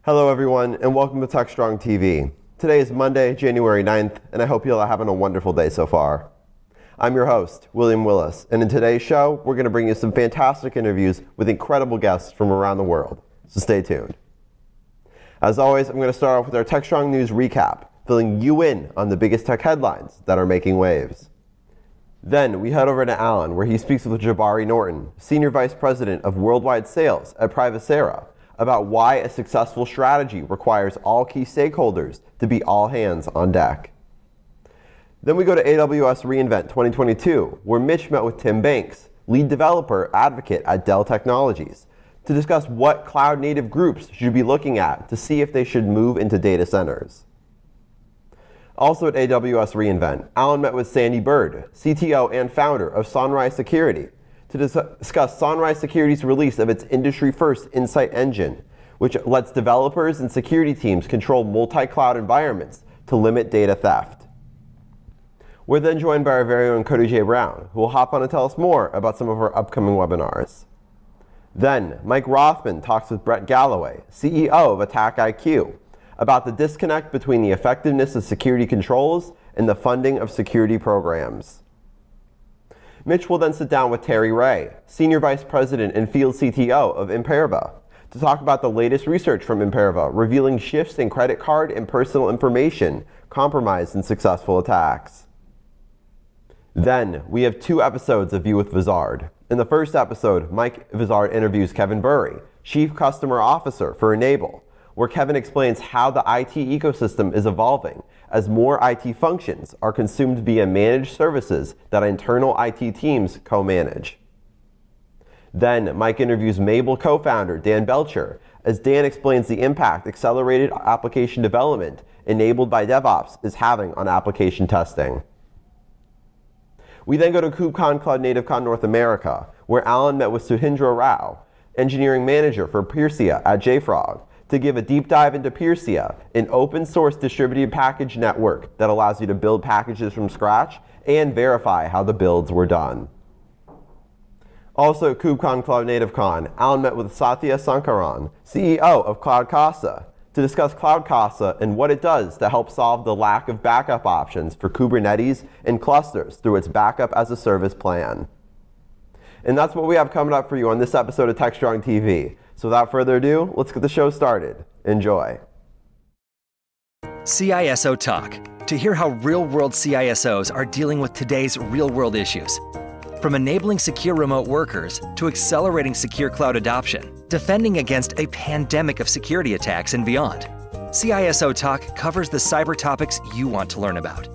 Hello everyone, and welcome to Techstrong TV. Today is Monday, January 9th, and I hope you all are having a wonderful day so far. I'm your host, William Willis, and in today's show, we're going to bring you some fantastic interviews with incredible guests from around the world, so stay tuned. As always, I'm going to start off with our Techstrong News recap, filling you in on the biggest tech headlines that are making waves. Then we head over to Alan, where he speaks with Jabari Norton, Senior Vice President of Worldwide Sales at Privacera, about why a successful strategy requires all key stakeholders to be all hands on deck. Then we go to AWS reInvent 2022, where Mitch met with Tim Banks, lead developer advocate at Dell Technologies, to discuss what cloud-native groups should be looking at to see if they should move into data centers. Also at AWS reInvent, Alan met with Sandy Bird, CTO and founder of Sunrise Security, to discuss Sunrise Security's release of its industry-first Insight Engine, which lets developers and security teams control multi-cloud environments to limit data theft. We're then joined by our very own Cody J. Brown, who will hop on and tell us more about some of our upcoming webinars. Then, Mike Rothman talks with Brett Galloway, CEO of Attack IQ, about the disconnect between the effectiveness of security controls and the funding of security programs. Mitch will then sit down with Terry Ray, Senior Vice President and Field CTO of Imperva, to talk about the latest research from Imperva, revealing shifts in credit card and personal information compromised in successful attacks. Then, we have 2 episodes of View with Vizard. In the first episode, Mike Vizard interviews Kevin Burry, Chief Customer Officer for Enable, where Kevin explains how the IT ecosystem is evolving as more IT functions are consumed via managed services that internal IT teams co-manage. Then, Mike interviews Mabel co-founder Dan Belcher, as Dan explains the impact accelerated application development enabled by DevOps is having on application testing. We then go to KubeCon Cloud Native Con North America, where Alan met with Sudhindra Rao, engineering manager for Piercia at JFrog, to give a deep dive into Piercia, an open source distributed package network that allows you to build packages from scratch and verify how the builds were done. Also at KubeCon Cloud Native Con, Alan met with Satya Sankaran, CEO of Cloud Casa, to discuss Cloud Casa and what it does to help solve the lack of backup options for Kubernetes and clusters through its backup as a service plan. And that's what we have coming up for you on this episode of Techstrong TV. So without further ado, let's get the show started. Enjoy. CISO Talk, to hear how real-world CISOs are dealing with today's real-world issues. From enabling secure remote workers to accelerating secure cloud adoption, defending against a pandemic of security attacks and beyond. CISO Talk covers the cyber topics you want to learn about.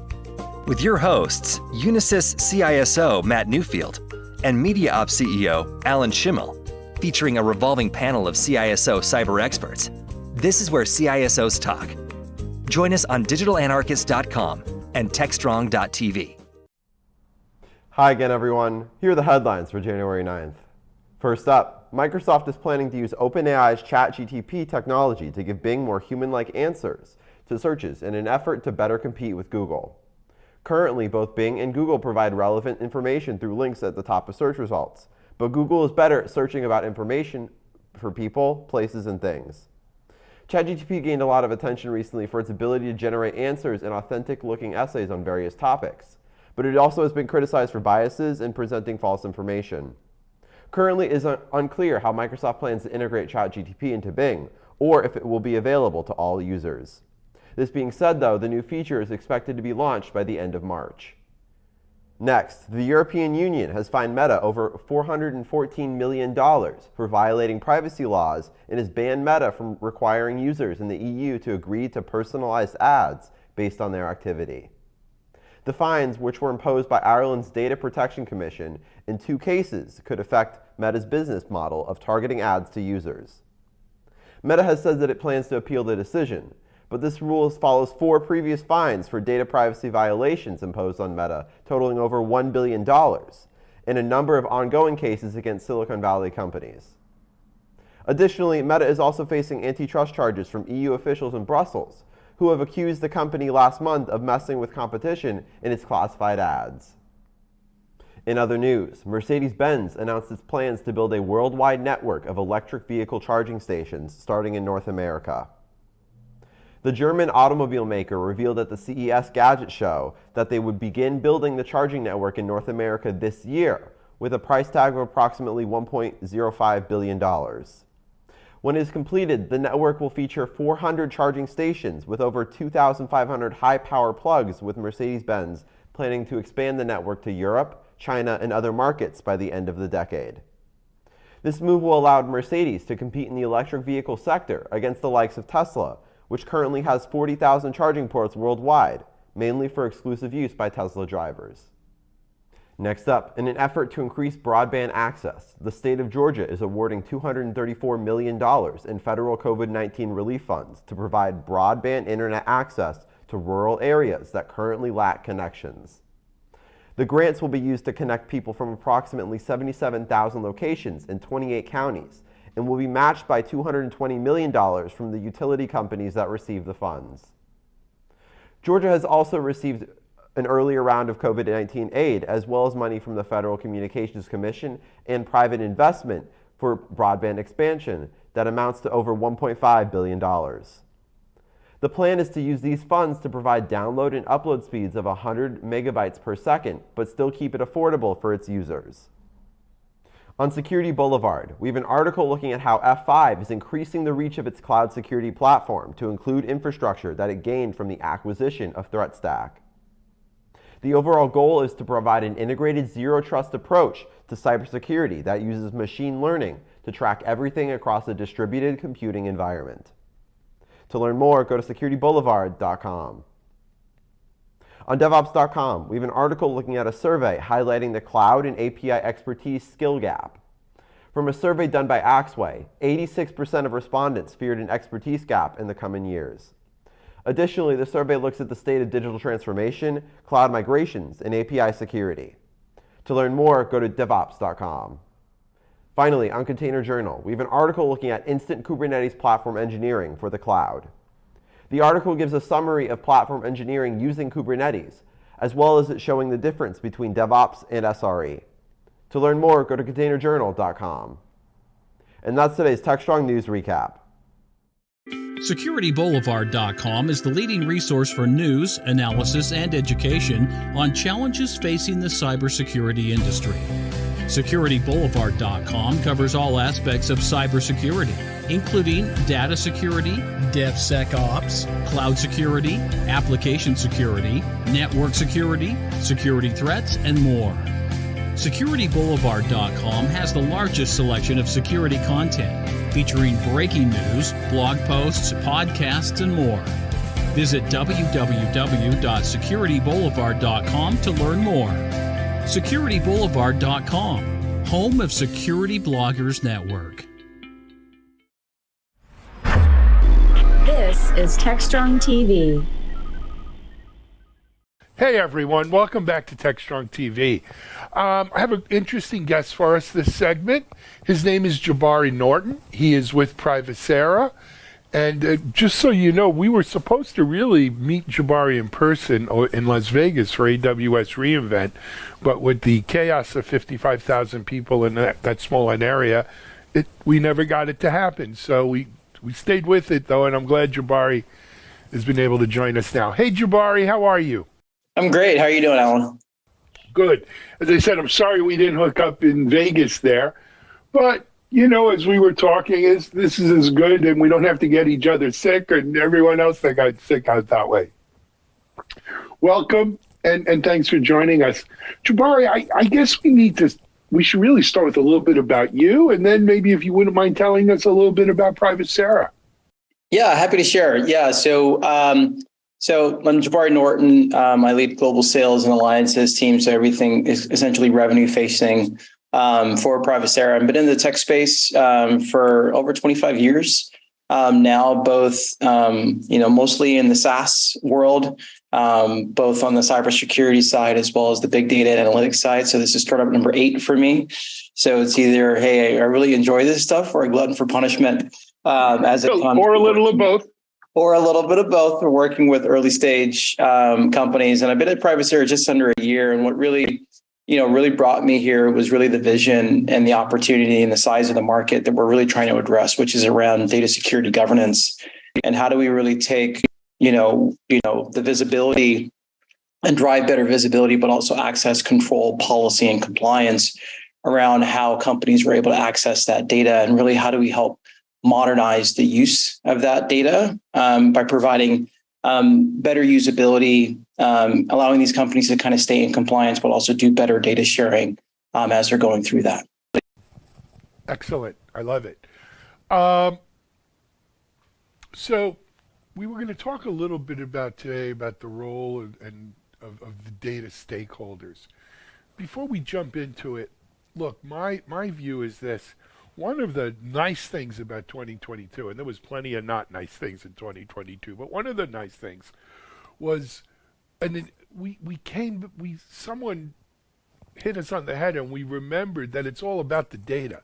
With your hosts, Unisys CISO Matt Newfield and Media Ops CEO Alan Schimmel, featuring a revolving panel of CISO cyber experts. This is where CISOs talk. Join us on digitalanarchist.com and techstrong.tv. Hi again, everyone. Here are the headlines for January 9th. First up, Microsoft is planning to use OpenAI's ChatGPT technology to give Bing more human-like answers to searches in an effort to better compete with Google. Currently, both Bing and Google provide relevant information through links at the top of search results, but Google is better at searching about information for people, places, and things. ChatGPT gained a lot of attention recently for its ability to generate answers in authentic-looking essays on various topics, but it also has been criticized for biases and presenting false information. Currently, it is unclear how Microsoft plans to integrate ChatGPT into Bing, or if it will be available to all users. This being said, though, the new feature is expected to be launched by the end of March. Next, the European Union has fined Meta over $414 million for violating privacy laws and has banned Meta from requiring users in the EU to agree to personalized ads based on their activity. The fines, which were imposed by Ireland's Data Protection Commission in 2 cases, could affect Meta's business model of targeting ads to users. Meta has said that it plans to appeal the decision, but this rule follows 4 previous fines for data privacy violations imposed on Meta, totaling over $1 billion, and a number of ongoing cases against Silicon Valley companies. Additionally, Meta is also facing antitrust charges from EU officials in Brussels, who have accused the company last month of messing with competition in its classified ads. In other news, Mercedes-Benz announced its plans to build a worldwide network of electric vehicle charging stations starting in North America. The German automobile maker revealed at the CES Gadget Show that they would begin building the charging network in North America this year, with a price tag of approximately $1.05 billion. When it is completed, the network will feature 400 charging stations with over 2,500 high-power plugs, with Mercedes-Benz planning to expand the network to Europe, China, and other markets by the end of the decade. This move will allow Mercedes to compete in the electric vehicle sector against the likes of Tesla, which currently has 40,000 charging ports worldwide, mainly for exclusive use by Tesla drivers. Next up, in an effort to increase broadband access, the state of Georgia is awarding $234 million in federal COVID-19 relief funds to provide broadband internet access to rural areas that currently lack connections. The grants will be used to connect people from approximately 77,000 locations in 28 counties and will be matched by $220 million from the utility companies that receive the funds. Georgia has also received an earlier round of COVID-19 aid, as well as money from the Federal Communications Commission and private investment for broadband expansion that amounts to over $1.5 billion. The plan is to use these funds to provide download and upload speeds of 100 megabytes per second, but still keep it affordable for its users. On Security Boulevard, we have an article looking at how F5 is increasing the reach of its cloud security platform to include infrastructure that it gained from the acquisition of ThreatStack. The overall goal is to provide an integrated zero-trust approach to cybersecurity that uses machine learning to track everything across a distributed computing environment. To learn more, go to securityboulevard.com. On DevOps.com, we have an article looking at a survey highlighting the cloud and API expertise skill gap. From a survey done by Axway, 86% of respondents feared an expertise gap in the coming years. Additionally, the survey looks at the state of digital transformation, cloud migrations, and API security. To learn more, go to devops.com. Finally, on Container Journal, we have an article looking at instant Kubernetes platform engineering for the cloud. The article gives a summary of platform engineering using Kubernetes, as well as it showing the difference between DevOps and SRE. To learn more, go to containerjournal.com. And that's today's Techstrong News Recap. SecurityBoulevard.com is the leading resource for news, analysis, and education on challenges facing the cybersecurity industry. SecurityBoulevard.com covers all aspects of cybersecurity, including data security, DevSecOps, cloud security, application security, network security, security threats, and more. SecurityBoulevard.com has the largest selection of security content, featuring breaking news, blog posts, podcasts, and more. Visit www.securityboulevard.com to learn more. SecurityBoulevard.com, home of Security Bloggers Network. This is Techstrong TV. Hey everyone, welcome back to Techstrong TV. I have an interesting guest for us this segment. His name is Jabari Norton. He is with Privacera. And just so you know, we were supposed to really meet Jabari in person in Las Vegas for AWS reInvent, but with the chaos of 55,000 people in that small an area, we never got it to happen. So we stayed with it though, and I'm glad Jabari has been able to join us now. Hey Jabari, how are you? I'm great. How are you doing, Alan? Good. As I said, I'm sorry we didn't hook up in Vegas there, but you know, as we were talking, this is as good, and we don't have to get each other sick and everyone else that got sick out that way. Welcome, and thanks for joining us. Jabari, I guess we should really start with a little bit about you, and then maybe if you wouldn't mind telling us a little bit about Privacera. Yeah, happy to share. Yeah, so I'm Jabari Norton. I lead global sales and alliances team, so everything is essentially revenue facing for Privacera. I've been in the tech space for over 25 years now, both mostly in the SaaS world, both on the cybersecurity side as well as the big data and analytics side. So this is startup number 8 for me. So it's either, hey, I really enjoy this stuff, or a glutton for punishment as it comes. Or a little of both. Or a little bit of both. We're working with early stage companies, and I've been at Privacera just under a year. And what really brought me here was really the vision and the opportunity and the size of the market that we're really trying to address, which is around data security governance. And how do we really take the visibility and drive better visibility, but also access control, policy, and compliance around how companies were able to access that data, and really how do we help modernize the use of that data by providing better usability, allowing these companies to kind of stay in compliance, but also do better data sharing as they're going through that. Excellent. I love it. So we were going to talk a little bit today about the role and of the data stakeholders. Before we jump into it, look, my view is this. One of the nice things about 2022, and there was plenty of not nice things in 2022, but one of the nice things was, and then someone hit us on the head, and we remembered that it's all about the data,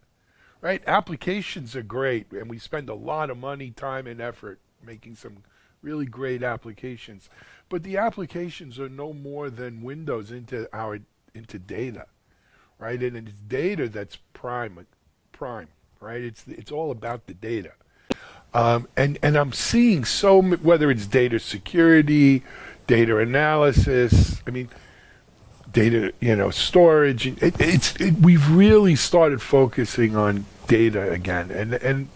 right? Applications are great, and we spend a lot of money, time, and effort making some really great applications, but the applications are no more than windows into data, right? And it's data that's prime, right? It's all about the data, and I'm seeing whether it's data security, data analysis, data storage. We've really started focusing on data again, and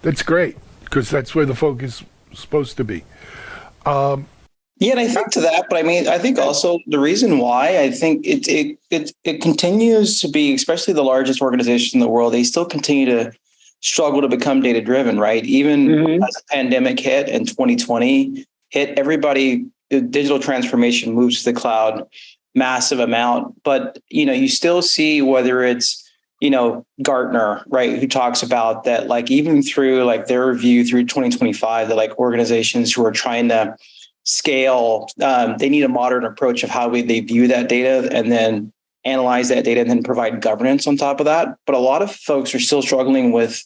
that's great because that's where the focus is supposed to be. Yeah, and I think to that, but I think also the reason why I think it continues to be, especially the largest organization in the world, they still continue to struggle to become data driven, right? Even as the pandemic hit and 2020 hit, everybody, the digital transformation moves to the cloud, massive amount. But you still see whether it's Gartner, right, who talks about that, like even through like their review through 2025, that like organizations who are trying to scale, they need a modern approach of how they view that data and then analyze that data and then provide governance on top of that. But a lot of folks are still struggling with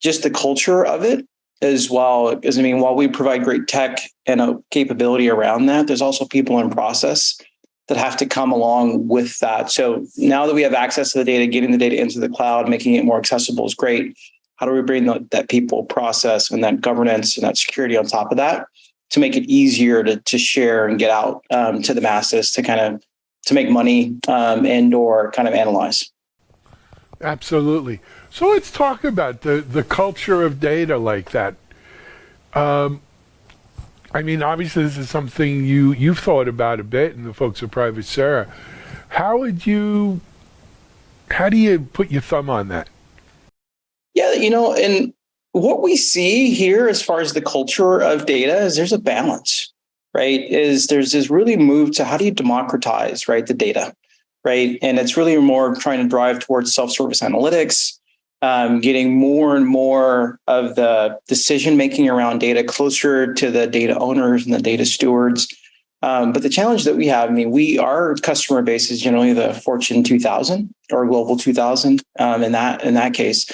just the culture of it as well. Because while we provide great tech and a capability around that, there's also people in process that have to come along with that. So now that we have access to the data, getting the data into the cloud, making it more accessible is great. How do we bring that people process and that governance and that security on top of that to make it easier to share and get out to the masses to make money and or kind of analyze? Absolutely. So let's talk about the culture of data like that. Obviously this is something you've thought about a bit, and the folks at Privacera. How do you put your thumb on that? Yeah, and what we see here as far as the culture of data is there's a balance, right? There's this really move to how do you democratize, right, the data, right? And it's really more trying to drive towards self-service analytics, getting more and more of the decision-making around data closer to the data owners and the data stewards. But the challenge that we have, our customer base is generally the Fortune 2000 or Global 2000 in that case.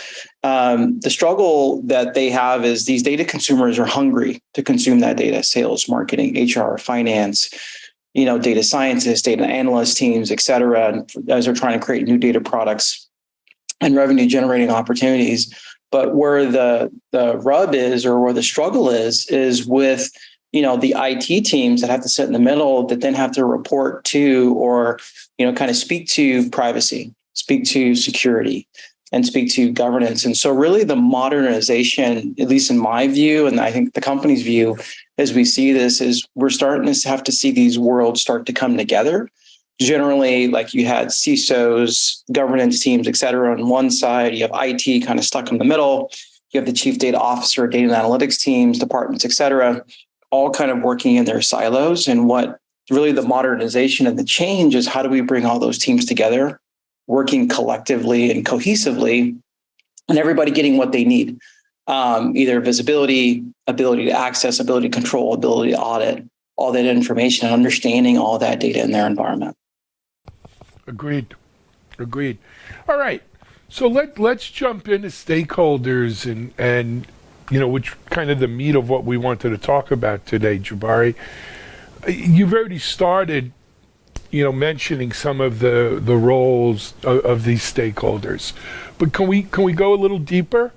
The struggle that they have is these data consumers are hungry to consume that data: sales, marketing, HR, finance, data scientists, data analyst teams, et cetera, as they're trying to create new data products and revenue generating opportunities. But where the rub is, or where the struggle is with the IT teams that have to sit in the middle, that then have to report to or kind of speak to privacy, speak to security, and speak to governance. And so really the modernization, at least in my view, and I think the company's view as we see this, is we're starting to have to see these worlds start to come together. Generally, like you had CISOs, governance teams, et cetera, on one side, you have IT kind of stuck in the middle, you have the chief data officer, data and analytics teams, departments, et cetera, all kind of working in their silos. And what really the modernization and the change is, how do we bring all those teams together, working collectively and cohesively, and everybody getting what they need, either visibility, ability to access, ability to control, ability to audit all that information, and understanding all that data in their environment. Agreed. All right. So let's jump into stakeholders and which kind of the meat of what we wanted to talk about today, Jabari. You've already started, mentioning some of the roles of these stakeholders, but can we go a little deeper?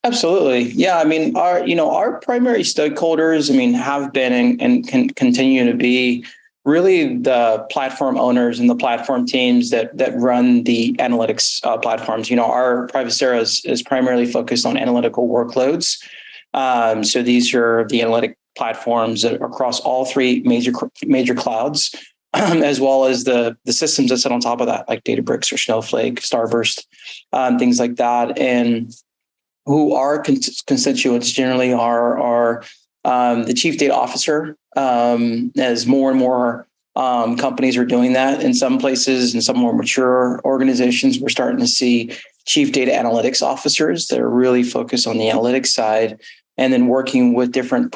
Absolutely. Yeah. I mean, our primary stakeholders, I mean, have been and can continue to be really the platform owners and the platform teams that run the analytics platforms. Our Privacera is primarily focused on analytical workloads. So these are the analytic platforms that are across all three major clouds, as well as the systems that sit on top of that, like Databricks or Snowflake, Starburst, things like that. And who our constituents generally are the chief data officer, as more and more companies are doing that. In some places, in some more mature organizations, we're starting to see chief data analytics officers that are really focused on the analytics side, and then working with different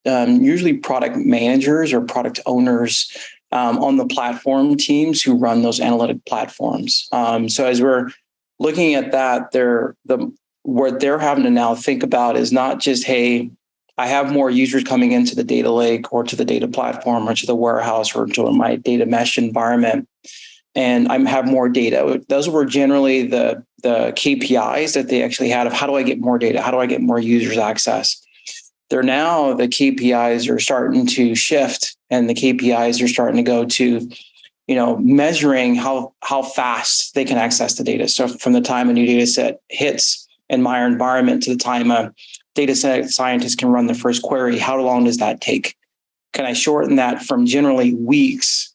usually product managers or product owners on the platform teams who run those analytic platforms. So as we're looking at that, what they're having to now think about is not just, hey, I have more users coming into the data lake or to the data platform or to the warehouse or to my data mesh environment, and I have more data. Those were generally the KPIs that they actually had of how do I get more data? How do I get more users access? The KPIs are starting to shift, and the KPIs are starting to go to measuring how fast they can access the data. So from the time a new data set hits in my environment to the time a data scientist can run the first query, how long does that take? Can I shorten that from generally weeks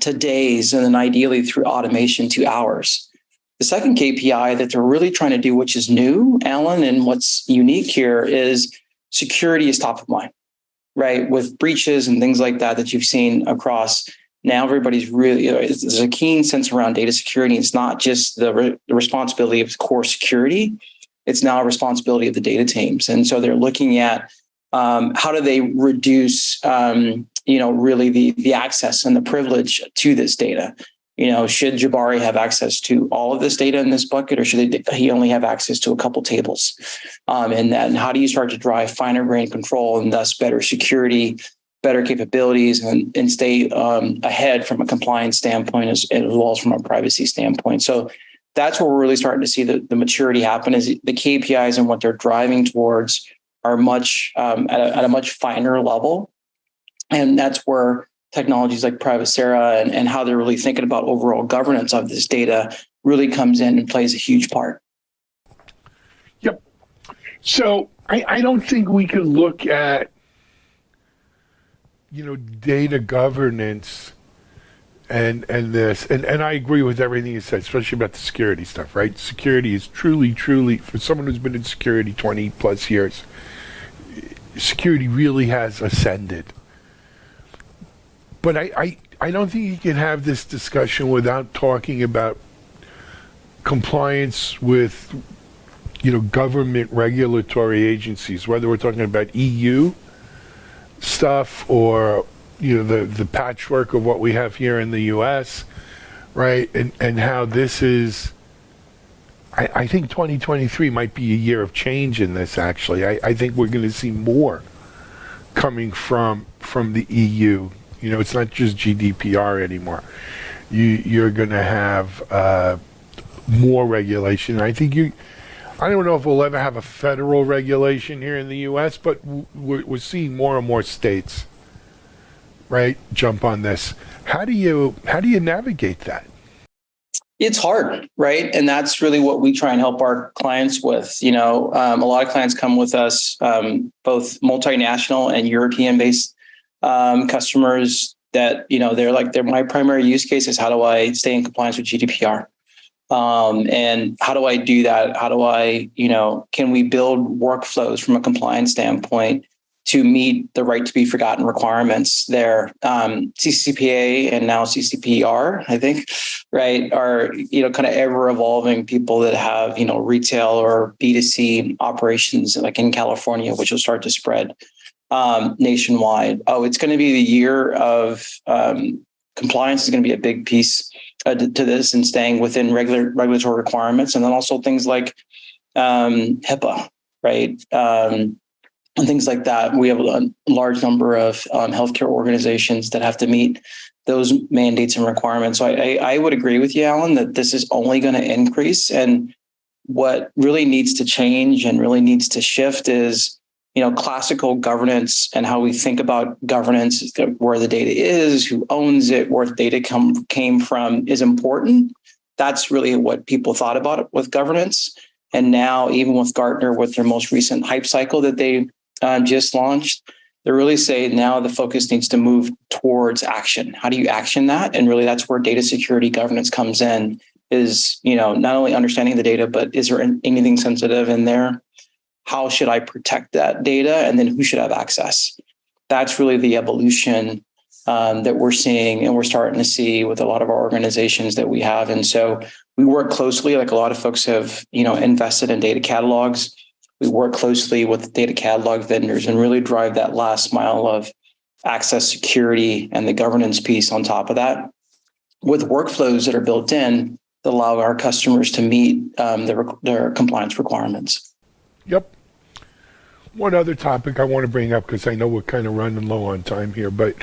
to days, and then ideally through automation to hours? The second KPI that they're really trying to do, which is new, Alan, and what's unique here, is security is top of mind, right? With breaches and things like that you've seen across. Now everybody's really, there's a keen sense around data security. It's not just the responsibility of core security. It's now a responsibility of the data teams. And so they're looking at how do they reduce, really the access and the privilege to this data. Should Jabari have access to all of this data in this bucket, or should he only have access to a couple tables in that? And how do you start to drive finer grained control and thus better security, better capabilities, and stay ahead from a compliance standpoint as well as from a privacy standpoint? So that's where we're really starting to see the maturity happen, is the KPIs and what they're driving towards are much at a much finer level. And that's where technologies like Privacera and how they're really thinking about overall governance of this data really comes in and plays a huge part. Yep. So I don't think we can look at data governance and this, and I agree with everything you said, especially about the security stuff, right? Security is truly, for someone who's been in security 20 plus years, security really has ascended. But I don't think you can have this discussion without talking about compliance with, government regulatory agencies, whether we're talking about EU stuff or the patchwork of what we have here in the US, right? And how this is, I think 2023 might be a year of change in this, actually. I think we're going to see more coming from the EU. It's not just GDPR anymore. You're going to have more regulation. I don't know if we'll ever have a federal regulation here in the U.S., but we're seeing more and more states, right, jump on this. How do you navigate that? It's hard, right? And that's really what we try and help our clients with. A lot of clients come with us, both multinational and European-based customers that, they're my primary use case is how do I stay in compliance with GDPR? And how do I do that? How do I, can we build workflows from a compliance standpoint to meet the right to be forgotten requirements there? CCPA and now CCPR, I think, right, are, kind of ever evolving people that have, retail or B2C operations like in California, which will start to spread nationwide. It's going to be the year of compliance is going to be a big piece to this, and staying within regulatory requirements, and then also things like HIPAA, right? And things like that. We have a large number of healthcare organizations that have to meet those mandates and requirements. So I would agree with you, Alan, that this is only going to increase. And what really needs to change and really needs to shift is, classical governance and how we think about governance, where the data is, who owns it, where the data came from is important. That's really what people thought about it with governance. And now, even with Gartner, with their most recent hype cycle that they just launched, they really say now the focus needs to move towards action. How do you action that? And really, that's where data security governance comes in, is, not only understanding the data, but is there anything sensitive in there? How should I protect that data? And then who should have access? That's really the evolution that we're seeing and we're starting to see with a lot of our organizations that we have. And so we work closely, like a lot of folks have, invested in data catalogs. We work closely with data catalog vendors and really drive that last mile of access security and the governance piece on top of that, with workflows that are built in that allow our customers to meet their compliance requirements. Yep. One other topic I want to bring up, because I know we're kind of running low on time here, but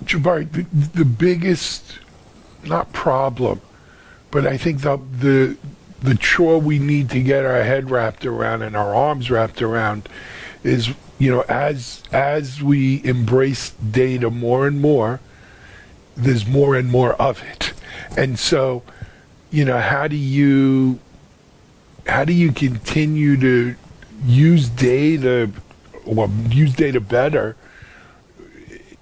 Jabari, the biggest, not problem, but I think the chore we need to get our head wrapped around and our arms wrapped around is, as we embrace data more and more, there's more and more of it. And so, how do you continue to use data better?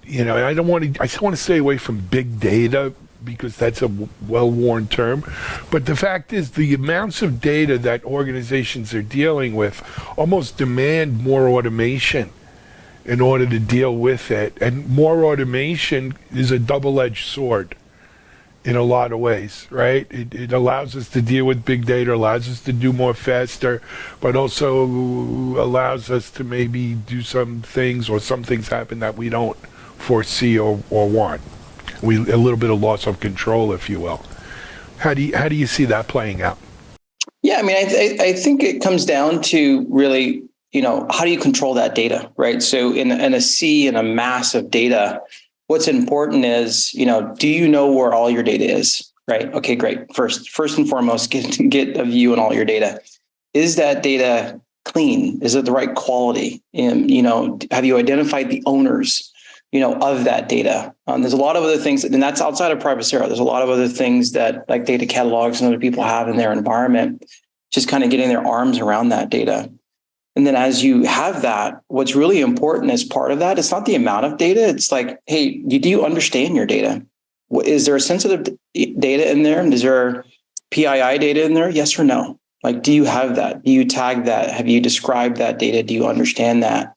I just want to stay away from big data, because that's a well-worn term. But the fact is, the amounts of data that organizations are dealing with almost demand more automation in order to deal with it. And more automation is a double-edged sword in a lot of ways, right? It allows us to deal with big data, allows us to do more faster, but also allows us to maybe do some things, or some things happen that we don't foresee or want. A little bit of loss of control, if you will. How do you see that playing out? Yeah, I mean, I think it comes down to really, how do you control that data, right? So in a sea and a mass of data, what's important is, do you know where all your data is, right? Okay, great. First and foremost, get a view on all your data. Is that data clean? Is it the right quality? And, have you identified the owners, of that data? There's a lot of other things, and that's outside of Privacera. There's a lot of other things that, like, data catalogs and other people have in their environment, just kind of getting their arms around that data. And then as you have that, what's really important as part of that, it's not the amount of data. It's like, hey, do you understand your data? Is there a sensitive data in there? Is there PII data in there? Yes or no? Like, do you have that? Do you tag that? Have you described that data? Do you understand that?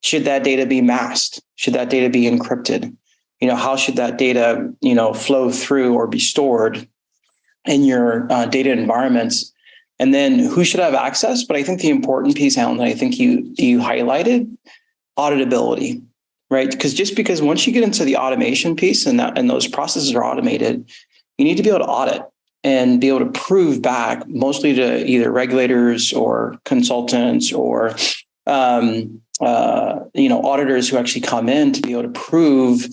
Should that data be masked? Should that data be encrypted? How should that data, flow through or be stored in your data environments? And then who should have access? But I think the important piece, Alan, that I think you highlighted, auditability, right? Because once you get into the automation piece and those processes are automated, you need to be able to audit and be able to prove back, mostly to either regulators or consultants or auditors who actually come in to be able to prove,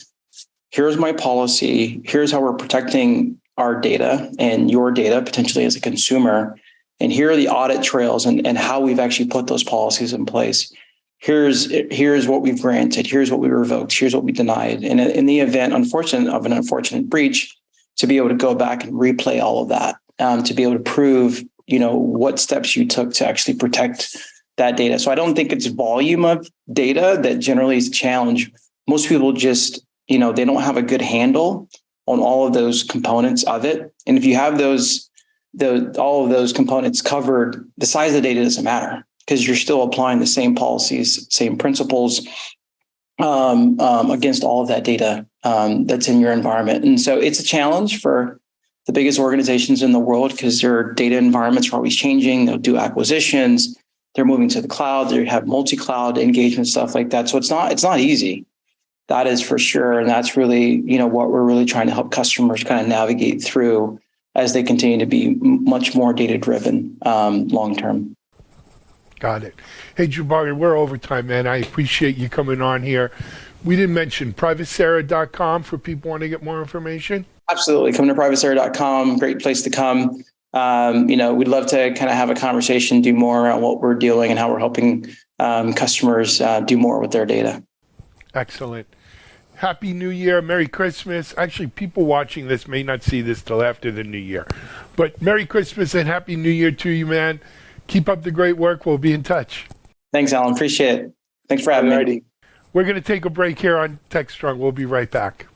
here's my policy, here's how we're protecting our data and your data potentially as a consumer, and here are the audit trails and how we've actually put those policies in place. Here's what we've granted, here's what we revoked, here's what we denied. And in the event, of an unfortunate breach, to be able to go back and replay all of that, to be able to prove, what steps you took to actually protect that data. So I don't think it's volume of data that generally is a challenge. Most people just, they don't have a good handle on all of those components of it. And if you have all of those components covered, the size of the data doesn't matter, because you're still applying the same policies, same principles against all of that data that's in your environment. And so it's a challenge for the biggest organizations in the world, because their data environments are always changing. They'll do acquisitions. They're moving to the cloud. They have multi-cloud engagement, stuff like that. So it's not easy. That is for sure. And that's really, what we're really trying to help customers kind of navigate through as they continue to be much more data-driven long-term. Got it. Hey, Jabari, we're over time, man. I appreciate you coming on here. We didn't mention privacera.com for people want to get more information. Absolutely. Come to privacera.com. Great place to come. we'd love to kind of have a conversation, do more around what we're doing and how we're helping customers do more with their data. Excellent. Happy New Year, Merry Christmas. Actually, people watching this may not see this till after the New Year. But Merry Christmas and Happy New Year to you, man. Keep up the great work. We'll be in touch. Thanks, Alan. Appreciate it. Thanks for having me. We're going to take a break here on Techstrong. We'll be right back.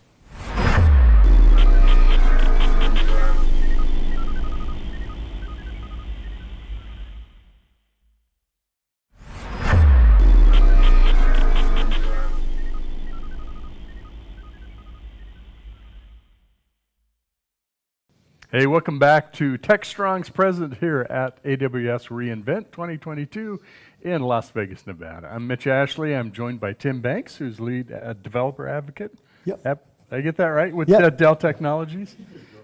Hey, welcome back to Techstrong's present here at AWS reInvent 2022 in Las Vegas, Nevada. I'm Mitch Ashley. I'm joined by Tim Banks, who's lead developer advocate. Yep. Did I get that right? With Dell Technologies.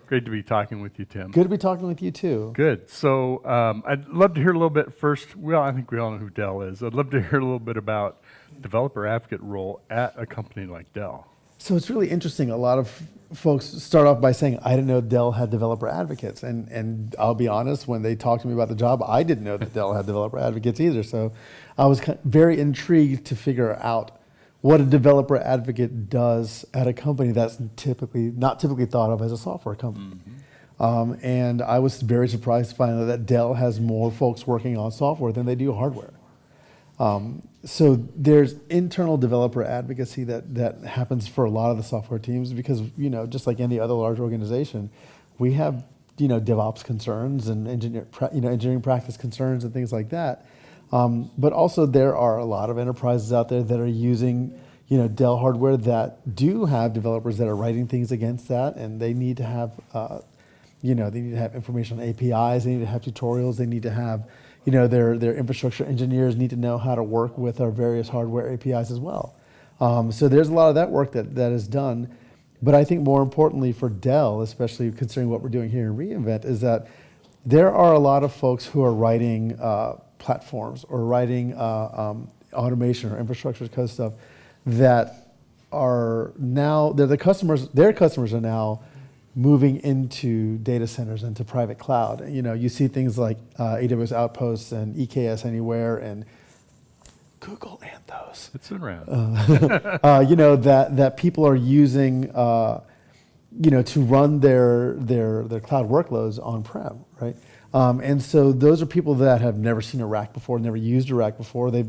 Great to be talking with you, Tim. Good to be talking with you too. Good. So I'd love to hear a little bit first. Well, I think we all know who Dell is. I'd love to hear a little bit about developer advocate role at a company like Dell. So it's really interesting. A lot of folks start off by saying, I didn't know Dell had developer advocates. And I'll be honest, when they talked to me about the job, I didn't know that Dell had developer advocates either. So I was very intrigued to figure out what a developer advocate does at a company that's not typically thought of as a software company. Mm-hmm. And I was very surprised to find out that Dell has more folks working on software than they do hardware. So there's internal developer advocacy that happens for a lot of the software teams because, just like any other large organization, we have, DevOps concerns and engineering practice concerns and things like that. But also there are a lot of enterprises out there that are using, Dell hardware that do have developers that are writing things against that, and they need to have, they need to have information on APIs, they need to have tutorials, they need to have their infrastructure engineers need to know how to work with our various hardware APIs as well. So there's a lot of that work that is done. But I think more importantly for Dell, especially considering what we're doing here in reInvent, is that there are a lot of folks who are writing platforms or writing automation or infrastructure as code stuff that are now, their customers are now moving into data centers, into private cloud. You see things like AWS Outposts and EKS Anywhere and Google Anthos. It's around. That people are using, to run their cloud workloads on-prem, right? And so those are people that have never seen a rack before, never used a rack before. They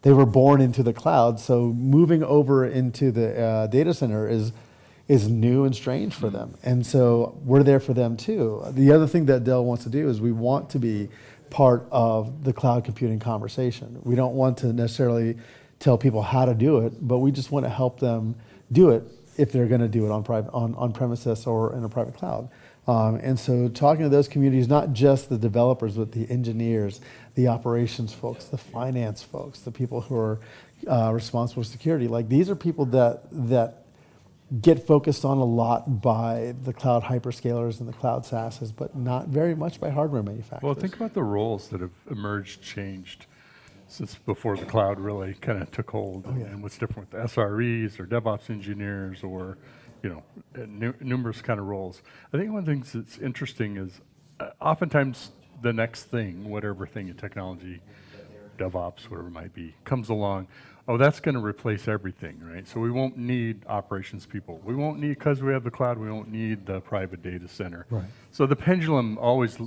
were born into the cloud. So moving over into the data center is new and strange for them. And so we're there for them too. The other thing that Dell wants to do is we want to be part of the cloud computing conversation. We don't want to necessarily tell people how to do it, but we just want to help them do it if they're going to do it on premises or in a private cloud. And so talking to those communities, not just the developers, but the engineers, the operations folks, the finance folks, the people who are responsible for security. Like these are people that get focused on a lot by the cloud hyperscalers and the cloud SaaSes, but not very much by hardware manufacturers. Well, think about the roles that have emerged, changed since before the cloud really kind of took hold. And what's different with SREs or DevOps engineers or, numerous kind of roles. I think one of the things that's interesting is oftentimes the next thing, whatever thing in technology, DevOps, whatever it might be, comes along. Oh, that's going to replace everything, right? So we won't need operations people. We won't need, because we have the cloud, we won't need the private data center. Right. So the pendulum always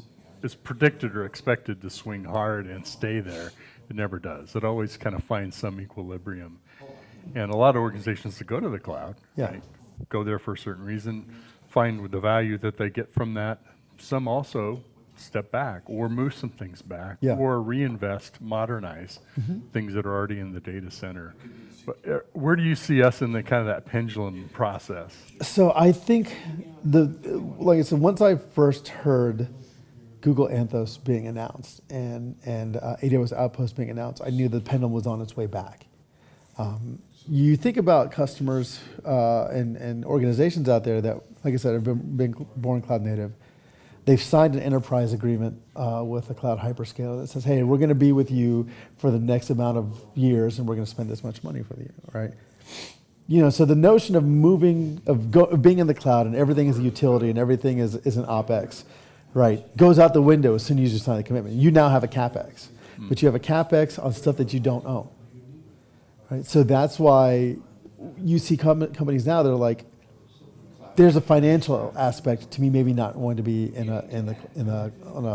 is predicted or expected to swing hard and stay there. It never does. It always kind of finds some equilibrium. And a lot of organizations that go to the cloud, right, go there for a certain reason, find the value that they get from that. Some also step back or move some things back or reinvest, modernize things that are already in the data center. But where do you see us in the kind of that pendulum process? So I think like I said, once I first heard Google Anthos being announced and AWS Outpost being announced, I knew the pendulum was on its way back. You think about customers and organizations out there that, like I said, have been born cloud native. They've signed an enterprise agreement with a cloud hyperscaler that says, hey, we're going to be with you for the next amount of years and we're going to spend this much money for you, right? So the notion of being in the cloud and everything is a utility and everything is an OpEx right, goes out the window as soon as you sign the commitment. You now have a CapEx, but you have a CapEx on stuff that you don't own. Right? So that's why you see companies now that are like, there's a financial aspect to me maybe not wanting to be on a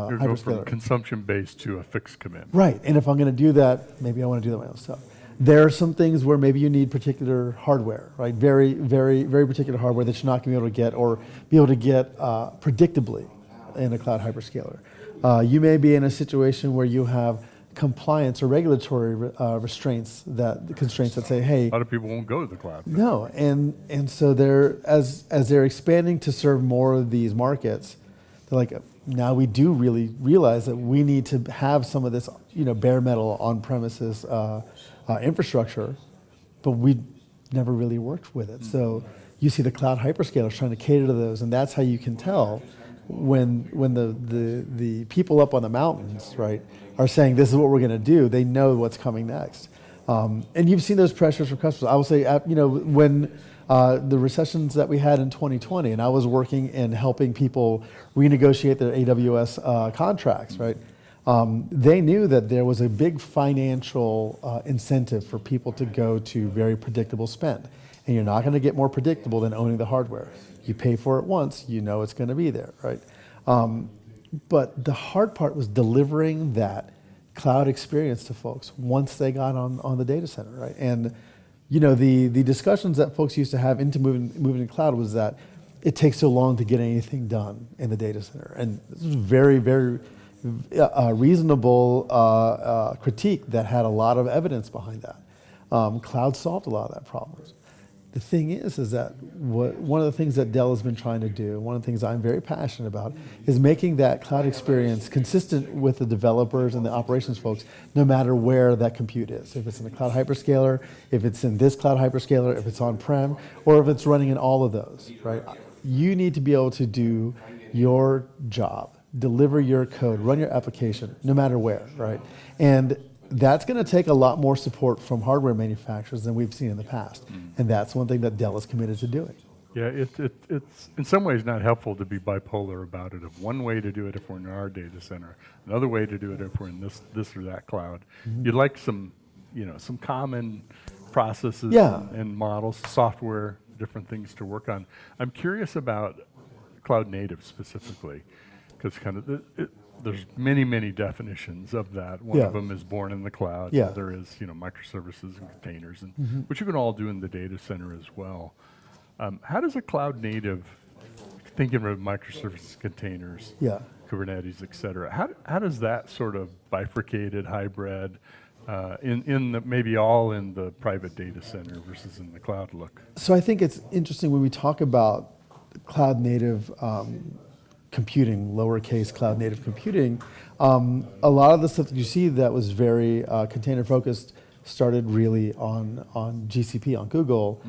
You're go from hyperscaler. consumption-based to a fixed commitment. Right, and if I'm going to do that, maybe I want to do that my own stuff. There are some things where maybe you need particular hardware, right? Very, very, very particular hardware that you're not going to be able to get or be able to get predictably in a cloud hyperscaler. You may be in a situation where you have compliance or regulatory constraints that say, hey, A lot of people won't go to the cloud. no, and so they're as they're expanding to serve more of these markets, they're like, now we do really realize that we need to have some of this, bare metal on premises infrastructure, but we never really worked with it. So you see the cloud hyperscalers trying to cater to those, and that's how you can tell when the people up on the mountains, right, are saying this is what we're going to do. They know what's coming next, and you've seen those pressures from customers. I will say, when the recessions that we had in 2020, and I was working and helping people renegotiate their AWS contracts, right? They knew that there was a big financial incentive for people to go to very predictable spend. And you're not going to get more predictable than owning the hardware. You pay for it once, you know it's going to be there, right? But the hard part was delivering that cloud experience to folks once they got on the data center, right? And the discussions that folks used to have into moving to cloud was that it takes so long to get anything done in the data center. And this was very, very reasonable critique that had a lot of evidence behind that. Cloud solved a lot of that problem. The thing is that one of the things that Dell has been trying to do, one of the things I'm very passionate about, is making that cloud experience consistent with the developers and the operations folks, no matter where that compute is. If it's in a cloud hyperscaler, if it's in this cloud hyperscaler, if it's on-prem, or if it's running in all of those, right? You need to be able to do your job, deliver your code, run your application, no matter where, right? And that's going to take a lot more support from hardware manufacturers than we've seen in the past. And that's one thing that Dell is committed to doing. Yeah, it's in some ways not helpful to be bipolar about it. Of one way to do it if we're in our data center, another way to do it if we're in this or that cloud. You'd like some common processes and models, software, different things to work on. I'm curious about cloud native specifically, because there's many definitions of that. One of them is born in the cloud. Yeah. The other is microservices and containers, and which you can all do in the data center as well. How does a cloud native, thinking of microservices, containers, Kubernetes, et cetera, how does that sort of bifurcated hybrid maybe all in the private data center versus in the cloud look? So I think it's interesting when we talk about cloud native computing, lowercase cloud native computing, a lot of the stuff that you see that was very container focused started really on GCP, on Google.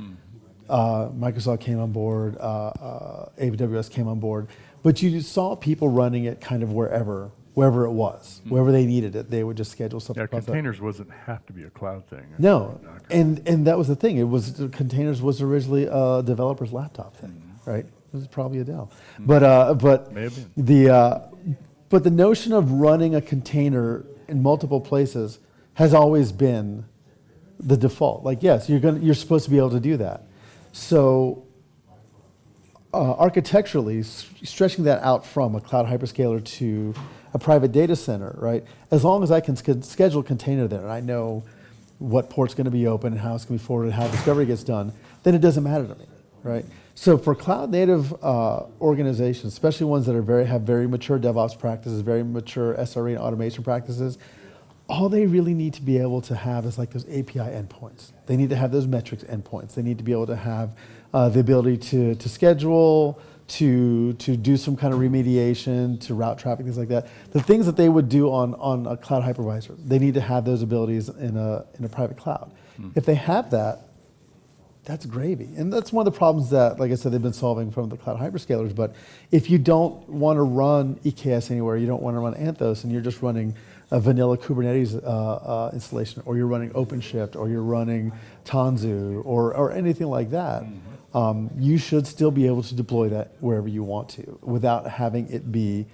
Microsoft came on board, AWS came on board, but you saw people running it kind of wherever it was, wherever they needed it, they would just schedule something. Yeah, containers wasn't have to be a cloud thing. No, and that was the thing. It was containers was originally a developer's laptop thing, right? It was probably a Dell, but May have been. but the notion of running a container in multiple places has always been the default. Like, yes, you're supposed to be able to do that. So architecturally, stretching that out from a cloud hyperscaler to a private data center, right? As long as I can schedule a container there and I know what port's going to be open and how it's going to be forwarded, how discovery gets done, then it doesn't matter to me, right? So for cloud native organizations, especially ones that have very mature DevOps practices, very mature SRE and automation practices, all they really need to be able to have is like those API endpoints. They need to have those metrics endpoints. They need to be able to have the ability to schedule, to do some kind of remediation, to route traffic, things like that. The things that they would do on a cloud hypervisor, they need to have those abilities in a private cloud. If they have that, that's gravy. And that's one of the problems that, like I said, they've been solving from the cloud hyperscalers. But if you don't want to run EKS anywhere, you don't want to run Anthos, and you're just running a vanilla Kubernetes installation, or you're running OpenShift, or you're running Tanzu, or anything like that, you should still be able to deploy that wherever you want to without having it be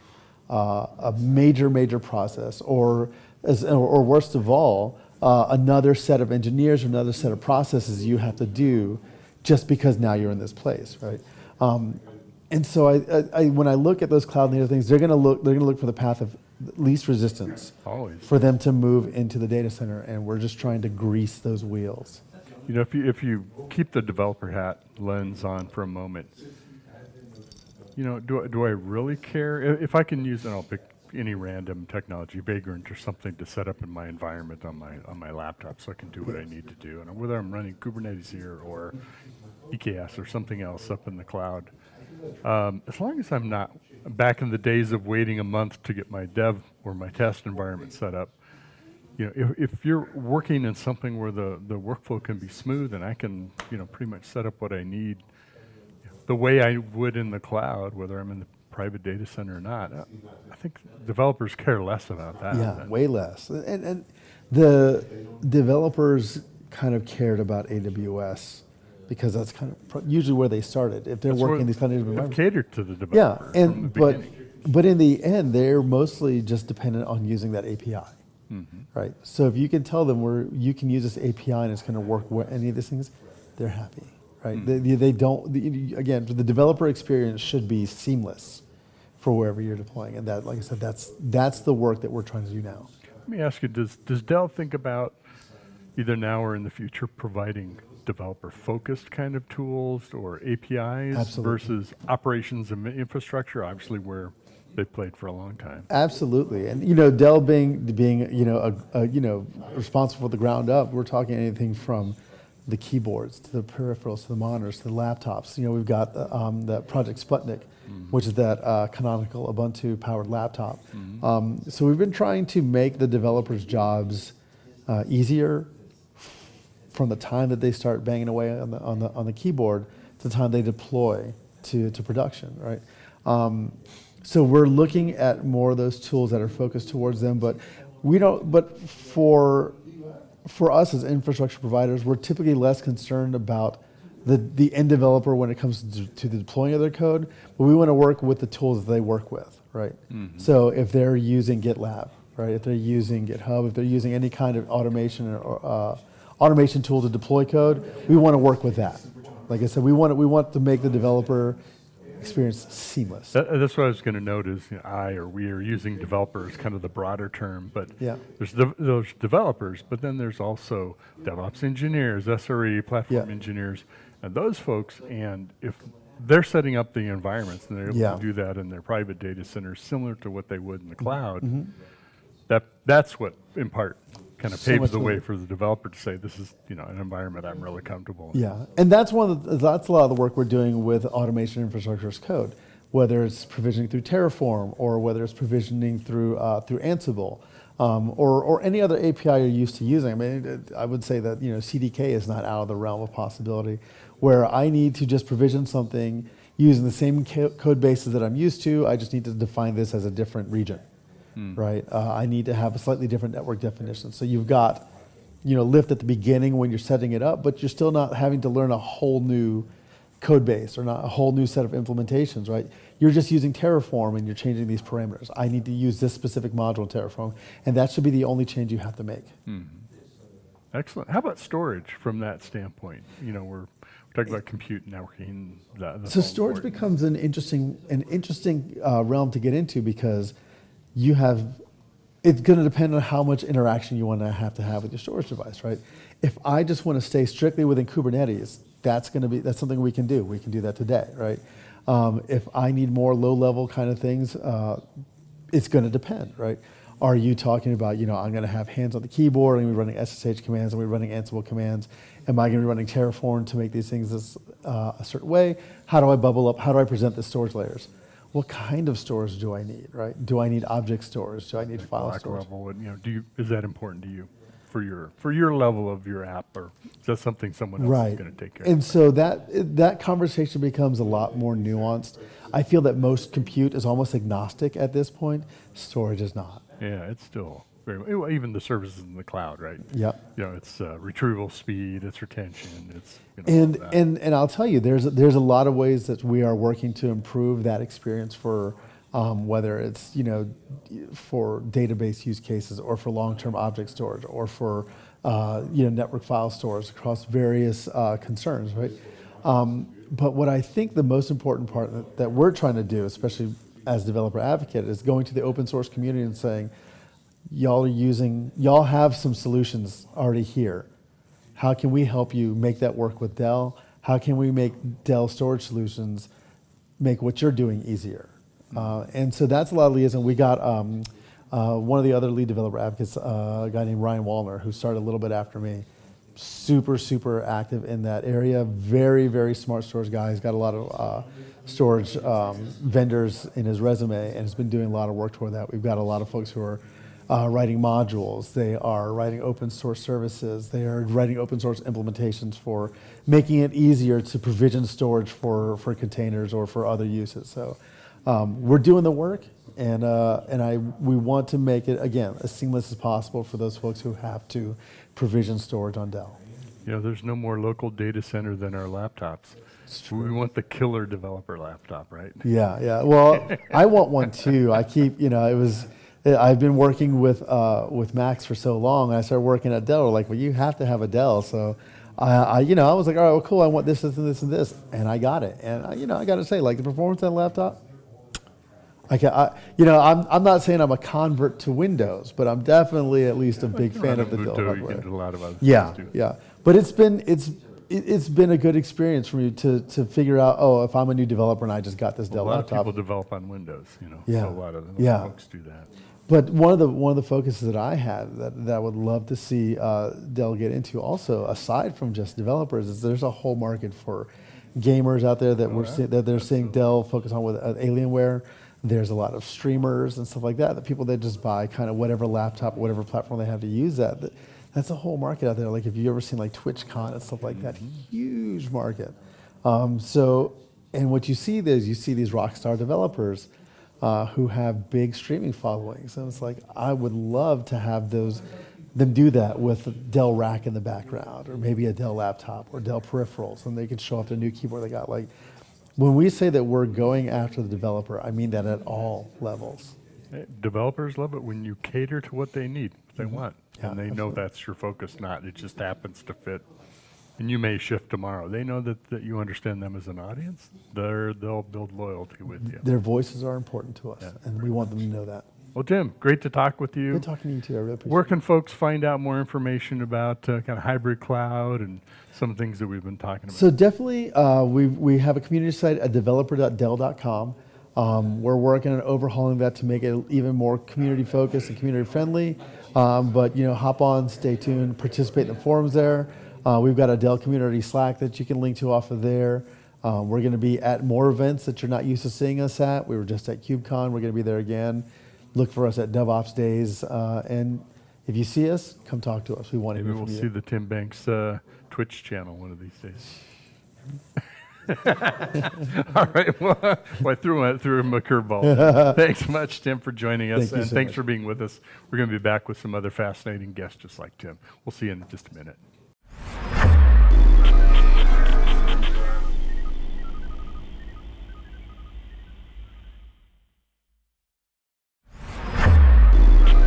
a major process, or worst of all, another set of engineers or another set of processes you have to do just because now you're in this place, right? And so when I look at those cloud native things, they're going to look for the path of least resistance. Always. For them to move into the data center, and we're just trying to grease those wheels. You know, if you keep the developer hat lens on for a moment, you know, do I really care if I can use, and I'll pick any random technology, Vagrant or something, to set up in my environment on my laptop, so I can do what I need to do, and whether I'm running Kubernetes here or EKS or something else up in the cloud, as long as I'm not back in the days of waiting a month to get my dev or my test environment set up. You know, if you're working in something where the workflow can be smooth and I can, you know, pretty much set up what I need the way I would in the cloud, whether I'm in the private data center or not, I think developers care less about that. Yeah, way less. And the developers kind of cared about AWS because that's kind of usually where they started. If they're working in these kind of environments, catered to the developer. Yeah, and but in the end, they're mostly just dependent on using that API. Right. So if you can tell them you can use this API and it's going to work with any of these things, they're happy. Right. They don't. Again, the developer experience should be seamless for wherever you're deploying, and that, like I said, that's the work that we're trying to do now. Let me ask you: Does Dell think about either now or in the future providing developer-focused kind of tools or APIs versus operations and infrastructure? Obviously, where they played for a long time. Absolutely, and you know, Dell being responsible for the ground up, we're talking anything from the keyboards to the peripherals to the monitors to the laptops. You know, we've got that Project Sputnik, which is that canonical Ubuntu powered laptop. So we've been trying to make the developers' jobs easier from the time that they start banging away on the keyboard to the time they deploy to production, right? So we're looking at more of those tools that are focused towards them, but we don't. But for us as infrastructure providers, we're typically less concerned about the end developer when it comes to the deploying of their code. But we want to work with the tools that they work with, right? So if they're using GitLab, right? If they're using GitHub, if they're using any kind of automation or automation tool to deploy code, we want to work with that. Like I said, we want to make the developer experience seamless. That's what I was going to note is, you know, we are using developer as kind of the broader term, but there's those developers, but then there's also DevOps engineers, SRE, platform engineers, and those folks, and if they're setting up the environments and they're able to do that in their private data centers similar to what they would in the cloud, that's what, in part, kind of paves the way for the developer to say, this is, you know, an environment I'm really comfortable in. Yeah, and that's a lot of the work we're doing with automation infrastructure as code, whether it's provisioning through Terraform or whether it's provisioning through Ansible, or any other API you're used to using. I mean, I would say that, you know, CDK is not out of the realm of possibility, where I need to just provision something using the same code bases that I'm used to. I just need to define this as a different region. Right, I need to have a slightly different network definition. So you've got, you know, lift at the beginning when you're setting it up, but you're still not having to learn a whole new code base or not a whole new set of implementations, right? You're just using Terraform and you're changing these parameters. I need to use this specific module in Terraform, and that should be the only change you have to make. Excellent. How about storage from that standpoint? You know, we're talking about compute, networking. So storage becomes an interesting realm to get into because it's going to depend on how much interaction you want to have with your storage device, right? If I just want to stay strictly within Kubernetes, that's something we can do. We can do that today, right? If I need more low-level kind of things, it's going to depend, right? Are you talking about, you know, I'm going to have hands on the keyboard, I'm going to be running SSH commands, I'm going to be running Ansible commands. Am I going to be running Terraform to make these things a certain way? How do I bubble up? How do I present the storage layers? What kind of storage do I need, right? Do I need object storage? Do I need file storage? Level, and, you know, is that important to you for your level of your app, or is that something someone else is going to take care of? And so that conversation becomes a lot more nuanced. I feel that most compute is almost agnostic at this point. Storage is not. Yeah, it's still very, even the services in the cloud, right? Yeah. You know, it's retrieval speed, it's retention, it's, you know, and I'll tell you, there's a lot of ways that we are working to improve that experience for whether it's for database use cases or for long-term object storage or for network file stores across various concerns, right? But what I think the most important part that we're trying to do, especially as developer advocate, is going to the open source community and saying, y'all have some solutions already here. How can we help you make that work with Dell? How can we make Dell storage solutions make what you're doing easier? And so that's a lot of liaison. We got one of the other lead developer advocates, a guy named Ryan Wallner, who started a little bit after me. Super active in that area. Very, very smart storage guy. He's got a lot of storage vendors in his resume and has been doing a lot of work toward that. We've got a lot of folks who are writing modules. They are writing open source services. They are writing open source implementations for making it easier to provision storage for containers or for other uses. So we're doing the work, and we want to make it, again, as seamless as possible for those folks who have to provision storage on Dell. There's no more local data center than our laptops. We want the killer developer laptop, right? Yeah. Well, I want one too. I keep, I've been working with Macs for so long. I started working at Dell. We're like, well, you have to have a Dell. So I was like, all right, well, cool. I want this, and this, and this, and I got it. And I got to say, like the performance on the laptop. I'm not saying I'm a convert to Windows, but I'm definitely at least a big fan of the Dell hardware. You can do a lot of other things too. Yeah. But it's been a good experience for me to figure out, if I'm a new developer and I just got this Dell laptop. A lot of people develop on Windows, Yeah. So a lot of folks do that. But one of the focuses that I had that I would love to see Dell get into also, aside from just developers, is there's a whole market for gamers out there that they're seeing Dell focus on with Alienware. There's a lot of streamers and stuff like that people that just buy kind of whatever laptop, whatever platform they have to use that. That's a whole market out there. Like if you've ever seen like TwitchCon and stuff like that, huge market. And what you see is you see these rock star developers who have big streaming followings. And it's like, I would love to have them do that with a Dell rack in the background, or maybe a Dell laptop or Dell peripherals, and they could show off the new keyboard they got. Like, when we say that we're going after the developer, I mean that at all levels. Developers love it when you cater to what they need, what they want. Yeah, And they know that's your focus, not it just happens to fit. And you may shift tomorrow. They know that you understand them as an audience. They'll build loyalty with you. Their voices are important to us, and we want them to know that. Well, Tim, great to talk with you. Good talking to you too. I really appreciate it. Where can folks find out more information about kind of hybrid cloud and some things that we've been talking about? So definitely, we have a community site at developer.dell.com. We're working on overhauling that to make it even more community focused and community friendly. But hop on, stay tuned, participate in the forums there. We've got a Dell community Slack that you can link to off of there. We're going to be at more events that you're not used to seeing us at. We were just at KubeCon. We're going to be there again. Look for us at DevOps Days. And if you see us, come talk to us. We want to hear from you. Maybe we'll see the Tim Banks Twitch channel one of these days. All right. Well, I threw him a curveball. Thanks much, Tim, for joining us. And thanks for being with us. We're going to be back with some other fascinating guests just like Tim. We'll see you in just a minute.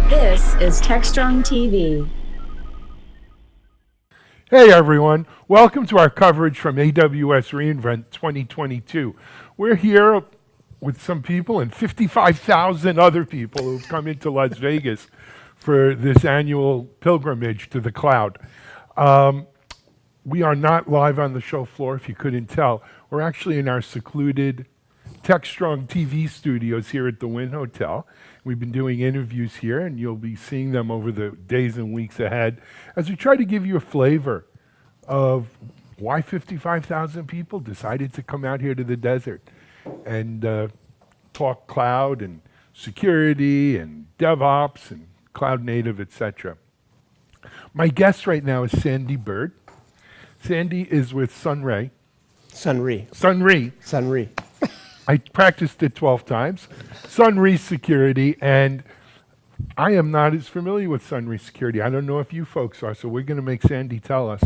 This is Techstrong TV. Hey everyone, welcome to our coverage from AWS reInvent 2022. We're here with some people and 55,000 other people who've come into Las Vegas for this annual pilgrimage to the cloud. We are not live on the show floor, if you couldn't tell. We're actually in our secluded Techstrong TV studios here at the Wynn Hotel. We've been doing interviews here, and you'll be seeing them over the days and weeks ahead as we try to give you a flavor of why 55,000 people decided to come out here to the desert and talk cloud and security and DevOps and cloud native, etc. My guest right now is Sandy Bird. Sandy is with Sunray. Sunry. I practiced it 12 times. Sunry Security, and I am not as familiar with Sunry Security. I don't know if you folks are, so we're going to make Sandy tell us.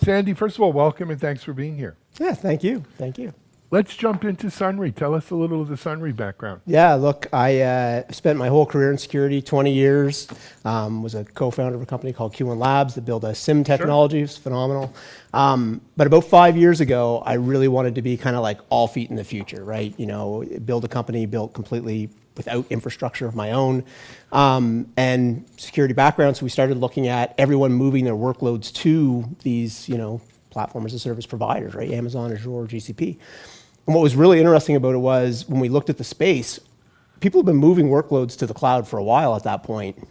Sandy, first of all, welcome and thanks for being here. Yeah, thank you. Thank you. let's jump into Sunry. Tell us a little of the Sunry background. Yeah, look, I spent my whole career in security, 20 years. Was a co-founder of a company called Q1 Labs that built a SIM technology. It was phenomenal. But about 5 years ago, I really wanted to be kind of like all feet in the future, right? You know, build a company built completely without infrastructure of my own, and security background. So we started looking at everyone moving their workloads to these, you know, platform as a service providers, right? Amazon, Azure, GCP. And what was really interesting about it was when we looked at the space, people have been moving workloads to the cloud for a while at that point,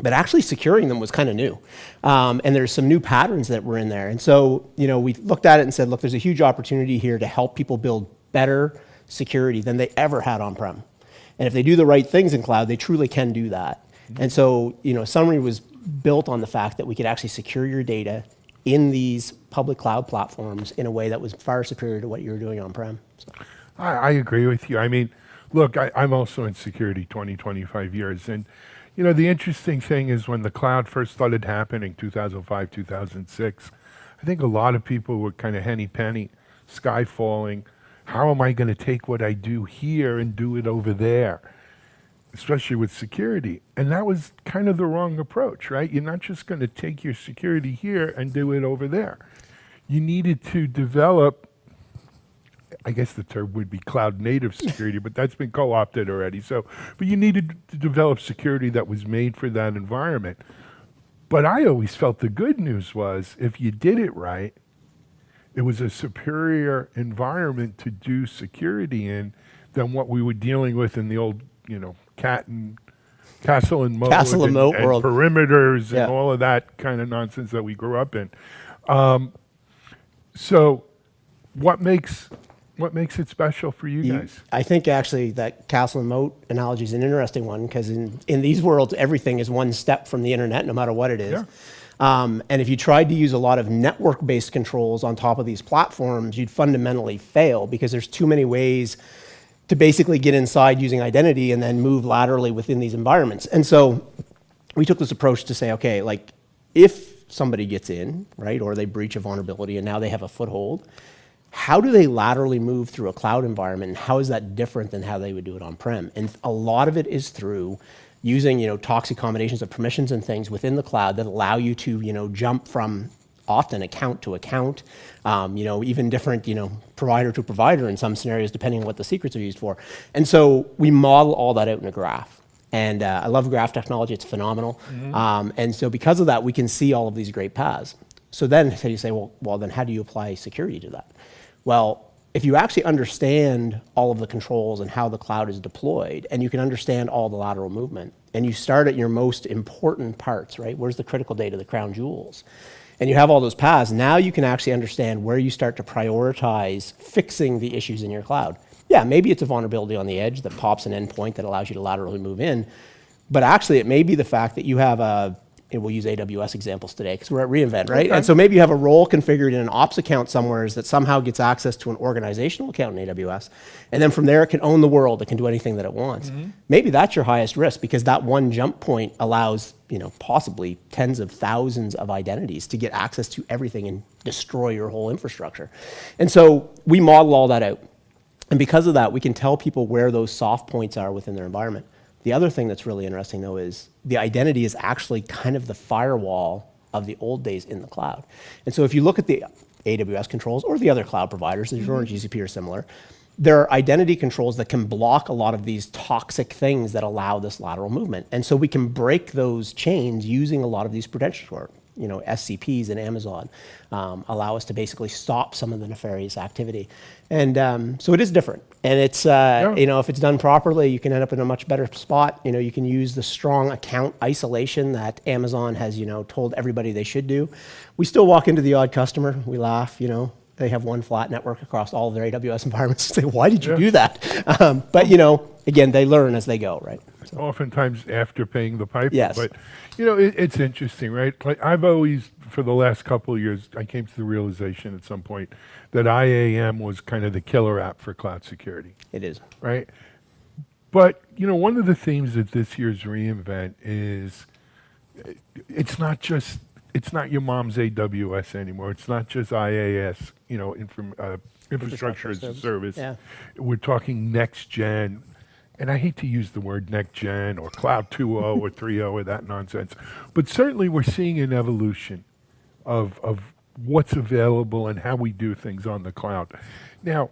but actually securing them was kind of new. And there's some new patterns that were in there. And so, you know, we looked at it and said, look, there's a huge opportunity here to help people build better security than they ever had on-prem. And if they do the right things in cloud, they truly can do that. And so, you know, Sunry was built on the fact that we could actually secure your data in these public cloud platforms in a way that was far superior to what you were doing on-prem. So. I agree with you. I mean, look, I'm also in security 20, 25 years. And, you know, the interesting thing is when the cloud first started happening, 2005, 2006, I think a lot of people were kind of henny penny, sky falling. How am I going to take what I do here and do it over there? Especially with security. And that was kind of the wrong approach, right? You're not just going to take your security here and do it over there. You needed to develop, I guess the term would be cloud native security, but that's been co-opted already. So, but you needed to develop security that was made for that environment. But I always felt the good news was if you did it right, it was a superior environment to do security in than what we were dealing with in the old, you know, castle and moat world, perimeters and all of that kind of nonsense that we grew up in. So what makes it special for you guys? I think actually that castle and moat analogy is an interesting one because in these worlds, everything is one step from the internet, no matter what it is. And if you tried to use a lot of network-based controls on top of these platforms, you'd fundamentally fail because there's too many ways to basically get inside using identity and then move laterally within these environments. And so we took this approach to say, okay, like if somebody gets in, right, or they breach a vulnerability and now they have a foothold, how do they laterally move through a cloud environment? And how is that different than how they would do it on-prem? And a lot of it is through using, you know, toxic combinations of permissions and things within the cloud that allow you to, you know, jump from often account to account, you know, even different, you know, provider to provider in some scenarios, depending on what the secrets are used for. And so we model all that out in a graph. And I love graph technology, it's phenomenal. And so because of that, we can see all of these great paths. So then you say, well, then how do you apply security to that? Well, if you actually understand all of the controls and how the cloud is deployed, and you can understand all the lateral movement, and you start at your most important parts, right? Where's the critical data, the crown jewels? And you have all those paths, now you can actually understand where you start to prioritize fixing the issues in your cloud. Yeah, maybe it's a vulnerability on the edge that pops an endpoint that allows you to laterally move in, but actually it may be the fact that you have and we'll use AWS examples today because we're at reInvent, right? Okay. And so maybe you have a role configured in an ops account somewhere that somehow gets access to an organizational account in AWS. And then from there, it can own the world. It can do anything that it wants. Maybe that's your highest risk because that one jump point allows, you know, possibly tens of thousands of identities to get access to everything and destroy your whole infrastructure. And so we model all that out. And because of that, we can tell people where those soft points are within their environment. The other thing that's really interesting, though, is the identity is actually kind of the firewall of the old days in the cloud. And so if you look at the AWS controls or the other cloud providers, Azure and GCP are similar, there are identity controls that can block a lot of these toxic things that allow this lateral movement. And so we can break those chains using a lot of these credentials, or, you know, SCPs in Amazon allow us to basically stop some of the nefarious activity. And so it is different. And it's, you know, if it's done properly, you can end up in a much better spot. You know, you can use the strong account isolation that Amazon has, you know, told everybody they should do. We still walk into the odd customer, we laugh, you know, they have one flat network across all of their AWS environments and say, why did you do that? But, you know, again, they learn as they go, right? So. Oftentimes after paying the piper. Yes. But, you know, it's interesting, right? Like I've always, for the last couple of years, I came to the realization at some point that IAM was kind of the killer app for cloud security. It is. Right? But, you know, one of the themes of this year's reInvent is it's not just it's not your mom's AWS anymore. It's not just IaaS, infrastructure as a service. Yeah. We're talking next gen. And I hate to use the word next gen or cloud 2.0 or 3.0 or that nonsense. But certainly we're seeing an evolution of what's available and how we do things on the cloud. Now,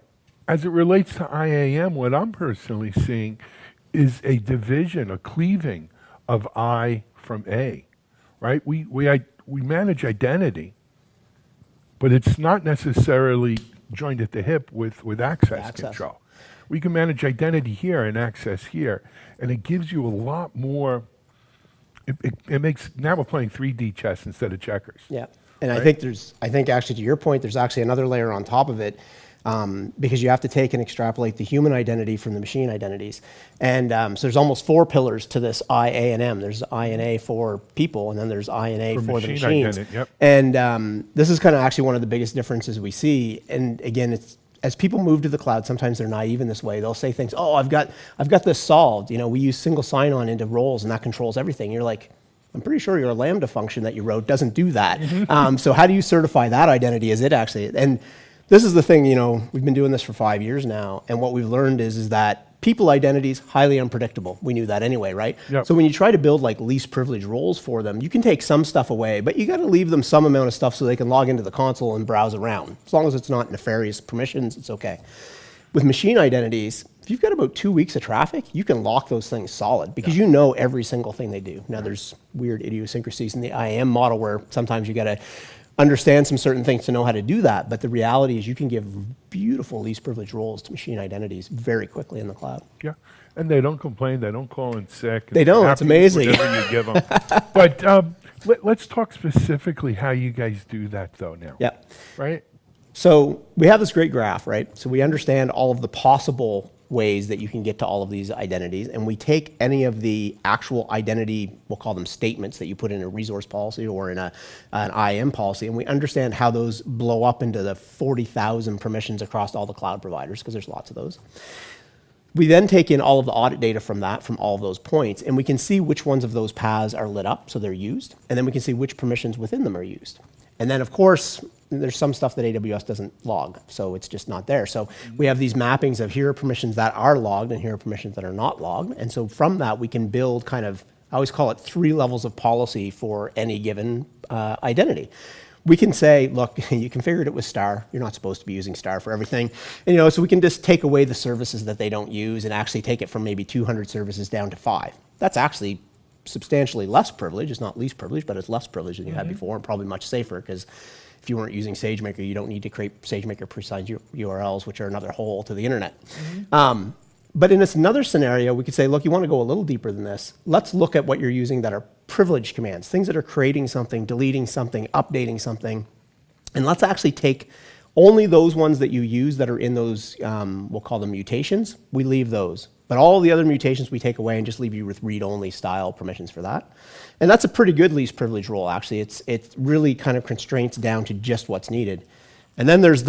as it relates to IAM, what I'm personally seeing is a division, a cleaving of I from A, right? We manage identity, but it's not necessarily joined at the hip with access control. We can manage identity here and access here, and it gives you a lot more. It makes, now we're playing 3D chess instead of checkers. Yeah, and right? I think actually to your point, there's actually another layer on top of it, because you have to take and extrapolate the human identity from the machine identities. And so there's almost 4 pillars to this I, A, and M. There's I and A for people, and then there's I and A for the machines. Identity, yep. And this is kind of actually one of the biggest differences we see. And again, it's, as people move to the cloud, sometimes they're naive in this way. They'll say things, oh, I've got this solved. We use single sign-on into roles, and that controls everything. You're like, I'm pretty sure your Lambda function that you wrote doesn't do that. So how do you certify that identity? Is it actually? And this is the thing, we've been doing this for 5 years now, and what we've learned is that people identities, highly unpredictable. We knew that anyway, right? Yep. So when you try to build like least privileged roles for them, you can take some stuff away, but you got to leave them some amount of stuff so they can log into the console and browse around. As long as it's not nefarious permissions, it's okay. With machine identities, if you've got about 2 weeks of traffic, you can lock those things solid because you know every single thing they do. Now there's weird idiosyncrasies in the IAM model where sometimes you got to understand some certain things to know how to do that, but the reality is you can give beautiful least privileged roles to machine identities very quickly in the cloud. Yeah, and they don't complain. They don't call in sick. They don't. It's amazing. Whatever you give them. But let's talk specifically how you guys do that, though. Now. Yeah. Right. So we have this great graph, right? So we understand all of the possible ways that you can get to all of these identities, and we take any of the actual identity, we'll call them statements that you put in a resource policy or in an IAM policy, and we understand how those blow up into the 40,000 permissions across all the cloud providers, because there's lots of those. We then take in all of the audit data from that, from all of those points, and we can see which ones of those paths are lit up, so they're used, and then we can see which permissions within them are used. And then, of course, there's some stuff that AWS doesn't log, so it's just not there. So we have these mappings of here are permissions that are logged and here are permissions that are not logged. And so from that, we can build kind of, I always call it 3 levels of policy for any given identity. We can say, look, you configured it with star. You're not supposed to be using star for everything. And, so we can just take away the services that they don't use and actually take it from maybe 200 services down to 5. That's actually substantially less privilege. It's not least privilege, but it's less privilege than you had before, and probably much safer, because if you weren't using SageMaker, you don't need to create SageMaker pre-signed URLs, which are another hole to the internet. But in this another scenario, we could say, look, you want to go a little deeper than this. Let's look at what you're using that are privileged commands, things that are creating something, deleting something, updating something. And let's actually take only those ones that you use that are in those, we'll call them mutations, we leave those. But all the other mutations we take away and just leave you with read-only style permissions for that. And that's a pretty good least privilege role, actually. It really kind of constraints down to just what's needed. And then there's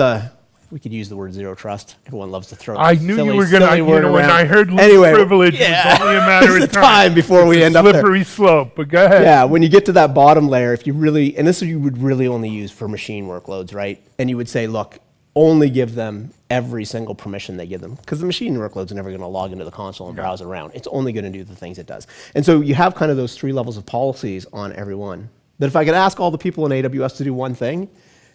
we could use the word zero trust. Everyone loves to throw I knew silly, you were going to, when I heard least privilege, it was only a matter of time before we end up there. Slippery slope, but go ahead. Yeah, when you get to that bottom layer, if you really, and this you would really only use for machine workloads, right? And you would say, look, only give them every single permission they give them, because the machine workload's never going to log into the console and browse around. It's only going to do the things it does. And so you have kind of those 3 levels of policies on every one. But if I could ask all the people in AWS to do one thing,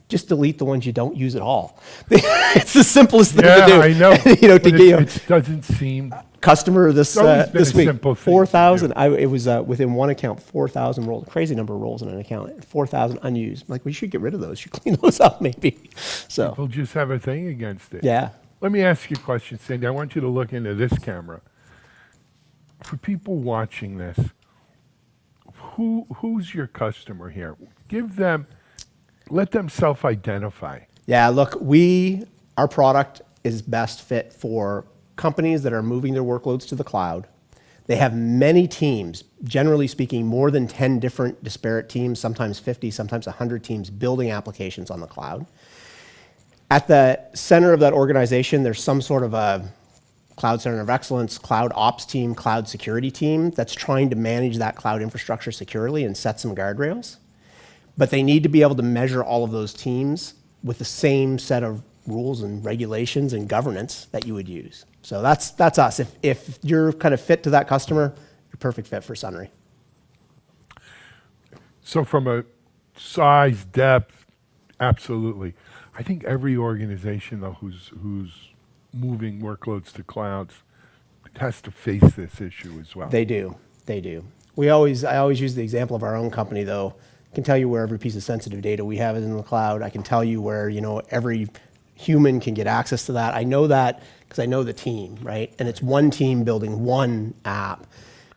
just delete the ones you don't use at all. It's the simplest thing to do. Yeah, I know. It doesn't seem. Customer this week, 4,000. It was within one account, 4,000 roles. A crazy number of roles in an account. 4,000 unused. Like, we should get rid of those. You should clean those up, maybe. So people just have a thing against it. Yeah. Let me ask you a question, Cindy. I want you to look into this camera. For people watching this, who's your customer here? Let them self-identify. Yeah, look, our product is best fit for companies that are moving their workloads to the cloud. They have many teams, generally speaking, more than 10 different disparate teams, sometimes 50, sometimes 100 teams building applications on the cloud. At the center of that organization, there's some sort of a Cloud Center of Excellence, Cloud Ops team, Cloud Security team that's trying to manage that cloud infrastructure securely and set some guardrails. but they need to be able to measure all of those teams with the same set of rules and regulations and governance that you would use. So that's us. If you're kind of fit to that customer, you're perfect fit for Sunry. So from a size, depth, absolutely. I think every organization though who's moving workloads to clouds has to face this issue as well. They do. I always use the example of our own company though. I can tell you where every piece of sensitive data we have is in the cloud. I can tell you where, every human can get access to that. I know that because I know the team, right? And it's one team building one app.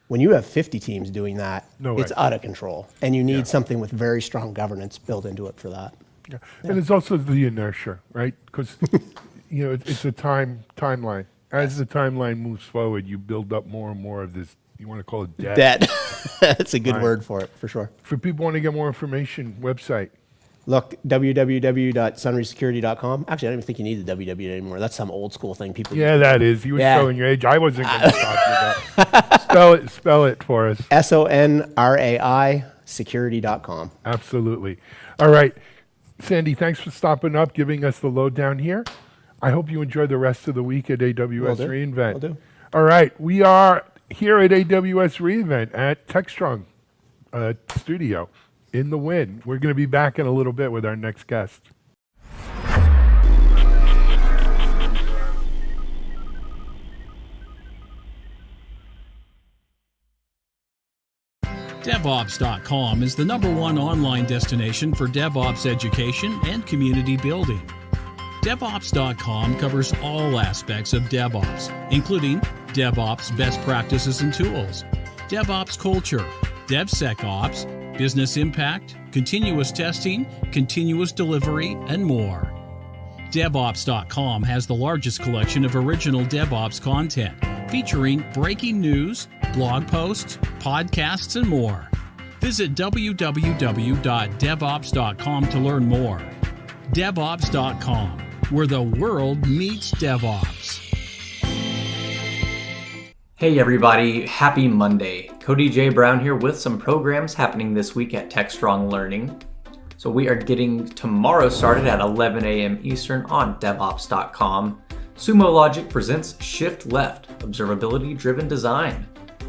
When you have 50 teams doing that, it's out of control. And you need something with very strong governance built into it for that. Yeah. And it's also the inertia, right? Because it's a timeline. As the timeline moves forward, you build up more and more of this. You want to call it debt. Debt. That's a good word for it, for sure. For people want to get more information, website. Look, www.sunrysecurity.com. Actually, I don't even think you need the www anymore. That's some old school thing people. Yeah, that is. You were showing your age. I wasn't going to talk to that. Spell it for us. SONRAI security.com. Absolutely. All right. Sandy, thanks for stopping up, giving us the lowdown here. I hope you enjoy the rest of the week at AWS reInvent. Will do. All right. We are here at AWS reInvent at Techstrong studio in the Wynn. We're going to be back in a little bit with our next guest. DevOps.com is the #1 online destination for DevOps education and community building. DevOps.com covers all aspects of DevOps, including DevOps best practices and tools, DevOps culture, DevSecOps, business impact, continuous testing, continuous delivery, and more. DevOps.com has the largest collection of original DevOps content, featuring breaking news, blog posts, podcasts, and more. Visit www.devops.com to learn more. DevOps.com, where the world meets DevOps. Hey everybody, happy Monday. Cody J. Brown here with some programs happening this week at Techstrong Learning. So we are getting tomorrow started at 11 a.m. Eastern on DevOps.com. Sumo Logic presents Shift Left, Observability-Driven Design.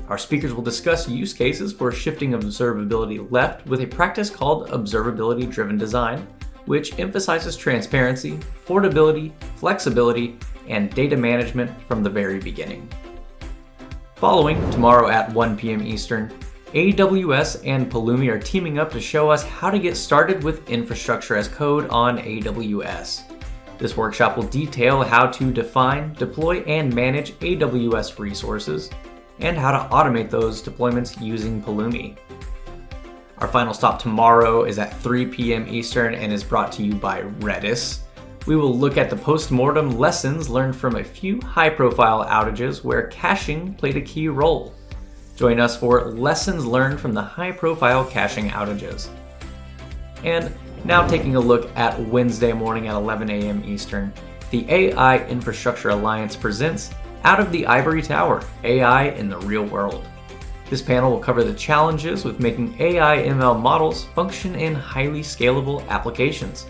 Our speakers will discuss use cases for shifting observability left with a practice called Observability-Driven Design, which emphasizes transparency, portability, flexibility, and data management from the very beginning. Following, tomorrow at 1 p.m. Eastern, AWS and Pulumi are teaming up to show us how to get started with infrastructure as code on AWS. This workshop will detail how to define, deploy, and manage AWS resources, and how to automate those deployments using Pulumi. Our final stop tomorrow is at 3 p.m. Eastern and is brought to you by Redis. We will look at the post-mortem lessons learned from a few high-profile outages where caching played a key role. Join us for lessons learned from the high-profile caching outages. And now taking a look at Wednesday morning at 11 a.m. Eastern, the AI Infrastructure Alliance presents Out of the Ivory Tower, AI in the Real World. This panel will cover the challenges with making AI ML models function in highly scalable applications.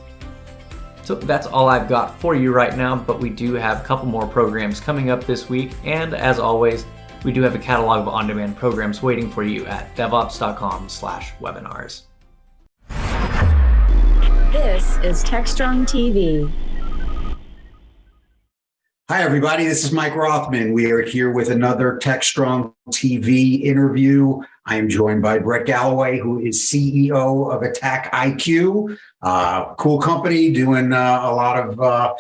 So that's all I've got for you right now, but we do have a couple more programs coming up this week, and as always, we do have a catalog of on-demand programs waiting for you at devops.com/webinars. This is Techstrong TV. Hi, everybody. This is Mike Rothman. We are here with another Techstrong TV interview. I am joined by Brett Galloway, who is CEO of Attack IQ. Cool company doing a lot of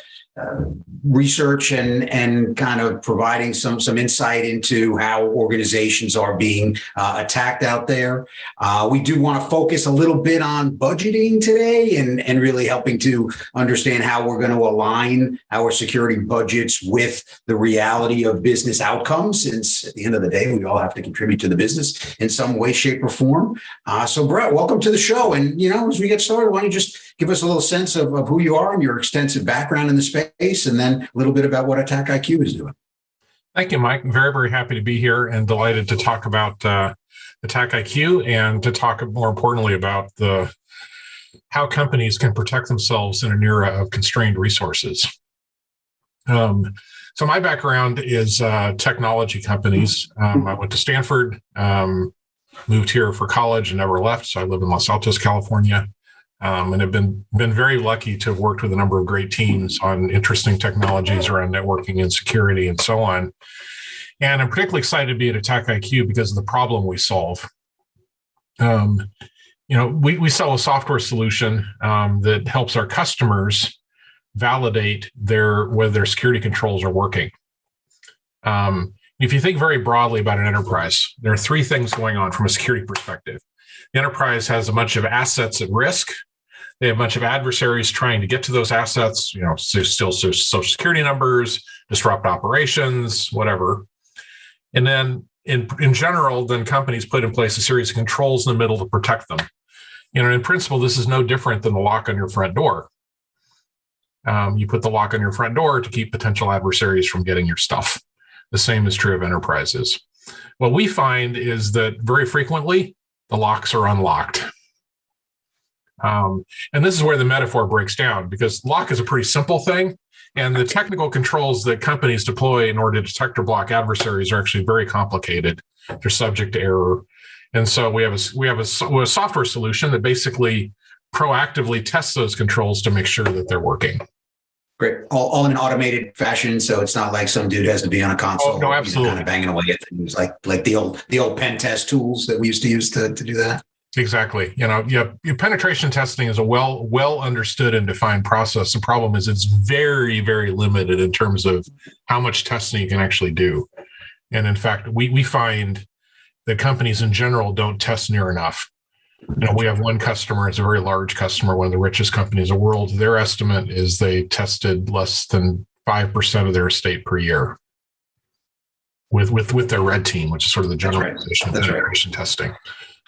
research and kind of providing some insight into how organizations are being attacked out there. We do want to focus a little bit on budgeting today and really helping to understand how we're going to align our security budgets with the reality of business outcomes, since at the end of the day, we all have to contribute to the business in some way, shape, or form. So Brett, welcome to the show. And, as we get started, why don't you just give us a little sense of who you are and your extensive background in the space, and then a little bit about what Attack IQ is doing. Thank you, Mike. I'm very, very happy to be here and delighted to talk about Attack IQ and to talk more importantly about the how companies can protect themselves in an era of constrained resources. So my background is technology companies. I went to Stanford, moved here for college and never left. So I live in Los Altos, California, and have been very lucky to have worked with a number of great teams on interesting technologies around networking and security and so on. And I'm particularly excited to be at Attack IQ because of the problem we solve. We sell a software solution that helps our customers validate whether their security controls are working. If you think very broadly about an enterprise, there are three things going on from a security perspective. The enterprise has a bunch of assets at risk. They have a bunch of adversaries trying to get to those assets, steal social security numbers, disrupt operations, whatever. And then in general, then companies put in place a series of controls in the middle to protect them. In principle, this is no different than the lock on your front door. You put the lock on your front door to keep potential adversaries from getting your stuff. The same is true of enterprises. What we find is that very frequently, the locks are unlocked. And this is where the metaphor breaks down, because lock is a pretty simple thing. And the technical controls that companies deploy in order to detect or block adversaries are actually very complicated. They're subject to error. And so we have a software solution that basically proactively tests those controls to make sure that they're working. Great. All in an automated fashion, so it's not like some dude has to be on a console. Oh, no, absolutely. Kind of banging away at things like the old pen test tools that we used to use to do that. Exactly. Your penetration testing is a well understood and defined process. The problem is it's very, very limited in terms of how much testing you can actually do. And in fact, we find that companies in general don't test near enough. We have one customer, it's a very large customer, one of the richest companies in the world. Their estimate is they tested less than 5% of their estate per year with their red team, which is sort of the generalization of penetration testing.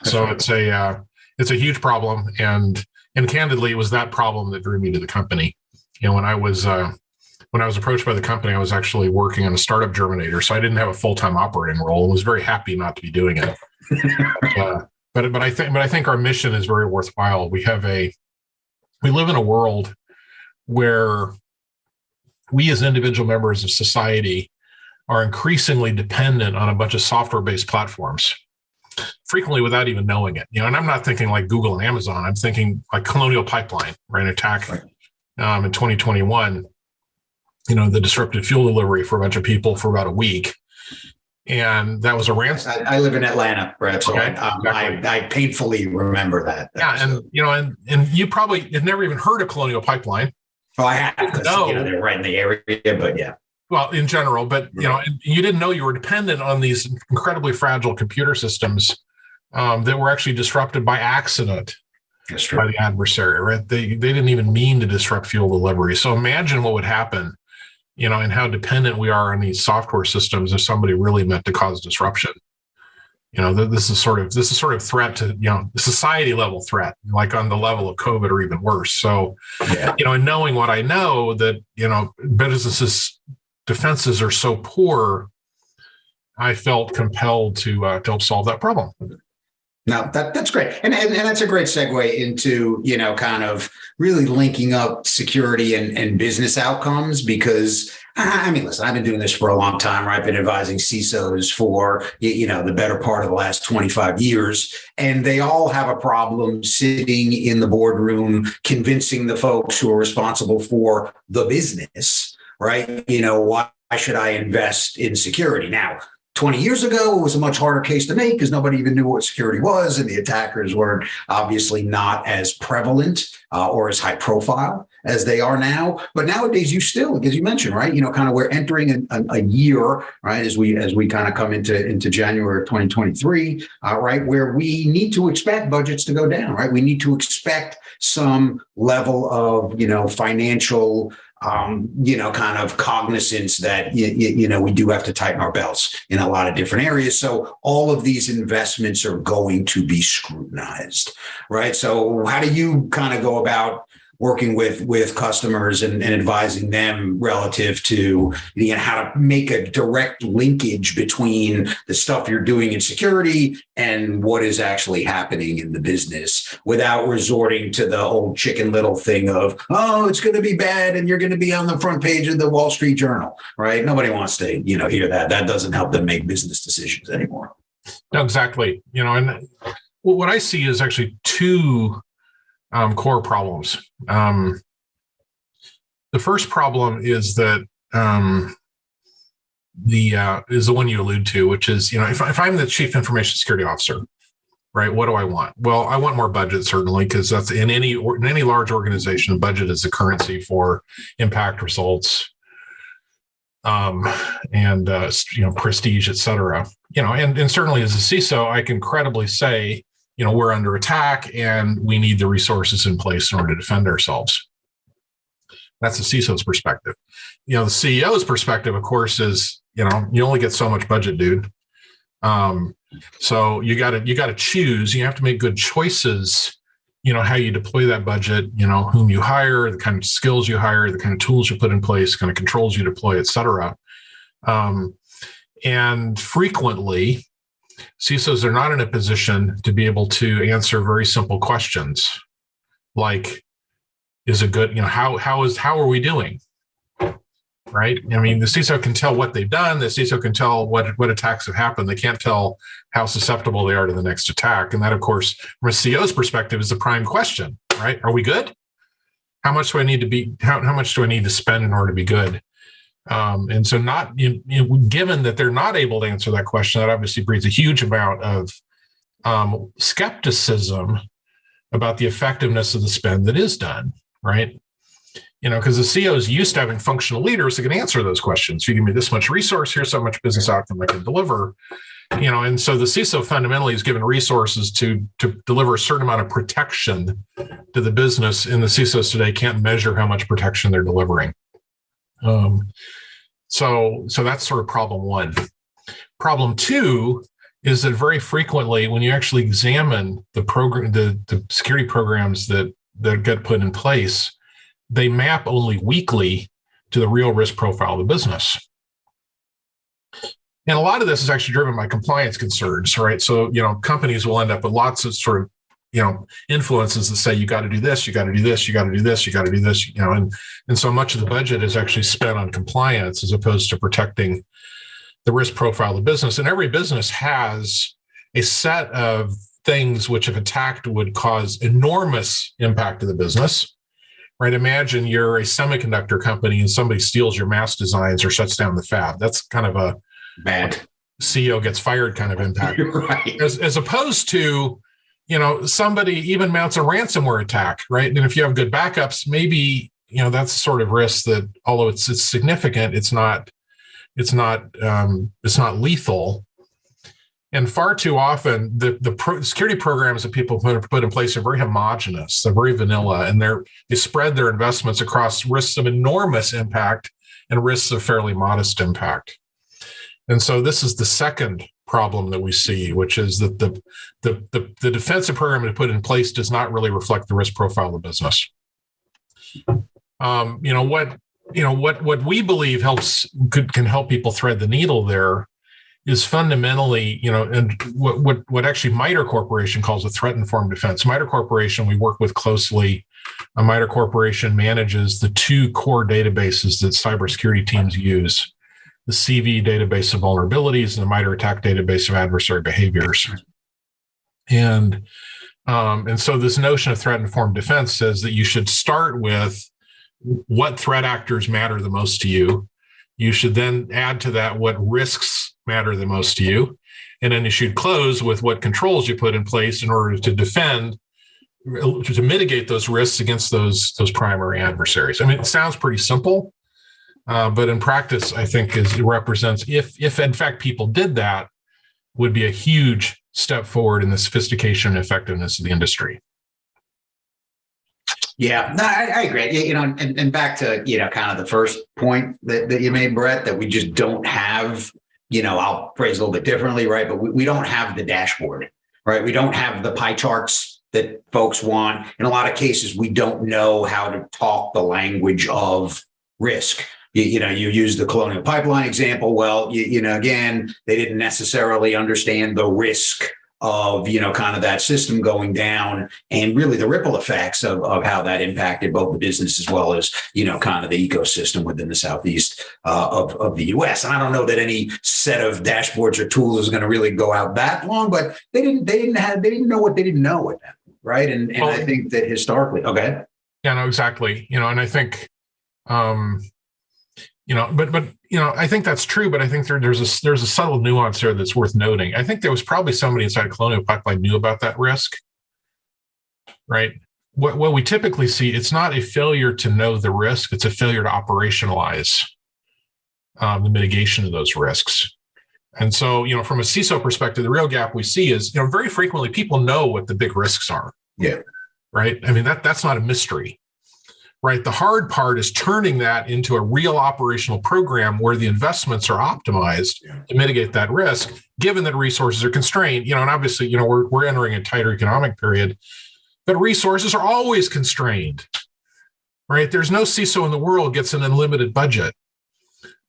So it's a huge problem, and candidly, it was that problem that drew me to the company. When I was approached by the company, I was actually working on a startup germinator, so I didn't have a full-time operating role, and was very happy not to be doing it. But I think our mission is very worthwhile. We live in a world where we as individual members of society are increasingly dependent on a bunch of software-based platforms, frequently without even knowing it. And I'm not thinking like Google and Amazon. I'm thinking like Colonial Pipeline, right? Attack in 2021. The disrupted fuel delivery for a bunch of people for about a week. And that was a ransom. I live in Atlanta, Brett, so okay, I painfully remember that. Yeah, and you probably had never even heard of Colonial Pipeline. Oh, I have, because they're right in the area, but yeah. Well, in general, but you didn't know you were dependent on these incredibly fragile computer systems that were actually disrupted by accident by the adversary. Right? They didn't even mean to disrupt fuel delivery. So imagine what would happen, and how dependent we are on these software systems if somebody really meant to cause disruption. This is sort of threat to the society level threat, like on the level of COVID or even worse. So, and knowing what I know, that businesses' defenses are so poor, I felt compelled to help solve that problem. No, that's great. And that's a great segue into, kind of really linking up security and business outcomes, because listen, I've been doing this for a long time, right? I've been advising CISOs for, the better part of the last 25 years, and they all have a problem sitting in the boardroom, convincing the folks who are responsible for the business, right? Why should I invest in security? Now, 20 years ago, it was a much harder case to make because nobody even knew what security was, and the attackers were obviously not as prevalent or as high profile as they are now. But nowadays, you still, as you mentioned, right? Kind of we're entering a year, right, as we kind of come into January of 2023, right, where we need to expect budgets to go down, right? We need to expect some level of financial kind of cognizance that, we do have to tighten our belts in a lot of different areas. So all of these investments are going to be scrutinized, right? So how do you kind of go about working with customers and advising them relative to how to make a direct linkage between the stuff you're doing in security and what is actually happening in the business without resorting to the old Chicken Little thing of, oh, it's going to be bad and you're going to be on the front page of the Wall Street Journal, right? Nobody wants to, hear that. That doesn't help them make business decisions anymore. No, exactly. And what I see is actually two core problems. The first problem is that is the one you allude to, which is, if I'm the chief information security officer, right, what do I want? Well, I want more budget, certainly, because that's in any large organization, budget is the currency for impact, results, and prestige, et cetera. And certainly as a CISO, I can credibly say, we're under attack and we need the resources in place in order to defend ourselves. That's the CISO's perspective. The CEO's perspective, of course, is, you only get so much budget, dude. So you got to choose. You have to make good choices, how you deploy that budget, whom you hire, the kind of skills you hire, the kind of tools you put in place, kind of controls you deploy, et cetera. And frequently, CISOs are not in a position to be able to answer very simple questions like, is it good? How are we doing? Right? I mean, the CISO can tell what they've done. The CISO can tell what attacks have happened. They can't tell how susceptible they are to the next attack. And that, of course, from a CEO's perspective, is the prime question, right? Are we good? How much do I need to be? How much do I need to spend in order to be good? And so, given that they're not able to answer that question, that obviously breeds a huge amount of skepticism about the effectiveness of the spend that is done, right? Because the CEO is used to having functional leaders that can answer those questions. If you give me this much resource, here's so much business outcome I can deliver. And so the CISO fundamentally is given resources to deliver a certain amount of protection to the business, and the CISOs today can't measure how much protection they're delivering. So that's sort of problem one. Problem two is that very frequently, when you actually examine the security programs that get put in place, they map only weakly to the real risk profile of the business. And a lot of this is actually driven by compliance concerns, right? So, companies will end up with lots of sort of, influences that say, you got to do this, you got to do this, you got to do this, you got to do this, and so much of the budget is actually spent on compliance as opposed to protecting the risk profile of the business. And every business has a set of things which, if attacked, would cause enormous impact to the business, right? Imagine you're a semiconductor company and somebody steals your mask designs or shuts down the fab. That's kind of a bad CEO gets fired kind of impact. Right. As opposed to, somebody even mounts a ransomware attack, right? And if you have good backups, maybe, that's the sort of risk that, although it's significant, it's not lethal. And far too often, the security programs that people put in place are very homogenous. They're very vanilla, and they spread their investments across risks of enormous impact and risks of fairly modest impact. And so this is the second problem that we see, which is that the defensive program to put in place does not really reflect the risk profile of the business. What we believe can help people thread the needle there is fundamentally, and what actually MITRE Corporation calls a threat-informed defense. MITRE Corporation, we work with closely. MITRE Corporation manages the two core databases that cybersecurity teams use: the CV database of vulnerabilities and the MITRE ATT&CK database of adversary behaviors. And so this notion of threat-informed defense says that you should start with what threat actors matter the most to you. You should then add to that what risks matter the most to you. And then you should close with what controls you put in place in order to defend, to mitigate those risks against those primary adversaries. I mean, it sounds pretty simple. But in practice, I think it represents, if in fact people did that, would be a huge step forward in the sophistication and effectiveness of the industry. Yeah, no, I agree. And back to, kind of the first point that you made, Brett, that we just don't have, I'll phrase it a little bit differently, right? But we don't have the dashboard, right? We don't have the pie charts that folks want. In a lot of cases, we don't know how to talk the language of risk. You use the Colonial Pipeline example. Well, again, they didn't necessarily understand the risk of, kind of that system going down and really the ripple effects of how that impacted both the business as well as, kind of the ecosystem within the Southeast of the U.S. And I don't know that any set of dashboards or tools is going to really go out that long, but they didn't know what they didn't know at that point, right? And I think that historically, okay. Yeah, no, exactly. And I think, I think that's true, but I think there's a subtle nuance there that's worth noting. I think there was probably somebody inside Colonial Pipeline knew about that risk, right? What we typically see, it's not a failure to know the risk, it's a failure to operationalize the mitigation of those risks. And so, from a CISO perspective, the real gap we see is, very frequently people know what the big risks are. Yeah. Right. I mean, that's not a mystery. Right. The hard part is turning that into a real operational program where the investments are optimized to mitigate that risk, given that resources are constrained. And obviously, we're entering a tighter economic period, but resources are always constrained. Right. There's no CISO in the world gets an unlimited budget.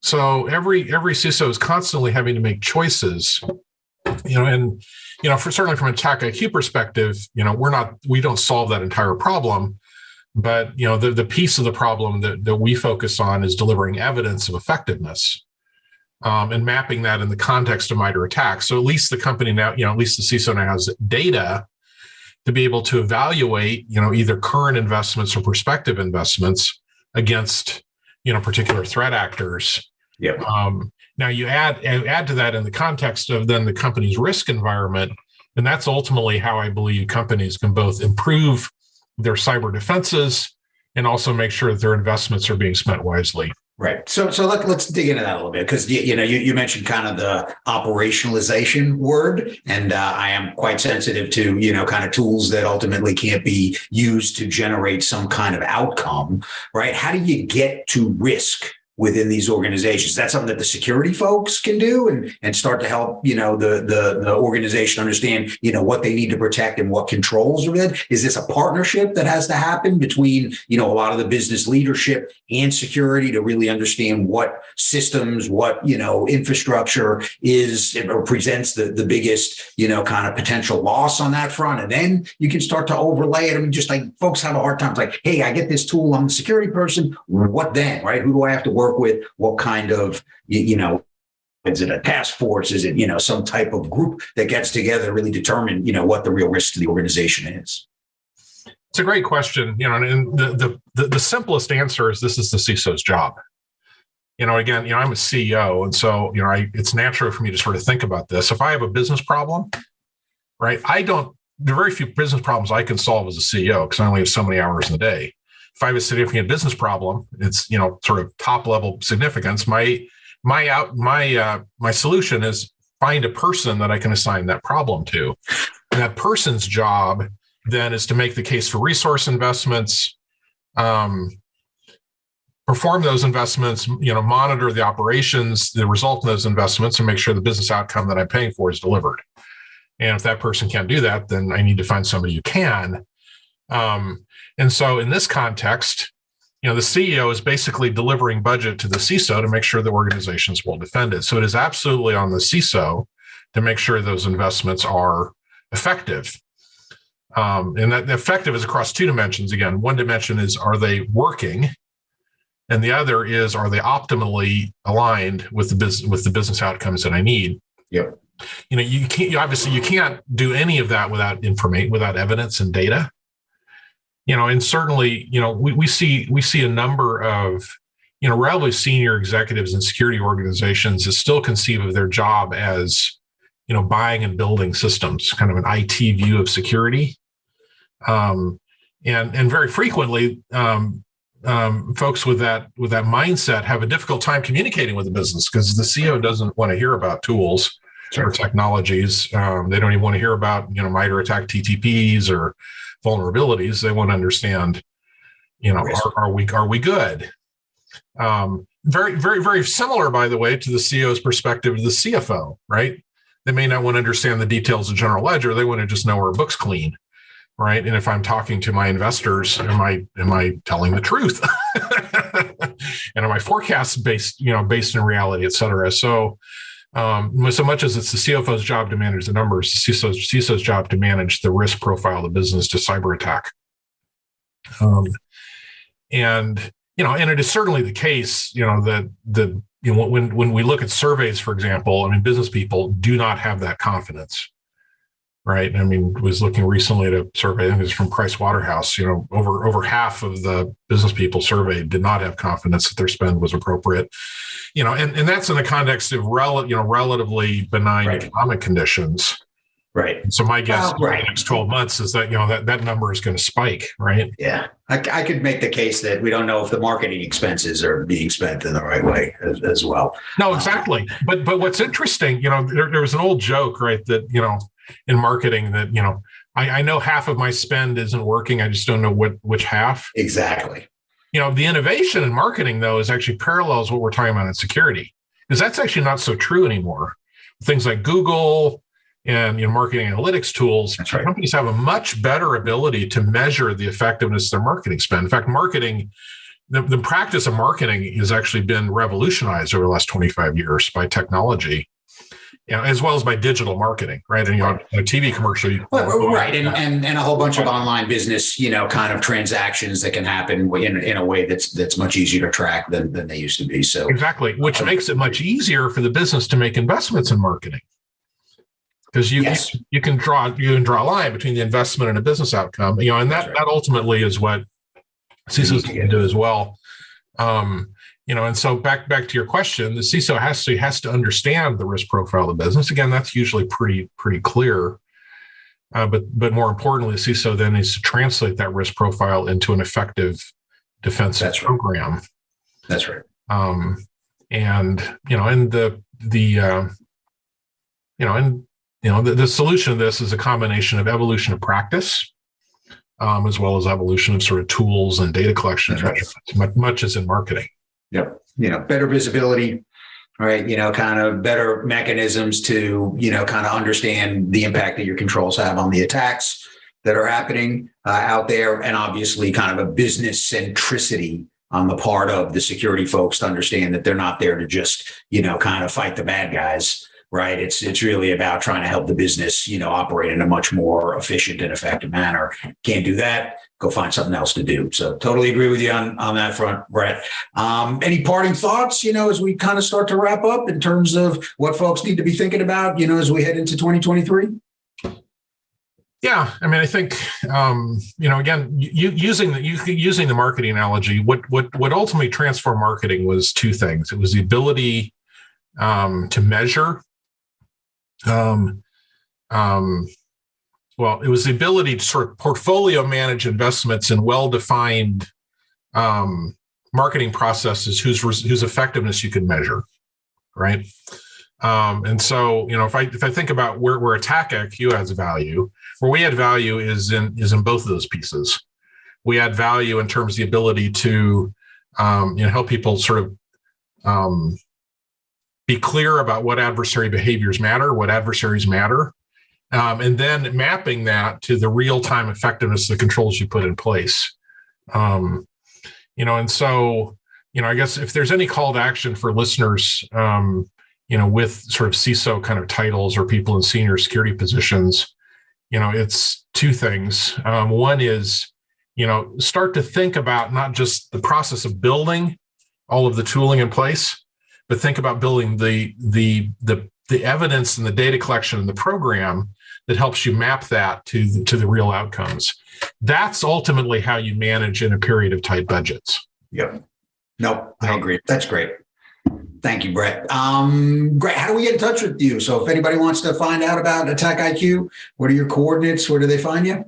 So every CISO is constantly having to make choices, certainly from an attack IQ perspective, we don't solve that entire problem. But, the piece of the problem that we focus on is delivering evidence of effectiveness and mapping that in the context of MITRE attacks. So at least the company now, at least the CISO now has data to be able to evaluate, either current investments or prospective investments against, particular threat actors. Yeah. Now you add to that in the context of then the company's risk environment, and that's ultimately how I believe companies can both improve their cyber defenses and also make sure that their investments are being spent wisely. Right. So let's dig into that a little bit, because you mentioned kind of the operationalization word, and I am quite sensitive to kind of tools that ultimately can't be used to generate some kind of outcome. Right. How do you get to risk within these organizations? That's something that the security folks can do and start to help, the organization understand, what they need to protect and what controls are it. Is this a partnership that has to happen between, a lot of the business leadership and security to really understand what systems, what, infrastructure is or presents the biggest, kind of potential loss on that front? And then you can start to overlay it. I mean, just like folks have a hard time. It's like, hey, I get this tool. I'm the security person. What then, right? Who do I have to work with? What kind of, is it a task force? Is it, some type of group that gets together to really determine, what the real risk to the organization is? It's a great question, and the simplest answer is this is the CISO's job. Again, I'm a CEO, and so, it's natural for me to sort of think about this. If I have a business problem, right, there are very few business problems I can solve as a CEO because I only have so many hours in the day. If I have a significant business problem, it's, sort of top level significance. My solution is find a person that I can assign that problem to. And that person's job then is to make the case for resource investments, perform those investments, monitor the operations, the result of those investments, and make sure the business outcome that I'm paying for is delivered. And if that person can't do that, then I need to find somebody who can. And so in this context, the CEO is basically delivering budget to the CISO to make sure the organization is well defended. So it is absolutely on the CISO to make sure those investments are effective. And that effective is across two dimensions. Again, one dimension is, are they working? And the other is, are they optimally aligned with the business outcomes that I need? Yep. You can't do any of that without evidence and data. And certainly, we see a number of, relatively senior executives in security organizations that still conceive of their job as, buying and building systems, kind of an IT view of security. And very frequently, folks with that mindset have a difficult time communicating with the business because the CEO doesn't want to hear about tools or technologies. They don't even want to hear about, MITRE attack TTPs or vulnerabilities. They want to understand, are we good? Very, very, very similar, by the way, to the CEO's perspective to the CFO, right? They may not want to understand the details of general ledger. They want to just know our book's clean. right? And if I'm talking to my investors, am I telling the truth? And are my forecasts based in reality, et cetera? So much as it's the CFO's job to manage the numbers, the CISO's job to manage the risk profile of the business to cyber attack. And it is certainly the case, that when we look at surveys, for example, I mean, business people do not have that confidence, right? I mean, was looking recently at a survey, I think it was from Price Waterhouse, over half of the business people surveyed did not have confidence that their spend was appropriate, and that's in the context of relatively benign economic conditions. Right. So my guess for the next 12 months is that, that number is going to spike, right? Yeah. I could make the case that we don't know if the marketing expenses are being spent in the right way as well. No, exactly. But what's interesting, there was an old joke, right, that, in marketing that, I know half of my spend isn't working. I just don't know which half. Exactly. The innovation in marketing, though, is actually parallels what we're talking about in security, because that's actually not so true anymore. Things like Google and marketing analytics tools, companies have a much better ability to measure the effectiveness of their marketing spend. In fact, marketing, the practice of marketing has actually been revolutionized over the last 25 years by technology, as well as by digital marketing, right? And a TV commercial, right, and a whole bunch of online business, kind of transactions that can happen in a way that's much easier to track than they used to be. So exactly, which makes it much easier for the business to make investments in marketing. Because you can draw a line between the investment and a business outcome, and that ultimately is what CISOs can do as well. And so back to your question, the CISO has to understand the risk profile of the business. Again, that's usually pretty clear. But more importantly, the CISO then needs to translate that risk profile into an effective defensive program. That's right. The solution of this is a combination of evolution of practice, as well as evolution of sort of tools and data collection, much as in marketing. Yep. Better visibility, right? Kind of better mechanisms to, kind of understand the impact that your controls have on the attacks that are happening out there. And obviously kind of a business centricity on the part of the security folks to understand that they're not there to just, kind of fight the bad guys. Right. It's really about trying to help the business, operate in a much more efficient and effective manner. Can't do that. Go find something else to do. So totally agree with you on that front, Brett. Any parting thoughts, as we kind of start to wrap up in terms of what folks need to be thinking about, as we head into 2023? Yeah, I mean, I think again, using the marketing analogy, what ultimately transformed marketing was two things. It was the ability to measure. It was the ability to sort of portfolio manage investments in well-defined marketing processes whose effectiveness you can measure, right? And so, if I think about where Attack IQ adds value, where we add value is in both of those pieces. We add value in terms of the ability to help people sort of be clear about what adversary behaviors matter, what adversaries matter, and then mapping that to the real-time effectiveness of the controls you put in place. And so, I guess if there's any call to action for listeners, with sort of CISO kind of titles or people in senior security positions, it's two things. One is, start to think about not just the process of building all of the tooling in place, but think about building the evidence and the data collection and the program that helps you map that to the real outcomes. That's ultimately how you manage in a period of tight budgets. Yep. No, I agree. That's great. Thank you, Brett. Brett, how do we get in touch with you? So if anybody wants to find out about Attack IQ, what are your coordinates? Where do they find you?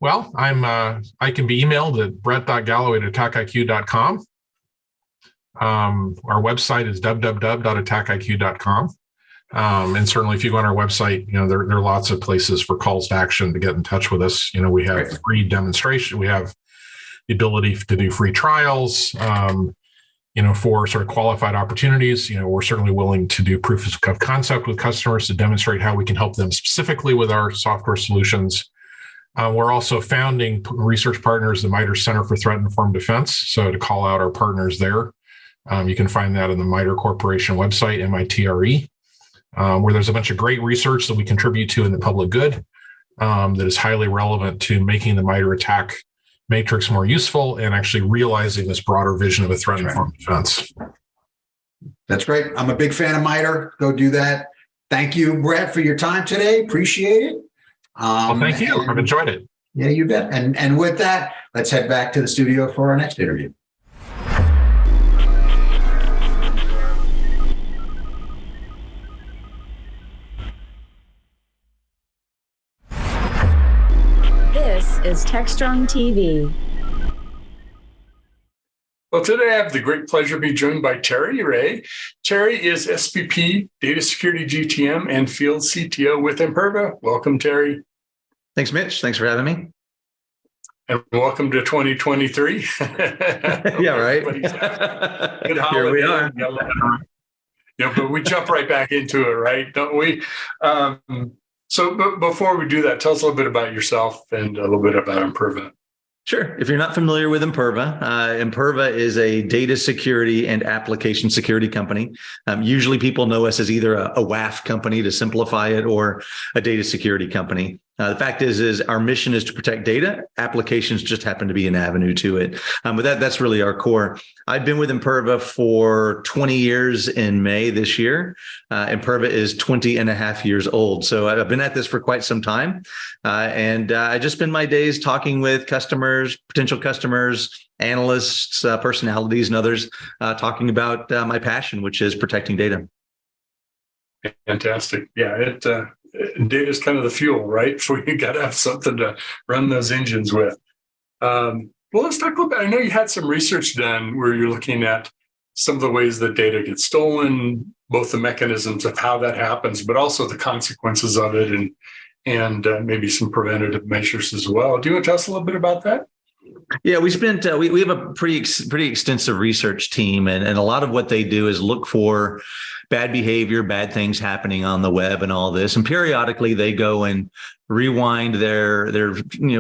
Well, I can be emailed at brett.galloway@attackiq.com. Our website is www.attackiq.com. And certainly if you go on our website, there are lots of places for calls to action to get in touch with us. We have free demonstration. We have the ability to do free trials, for sort of qualified opportunities. We're certainly willing to do proof of concept with customers to demonstrate how we can help them specifically with our software solutions. We're also founding research partners, the MITRE Center for Threat Informed Defense. So to call out our partners there, you can find that on the MITRE Corporation website, MITRE, where there's a bunch of great research that we contribute to in the public good that is highly relevant to making the MITRE attack matrix more useful and actually realizing this broader vision of a threat-informed defense. That's great. I'm a big fan of MITRE. Go do that. Thank you, Brett, for your time today. Appreciate it. Well, thank you. I've enjoyed it. Yeah, you bet. And with that, let's head back to the studio for our next interview. This is Techstrong TV. Well, today I have the great pleasure to be joined by Terry Ray. Terry is SVP, Data Security GTM, and Field CTO with Imperva. Welcome, Terry. Thanks, Mitch. Thanks for having me. And welcome to 2023. Yeah, right. Good holiday. Here we are. But we jump right back into it, right? Don't we? So before we do that, tell us a little bit about yourself and a little bit about Imperva. Sure. If you're not familiar with Imperva, Imperva is a data security and application security company. Usually people know us as either a WAF company to simplify it or a data security company. The fact is our mission is to protect data. Applications just happen to be an avenue to it. But that's really our core. I've been with Imperva for 20 years in May this year. Imperva is 20 and a half years old. So I've been at this for quite some time. And I just spend my days talking with customers, potential customers, analysts, personalities, and others, talking about my passion, which is protecting data. Fantastic. Yeah, data is kind of the fuel, right? So you got to have something to run those engines with. Well, let's talk about, I know you had some research done where you're looking at some of the ways that data gets stolen, both the mechanisms of how that happens, but also the consequences of it and maybe some preventative measures as well. Do you want to tell us a little bit about that? Yeah, we spent we have a pretty extensive research team, and a lot of what they do is look for bad behavior, bad things happening on the web, and all this. And periodically, they go and rewind their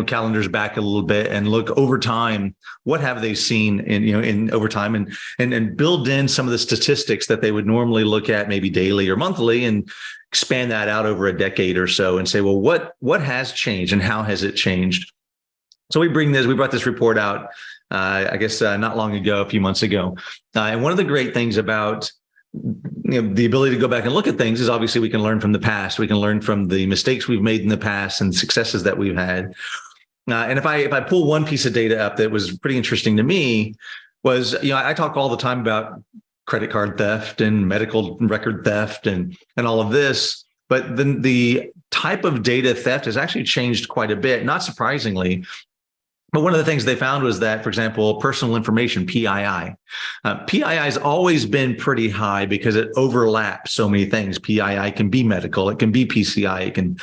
calendars back a little bit and look over time. What have they seen in over time, and build in some of the statistics that they would normally look at maybe daily or monthly, and expand that out over a decade or so, and say, well, what has changed and how has it changed? So we brought this report out, I guess not long ago, a few months ago. And one of the great things about the ability to go back and look at things is obviously we can learn from the past. We can learn from the mistakes we've made in the past and successes that we've had. And if I pull one piece of data up that was pretty interesting to me was, I talk all the time about credit card theft and medical record theft and all of this. But then the type of data theft has actually changed quite a bit, not surprisingly. But one of the things they found was that, for example, personal information, PII. PII has always been pretty high because it overlaps so many things. PII can be medical, it can be PCI, it can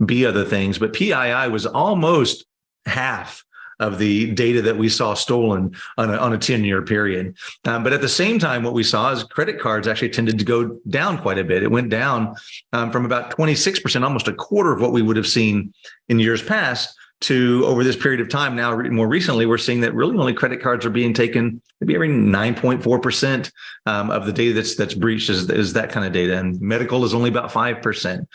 be other things. But PII was almost half of the data that we saw stolen on a 10-year period. But at the same time, what we saw is credit cards actually tended to go down quite a bit. It went down from about 26%, almost a quarter of what we would have seen in years past, to over this period of time. Now, more recently, we're seeing that really only credit cards are being taken maybe every 9.4% of the data that's breached is that kind of data. And medical is only about 5%.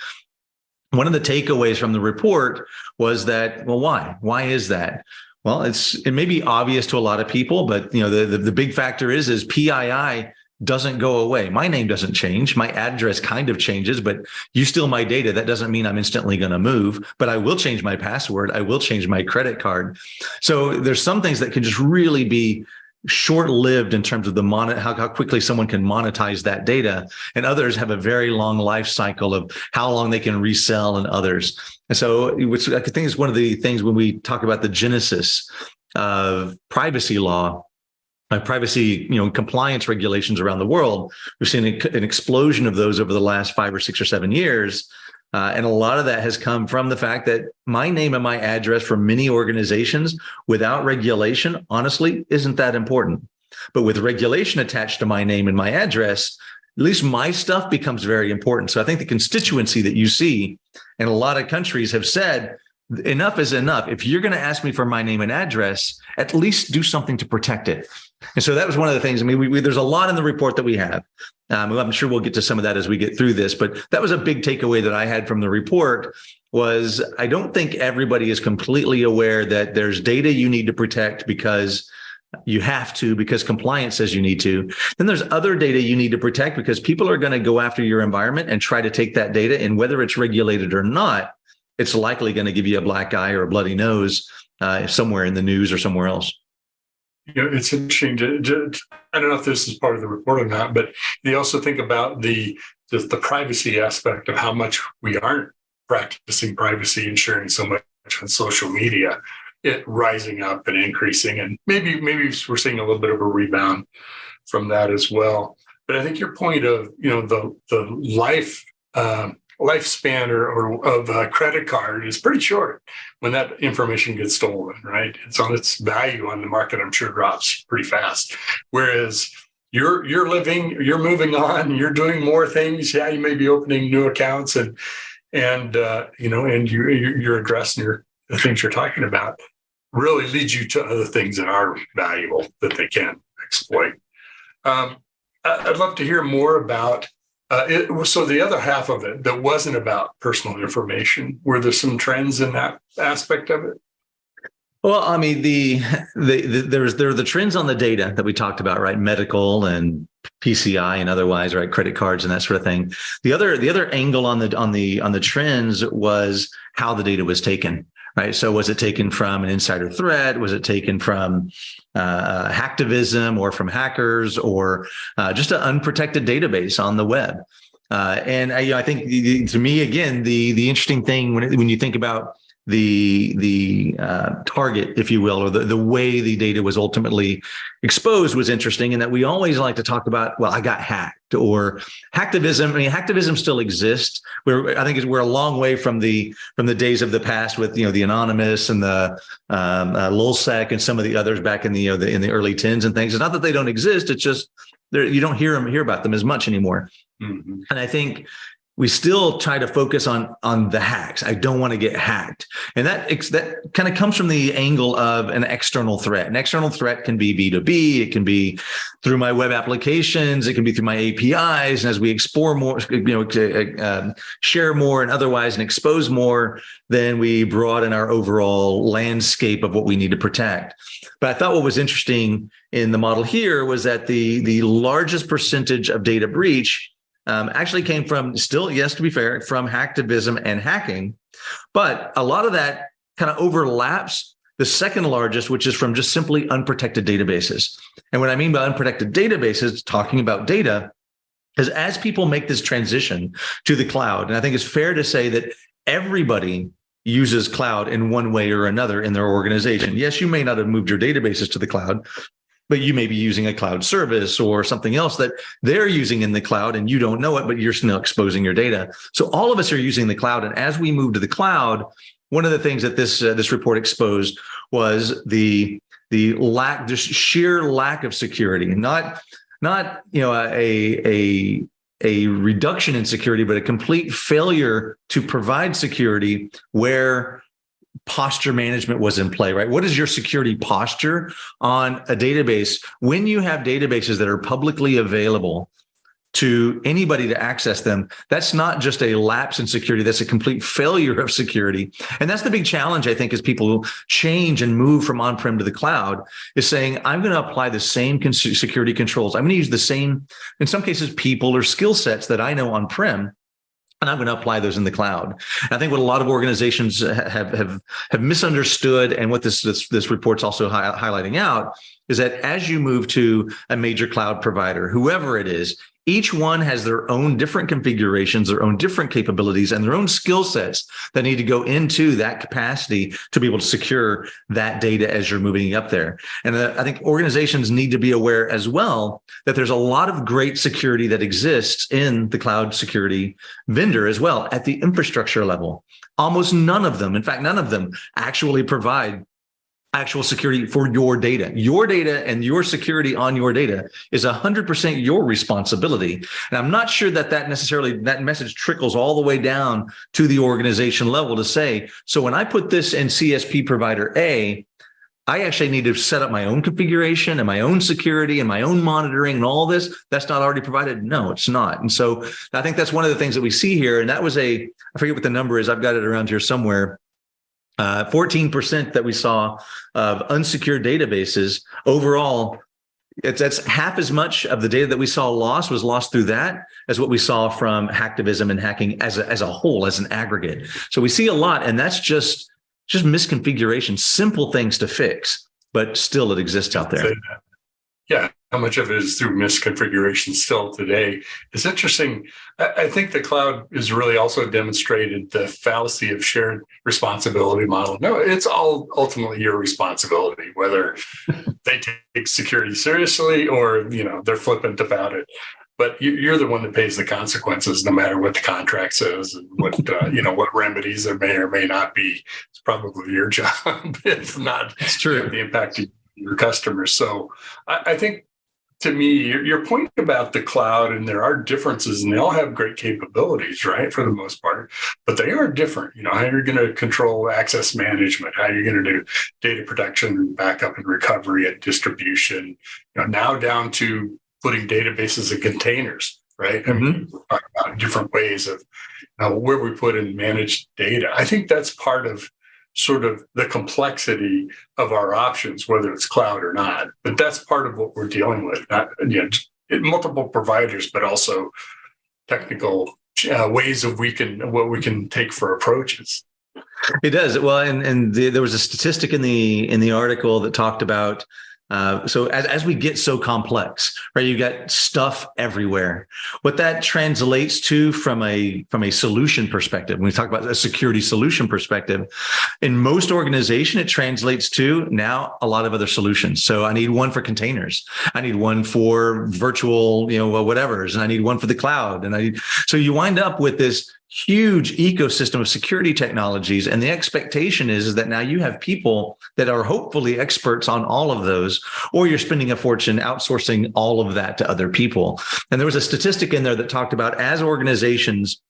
One of the takeaways from the report was that, well, why? Why is that? Well, it may be obvious to a lot of people, but the big factor is PII doesn't go away. My name doesn't change. My address kind of changes, but you steal my data. That doesn't mean I'm instantly going to move, but I will change my password. I will change my credit card. So there's some things that can just really be short-lived in terms of how quickly someone can monetize that data, and others have a very long life cycle of how long they can resell and others. And so, which I think is one of the things when we talk about the genesis of privacy law, privacy, compliance regulations around the world, we've seen an explosion of those over the last 5 or 6 or 7 years. And a lot of that has come from the fact that my name and my address for many organizations without regulation, honestly, isn't that important. But with regulation attached to my name and my address, at least my stuff becomes very important. So I think the constituency that you see in a lot of countries have said, enough is enough. If you're going to ask me for my name and address, at least do something to protect it. And so that was one of the things. I mean, there's a lot in the report that we have. I'm sure we'll get to some of that as we get through this, but that was a big takeaway that I had from the report was I don't think everybody is completely aware that there's data you need to protect because you have to, because compliance says you need to. Then there's other data you need to protect because people are going to go after your environment and try to take that data, and whether it's regulated or not, it's likely going to give you a black eye or a bloody nose somewhere in the news or somewhere else. You know, it's interesting I don't know if this is part of the report or not, but you also think about the privacy aspect of how much we aren't practicing privacy and sharing so much on social media, it rising up and increasing. And maybe we're seeing a little bit of a rebound from that as well. But I think your point of, the lifespan or of a credit card is pretty short when that information gets stolen, right? It's on its value on the market, I'm sure, drops pretty fast. Whereas you're moving on, you're doing more things. Yeah, you may be opening new accounts and your address and the things you're talking about really leads you to other things that are valuable that they can exploit. I'd love to hear more about so the other half of it that wasn't about personal information. Were there some trends in that aspect of it? Well, I mean, there are the trends on the data that we talked about, right? Medical and PCI and otherwise, right? Credit cards and that sort of thing. The other angle on the trends was how the data was taken, right? So was it taken from an insider threat? Was it taken from hacktivism or from hackers or just an unprotected database on the web? And I think to me, again, the interesting thing when you think about the target, if you will, or the way the data was ultimately exposed was interesting, in that we always like to talk about, well, I got hacked or hacktivism. I mean, hacktivism still exists. I think we're a long way from the days of the past with the Anonymous and the LulzSec and some of the others back in the in the early 10s and things. It's not that they don't exist. It's just you don't hear about them as much anymore. Mm-hmm. And I think we still try to focus on the hacks. I don't want to get hacked. And that kind of comes from the angle of an external threat. An external threat can be B2B. It can be through my web applications. It can be through my APIs. And as we explore more, share more and otherwise and expose more, then we broaden our overall landscape of what we need to protect. But I thought what was interesting in the model here was that the largest percentage of data breach actually came from, still, yes, to be fair, from hacktivism and hacking. But a lot of that kind of overlaps the second largest, which is from just simply unprotected databases. And what I mean by unprotected databases, talking about data, is as people make this transition to the cloud, and I think it's fair to say that everybody uses cloud in one way or another in their organization. Yes, you may not have moved your databases to the cloud, but you may be using a cloud service or something else that they're using in the cloud and you don't know it, but you're still exposing your data. So all of us are using the cloud. And as we move to the cloud, one of the things that this report exposed was the sheer lack of security, not a reduction in security, but a complete failure to provide security where posture management was in play, right? What is your security posture on a database when you have databases that are publicly available to anybody to access them? That's not just a lapse in security, that's a complete failure of security. And that's the big challenge, I think, as people change and move from on-prem to the cloud, is saying, I'm going to apply the same security controls. I'm going to use the same, in some cases, people or skill sets that I know on-prem, and I'm going to apply those in the cloud. And I think what a lot of organizations have misunderstood, and what this report's also highlighting out, is that as you move to a major cloud provider, whoever it is, each one has their own different configurations, their own different capabilities, and their own skill sets that need to go into that capacity to be able to secure that data as you're moving up there. And I think organizations need to be aware as well that there's a lot of great security that exists in the cloud security vendor as well at the infrastructure level. Almost none of them, in fact, none of them actually provide actual security for your data. Your data and your security on your data is 100% your responsibility. And I'm not sure that that message trickles all the way down to the organization level to say, so when I put this in CSP provider A, I actually need to set up my own configuration and my own security and my own monitoring and all this. That's not already provided. No, it's not. And so I think that's one of the things that we see here. And that was I forget what the number is. I've got it around here somewhere. 14% that we saw of unsecured databases overall. That's half as much of the data that we saw was lost through that as what we saw from hacktivism and hacking as a whole, as an aggregate. So we see a lot, and that's just misconfiguration, simple things to fix, but still it exists out there. Yeah, how much of it is through misconfiguration still today? It's interesting. I think the cloud has really also demonstrated the fallacy of shared responsibility model. No, it's all ultimately your responsibility, whether they take security seriously or, they're flippant about it. But you're the one that pays the consequences, no matter what the contract says and what what remedies there may or may not be. It's probably your job, if not it's true. The impact of your customers. So I think, to me, your point about the cloud, and there are differences, and they all have great capabilities, right, for the most part, but they are different. How you're going to control access management, how you're going to do data protection, backup and recovery and distribution, now down to putting databases in containers, right? I mean, we're talking about different ways of where we put and manage data. I think that's part of sort of the complexity of our options, whether it's cloud or not. But that's part of what we're dealing with, not multiple providers, but also technical ways of what we can take for approaches. It does. Well, and there was a statistic in the article that talked about so as we get so complex, right, you got stuff everywhere. What that translates to from a solution perspective, when we talk about a security solution perspective, in most organizations, it translates to now a lot of other solutions. So I need one for containers. I need one for virtual, whatevers, and I need one for the cloud. So you wind up with this huge ecosystem of security technologies. And the expectation is that now you have people that are hopefully experts on all of those, or you're spending a fortune outsourcing all of that to other people. And there was a statistic in there that talked about as organizations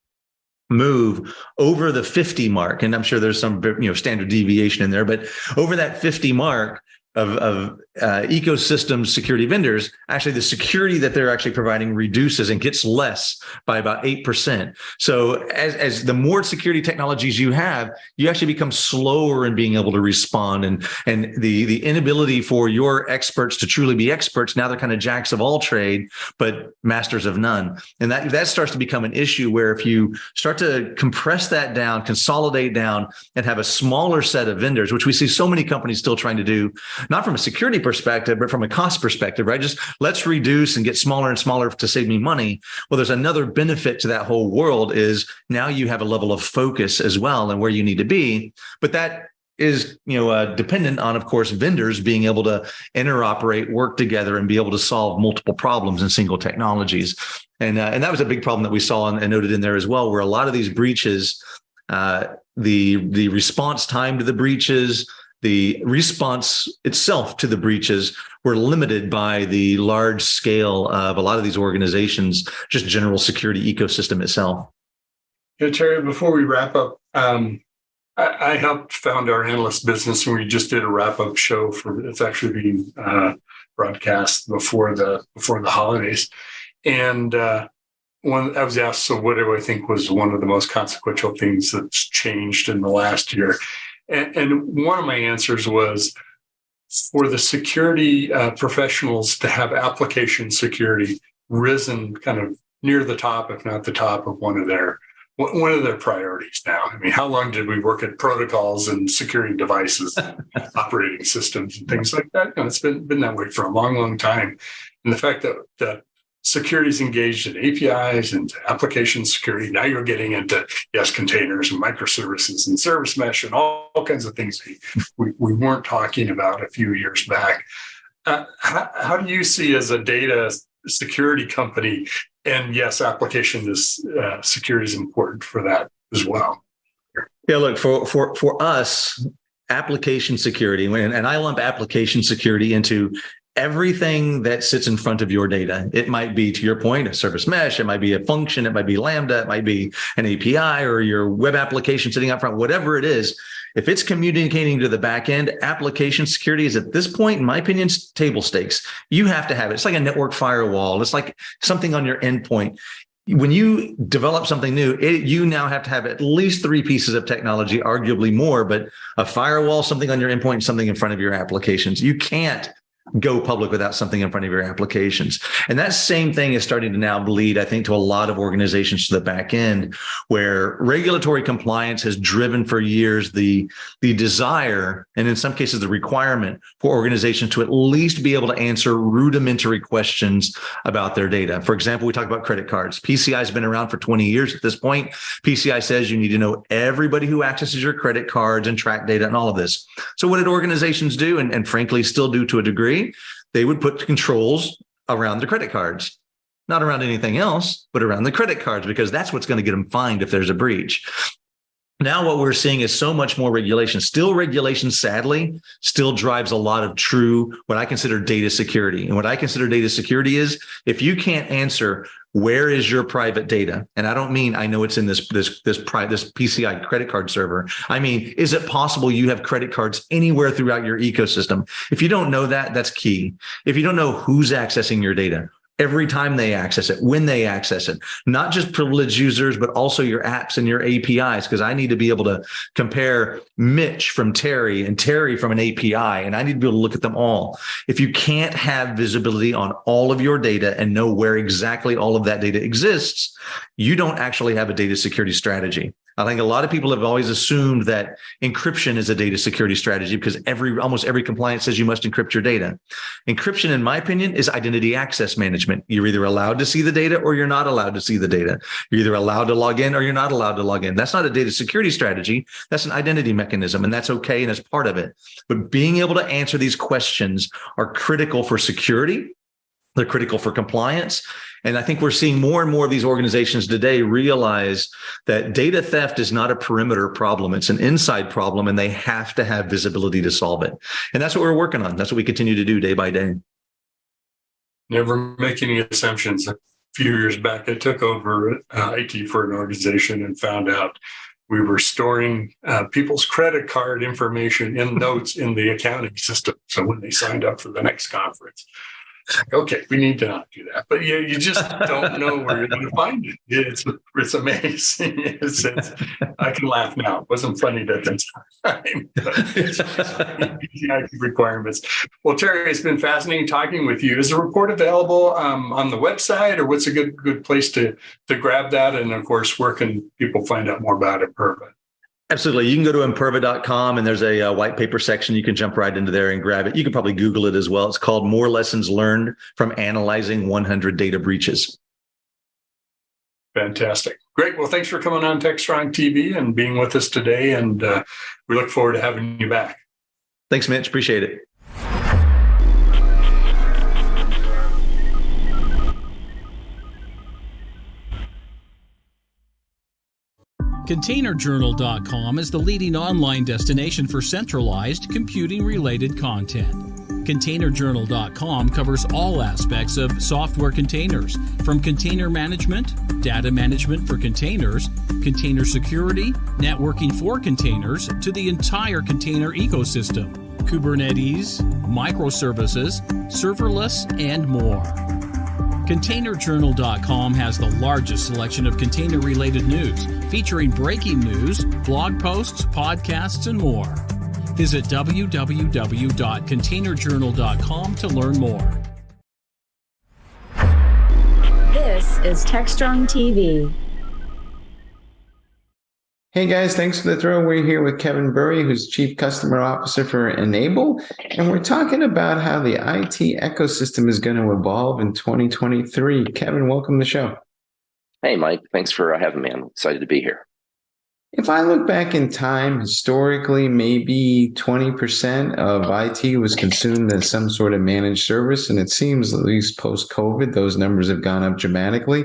move over the 50 mark, and I'm sure there's some standard deviation in there, but over that 50 mark, of ecosystem security vendors, actually the security that they're actually providing reduces and gets less by about 8%. So as the more security technologies you have, you actually become slower in being able to respond, and the inability for your experts to truly be experts. Now they're kind of jacks of all trade, but masters of none. And that starts to become an issue where if you start to compress that down, consolidate down, and have a smaller set of vendors, which we see so many companies still trying to do, not from a security perspective, but from a cost perspective, right? Just let's reduce and get smaller and smaller to save me money. Well, there's another benefit to that whole world is now you have a level of focus as well and where you need to be. But that is, dependent on, of course, vendors being able to interoperate, work together, and be able to solve multiple problems in single technologies. And that was a big problem that we saw and noted in there as well, where a lot of these breaches, the response time to the breaches, the response itself to the breaches were limited by the large scale of a lot of these organizations, just general security ecosystem itself. Yeah, Terry, before we wrap up, I helped found our analyst business, and we just did a wrap-up show it's actually being broadcast before the holidays. And I was asked, so what do I think was one of the most consequential things that's changed in the last year? And one of my answers was for the security professionals to have application security risen kind of near the top, if not the top, of one of their priorities now. I mean, how long did we work at protocols and securing devices, operating systems, and things like that? It's been that way for a long, long time. And the fact that security is engaged in APIs and application security. Now you're getting into, containers and microservices and service mesh and all kinds of things we weren't talking about a few years back. How do you see as a data security company, and yes, application security is important for that as well? Yeah, look, for us, application security, and I lump application security into everything that sits in front of your data. It might be, to your point, a service mesh, it might be a function, it might be Lambda, it might be an API or your web application sitting up front, whatever it is. If it's communicating to the back end, application security is, at this point, in my opinion, table stakes. You have to have it. It's like a network firewall. It's like something on your endpoint. When you develop something new, you now have to have at least 3 pieces of technology, arguably more, but a firewall, something on your endpoint, something in front of your applications. You can't go public without something in front of your applications. And that same thing is starting to now bleed, I think, to a lot of organizations to the back end, where regulatory compliance has driven for years the desire, and in some cases the requirement, for organizations to at least be able to answer rudimentary questions about their data. For example, we talk about credit cards. PCI has been around for 20 years at this point. PCI says you need to know everybody who accesses your credit cards and track data and all of this. So what did organizations do, and frankly still do to a degree? They would put controls around the credit cards, not around anything else, but around the credit cards, because that's what's going to get them fined if there's a breach. Now what we're seeing is so much more regulation. Still, regulation, sadly, still drives a lot of true, what I consider data security. And what I consider data security is, if you can't answer, where is your private data? And I don't mean I know it's in this PCI credit card server. I mean, is it possible you have credit cards anywhere throughout your ecosystem? If you don't know that, that's key. If you don't know who's accessing your data, every time they access it, when they access it, not just privileged users, but also your apps and your APIs, because I need to be able to compare Mitch from Terry and Terry from an API, and I need to be able to look at them all. If you can't have visibility on all of your data and know where exactly all of that data exists, you don't actually have a data security strategy. I think a lot of people have always assumed that encryption is a data security strategy because almost every compliance says you must encrypt your data. Encryption, in my opinion, is identity access management. You're either allowed to see the data or you're not allowed to see the data. You're either allowed to log in or you're not allowed to log in. That's not a data security strategy. That's an identity mechanism, and that's okay, and it's part of it. But being able to answer these questions are critical for security. They're critical for compliance. And I think we're seeing more and more of these organizations today realize that data theft is not a perimeter problem. It's an inside problem, and they have to have visibility to solve it. And that's what we're working on. That's what we continue to do day by day. Never make any assumptions. A few years back, I took over IT for an organization and found out we were storing people's credit card information in notes in the accounting system. So when they signed up for the next conference, okay, we need to not do that. But you just don't know where you're going to find it. It's amazing. I can laugh now. It wasn't funny at the time. But requirements. Well, Terry, it's been fascinating talking with you. Is the report available on the website, or what's a good place to grab that? And of course, where can people find out more about Imperva? Absolutely. You can go to imperva.com, and there's a white paper section. You can jump right into there and grab it. You can probably Google it as well. It's called More Lessons Learned from Analyzing 100 Data Breaches. Fantastic. Great. Well, thanks for coming on Techstrong TV and being with us today. And we look forward to having you back. Thanks, Mitch. Appreciate it. ContainerJournal.com is the leading online destination for centralized computing-related content. ContainerJournal.com covers all aspects of software containers, from container management, data management for containers, container security, networking for containers, to the entire container ecosystem, Kubernetes, microservices, serverless, and more. ContainerJournal.com has the largest selection of container-related news, featuring breaking news, blog posts, podcasts, and more. Visit www.containerjournal.com to learn more. This is Techstrong TV. Hey guys, thanks for the throw. We're here with Kevin Burry, who's Chief Customer Officer for Enable, and we're talking about how the IT ecosystem is going to evolve in 2023. Kevin, welcome to the show. Hey, Mike. Thanks for having me. I'm excited to be here. If I look back in time, historically, maybe 20% of IT was consumed as some sort of managed service, and it seems, at least post-COVID, those numbers have gone up dramatically.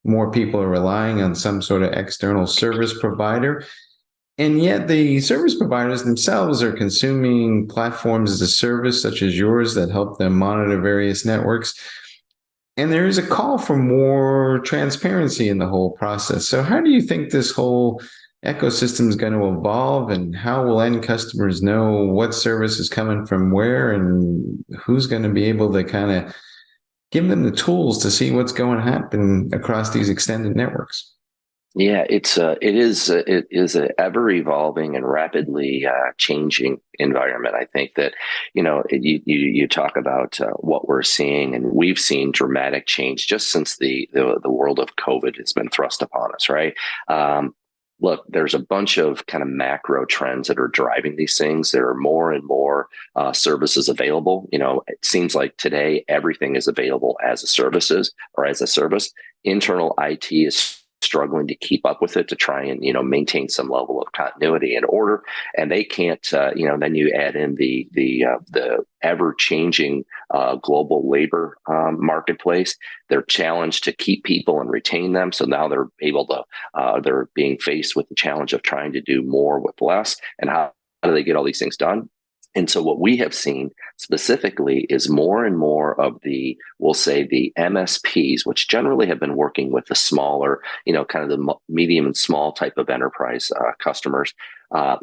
More people are relying on some sort of external service provider. And yet the service providers themselves are consuming platforms as a service such as yours that help them monitor various networks. And there is a call for more transparency in the whole process. So how do you think this whole ecosystem is going to evolve, and how will end customers know what service is coming from where, and who's going to be able to kind of give them the tools to see what's going to happen across these extended networks? Yeah, it is an ever evolving and rapidly changing environment. I think that you talk about what we're seeing, and we've seen dramatic change just since the world of COVID has been thrust upon us, right? Look, there's a bunch of kind of macro trends that are driving these things. There are more and more services available. It seems like today everything is available as a services or as a service. Internal IT is struggling to keep up with it, to try and maintain some level of continuity and order, and they can't. Then you add in the ever changing global labor marketplace. They're challenged to keep people and retain them, so now they're able to. They're being faced with the challenge of trying to do more with less. And how do they get all these things done? And so what we have seen specifically is more and more of we'll say the MSPs, which generally have been working with the smaller, kind of the medium and small type of enterprise customers,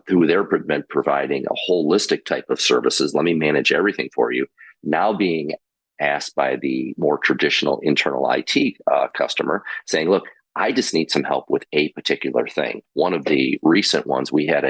who they've been providing a holistic type of services. Let me manage everything for you. Now being asked by the more traditional internal IT customer, saying, look, I just need some help with a particular thing. One of the recent ones, we had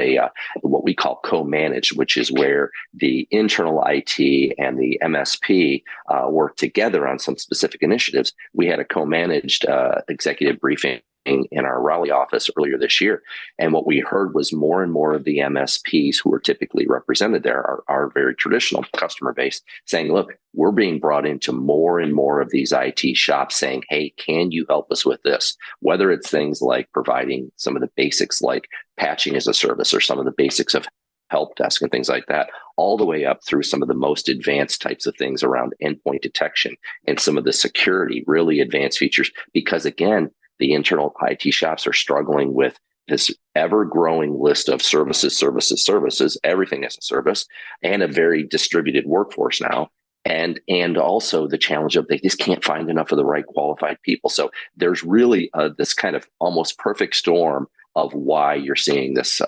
what we call co-managed, which is where the internal IT and the MSP work together on some specific initiatives. We had a co-managed executive briefing in our Raleigh office earlier this year. And what we heard was more and more of the MSPs who are typically represented there, our very traditional customer base, saying, look, we're being brought into more and more of these IT shops saying, hey, can you help us with this? Whether it's things like providing some of the basics like patching as a service, or some of the basics of help desk and things like that, all the way up through some of the most advanced types of things around endpoint detection and some of the security, really advanced features. Because again, the internal IT shops are struggling with this ever-growing list of services, everything as a service, and a very distributed workforce now. And also the challenge of they just can't find enough of the right qualified people. So there's really this kind of almost perfect storm of why you're seeing this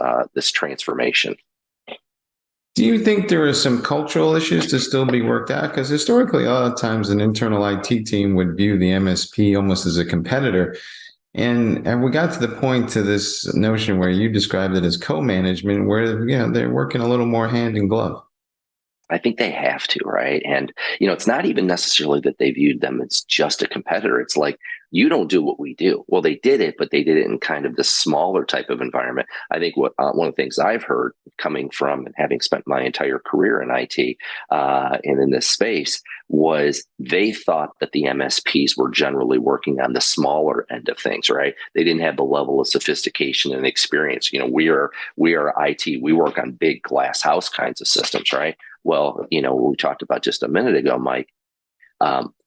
transformation. Do you think there are some cultural issues to still be worked out? Because historically, a lot of times an internal IT team would view the MSP almost as a competitor. And we got to the point to this notion where you described it as co-management, where they're working a little more hand in glove. I think they have to, right? And, it's not even necessarily that they viewed them as just a competitor. It's like, you don't do what we do. Well, they did it, but they did it in kind of the smaller type of environment. I think one of the things I've heard coming from and having spent my entire career in IT and in this space was they thought that the MSPs were generally working on the smaller end of things, right? They didn't have the level of sophistication and experience. We are IT. We work on big glass house kinds of systems, right? Well, what we talked about just a minute ago, Mike,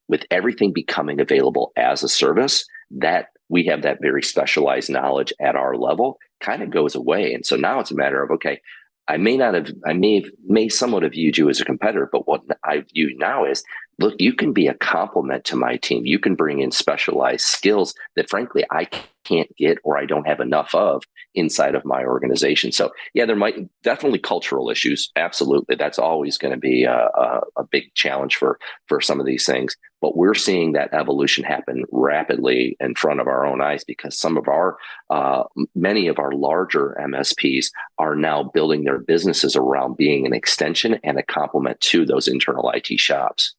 with everything becoming available as a service, that we have that very specialized knowledge at our level kind of goes away. And so now it's a matter of, okay, I may somewhat have viewed you as a competitor, but what I view now is, look, you can be a complement to my team. You can bring in specialized skills that frankly, I can't get or I don't have enough of inside of my organization. So yeah, there might definitely cultural issues. Absolutely. That's always going to be a big challenge for some of these things. But we're seeing that evolution happen rapidly in front of our own eyes, because some of many of our larger MSPs are now building their businesses around being an extension and a complement to those internal IT shops.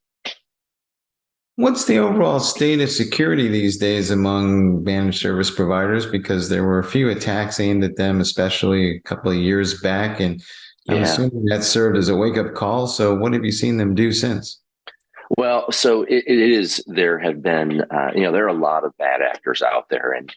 What's the overall state of security these days among managed service providers? Because there were a few attacks aimed at them, especially a couple of years back. And I'm assuming that served as a wake-up call. So what have you seen them do since? Well, so it is. There have been, there are a lot of bad actors out there, and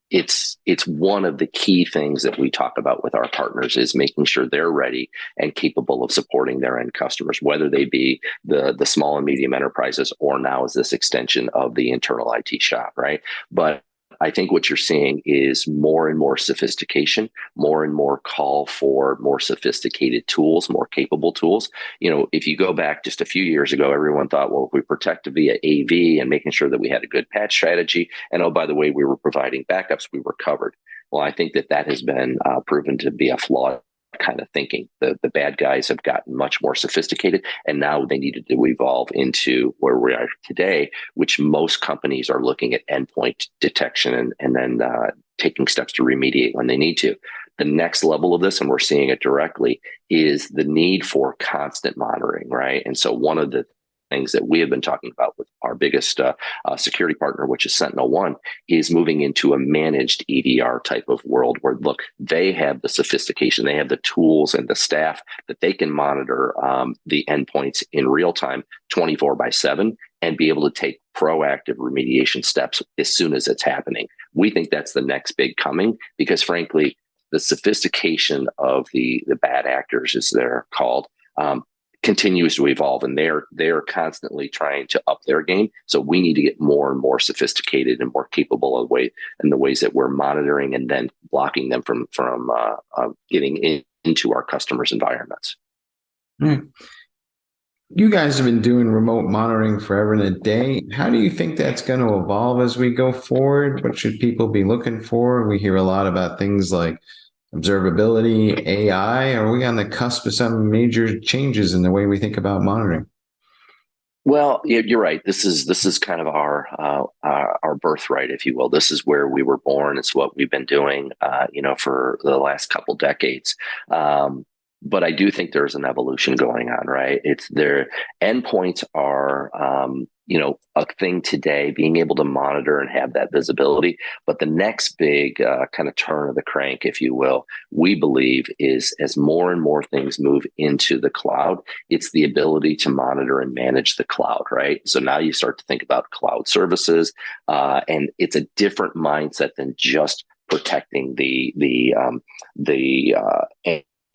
it's one of the key things that we talk about with our partners is making sure they're ready and capable of supporting their end customers, whether they be the small and medium enterprises or now as this extension of the internal IT shop, right? But I think what you're seeing is more and more sophistication, more and more call for more sophisticated tools, more capable tools. If you go back just a few years ago, everyone thought, well, if we protect via AV and making sure that we had a good patch strategy, and oh, by the way, we were providing backups, we were covered. Well, I think that has been proven to be a flawed kind of thinking. The bad guys have gotten much more sophisticated, and now they needed to evolve into where we are today, which most companies are looking at endpoint detection and then taking steps to remediate when they need to. The next level of this, and we're seeing it directly, is the need for constant monitoring, right? And so one of the things that we have been talking about with our biggest security partner, which is SentinelOne, is moving into a managed EDR type of world where, look, they have the sophistication, they have the tools and the staff that they can monitor the endpoints in real time, 24/7, and be able to take proactive remediation steps as soon as it's happening. We think that's the next big coming because, frankly, the sophistication of the bad actors, as they're called, continues to evolve, and they're constantly trying to up their game. So we need to get more and more sophisticated and more capable of the ways that we're monitoring and then blocking them from getting into our customers' environments. You guys have been doing remote monitoring forever and a day. How do you think that's going to evolve as we go forward? What should people be looking for? We hear a lot about things like observability, AI. Are we on the cusp of some major changes in the way we think about monitoring? Well, you're right. This is kind of our birthright, if you will. This is where we were born. It's what we've been doing, for the last couple decades. But I do think there's an evolution going on, right? Endpoints are, a thing today, being able to monitor and have that visibility. But the next big kind of turn of the crank, if you will, we believe is as more and more things move into the cloud, it's the ability to monitor and manage the cloud, right? So now you start to think about cloud services, and it's a different mindset than just protecting the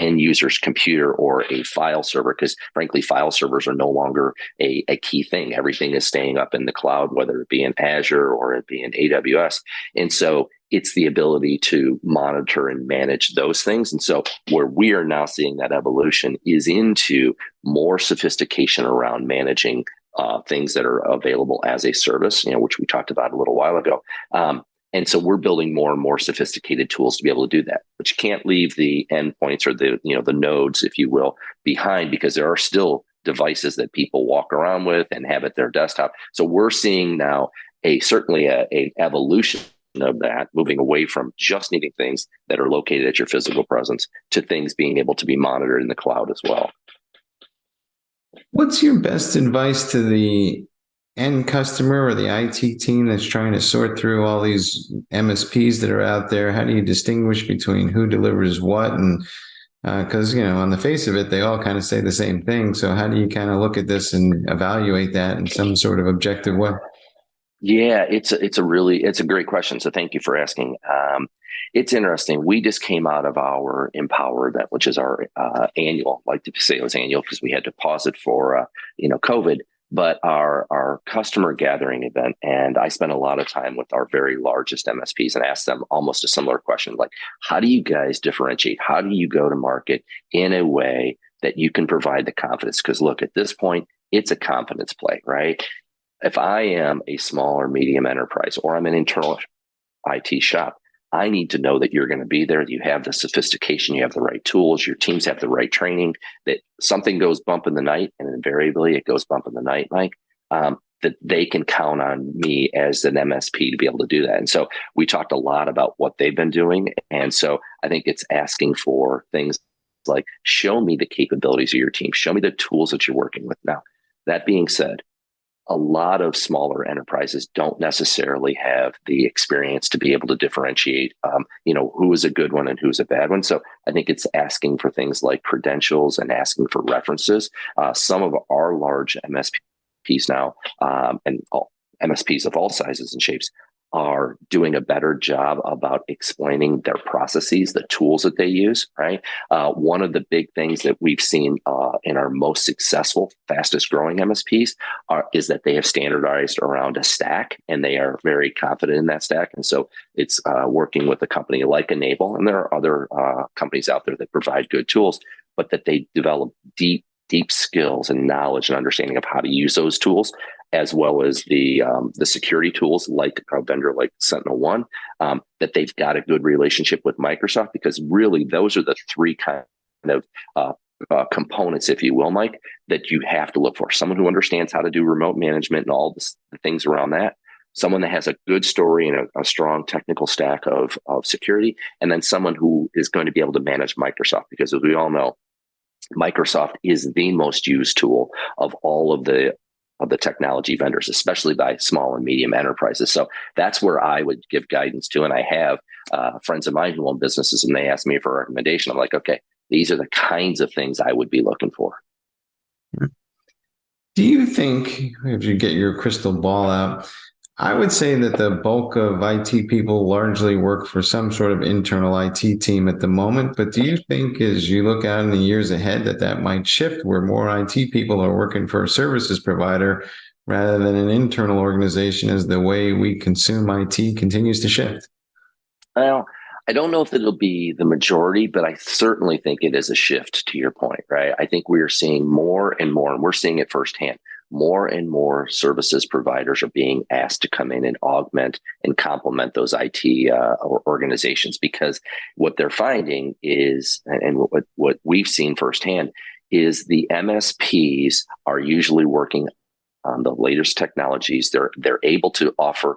end user's computer or a file server, because frankly, file servers are no longer a key thing. Everything is staying up in the cloud, whether it be in Azure or it be in AWS. And so it's the ability to monitor and manage those things. And so where we are now seeing that evolution is into more sophistication around managing things that are available as a service, which we talked about a little while ago. And so we're building more and more sophisticated tools to be able to do that. But you can't leave the endpoints or the nodes, if you will, behind, because there are still devices that people walk around with and have at their desktop. So we're seeing now certainly an evolution of that, moving away from just needing things that are located at your physical presence to things being able to be monitored in the cloud as well. What's your best advice to the end customer or the IT team that's trying to sort through all these MSPs that are out there? How do you distinguish between who delivers what? And because, on the face of it, they all kind of say the same thing. So how do you kind of look at this and evaluate that in some sort of objective way? Yeah, it's a great question. So thank you for asking. It's interesting. We just came out of our Empower event, which is our annual. I like to say it was annual because we had to pause it for COVID. But our customer gathering event, and I spent a lot of time with our very largest MSPs and asked them almost a similar question, like, how do you guys differentiate? How do you go to market in a way that you can provide the confidence? Because look, at this point, it's a confidence play, right? If I am a small or medium enterprise, or I'm an internal IT shop, I need to know that you're going to be there. You have the sophistication, you have the right tools, your teams have the right training, that something goes bump in the night, and invariably it goes bump in the night, Mike, that they can count on me as an MSP to be able to do that. And so we talked a lot about what they've been doing. And so I think it's asking for things like, show me the capabilities of your team, show me the tools that you're working with. Now, that being said, a lot of smaller enterprises don't necessarily have the experience to be able to differentiate, who is a good one and who's a bad one. So I think it's asking for things like credentials and asking for references. Some of our large MSPs now, and MSPs of all sizes and shapes, are doing a better job about explaining their processes, the tools that they use, right? One of the big things that we've seen in our most successful, fastest growing MSPs is that they have standardized around a stack, and they are very confident in that stack. And so it's working with a company like Enable, and there are other companies out there that provide good tools, but that they develop deep skills and knowledge and understanding of how to use those tools, as well as the security tools like a vendor like SentinelOne, that they've got a good relationship with Microsoft, because really those are the three kind of components, if you will, Mike, that you have to look for. Someone who understands how to do remote management and all the things around that. Someone that has a good story and a strong technical stack of security, and then someone who is going to be able to manage Microsoft, because as we all know, Microsoft is the most used tool of all of the technology vendors, especially by small and medium enterprises. So that's where I would give guidance to. And I have friends of mine who own businesses, and they ask me for a recommendation. I'm like, okay, these are the kinds of things I would be looking for. Do you think, if you get your crystal ball out, I would say that the bulk of IT people largely work for some sort of internal IT team at the moment. But do you think, as you look out in the years ahead, that might shift, where more IT people are working for a services provider rather than an internal organization, as the way we consume IT continues to shift? Well, I don't know if it'll be the majority, but I certainly think it is a shift, to your point, right? I think we are seeing more and more, and we're seeing it firsthand. More and more services providers are being asked to come in and augment and complement those IT organizations, because what they're finding is, and what we've seen firsthand, is the MSPs are usually working on the latest technologies. They're able to offer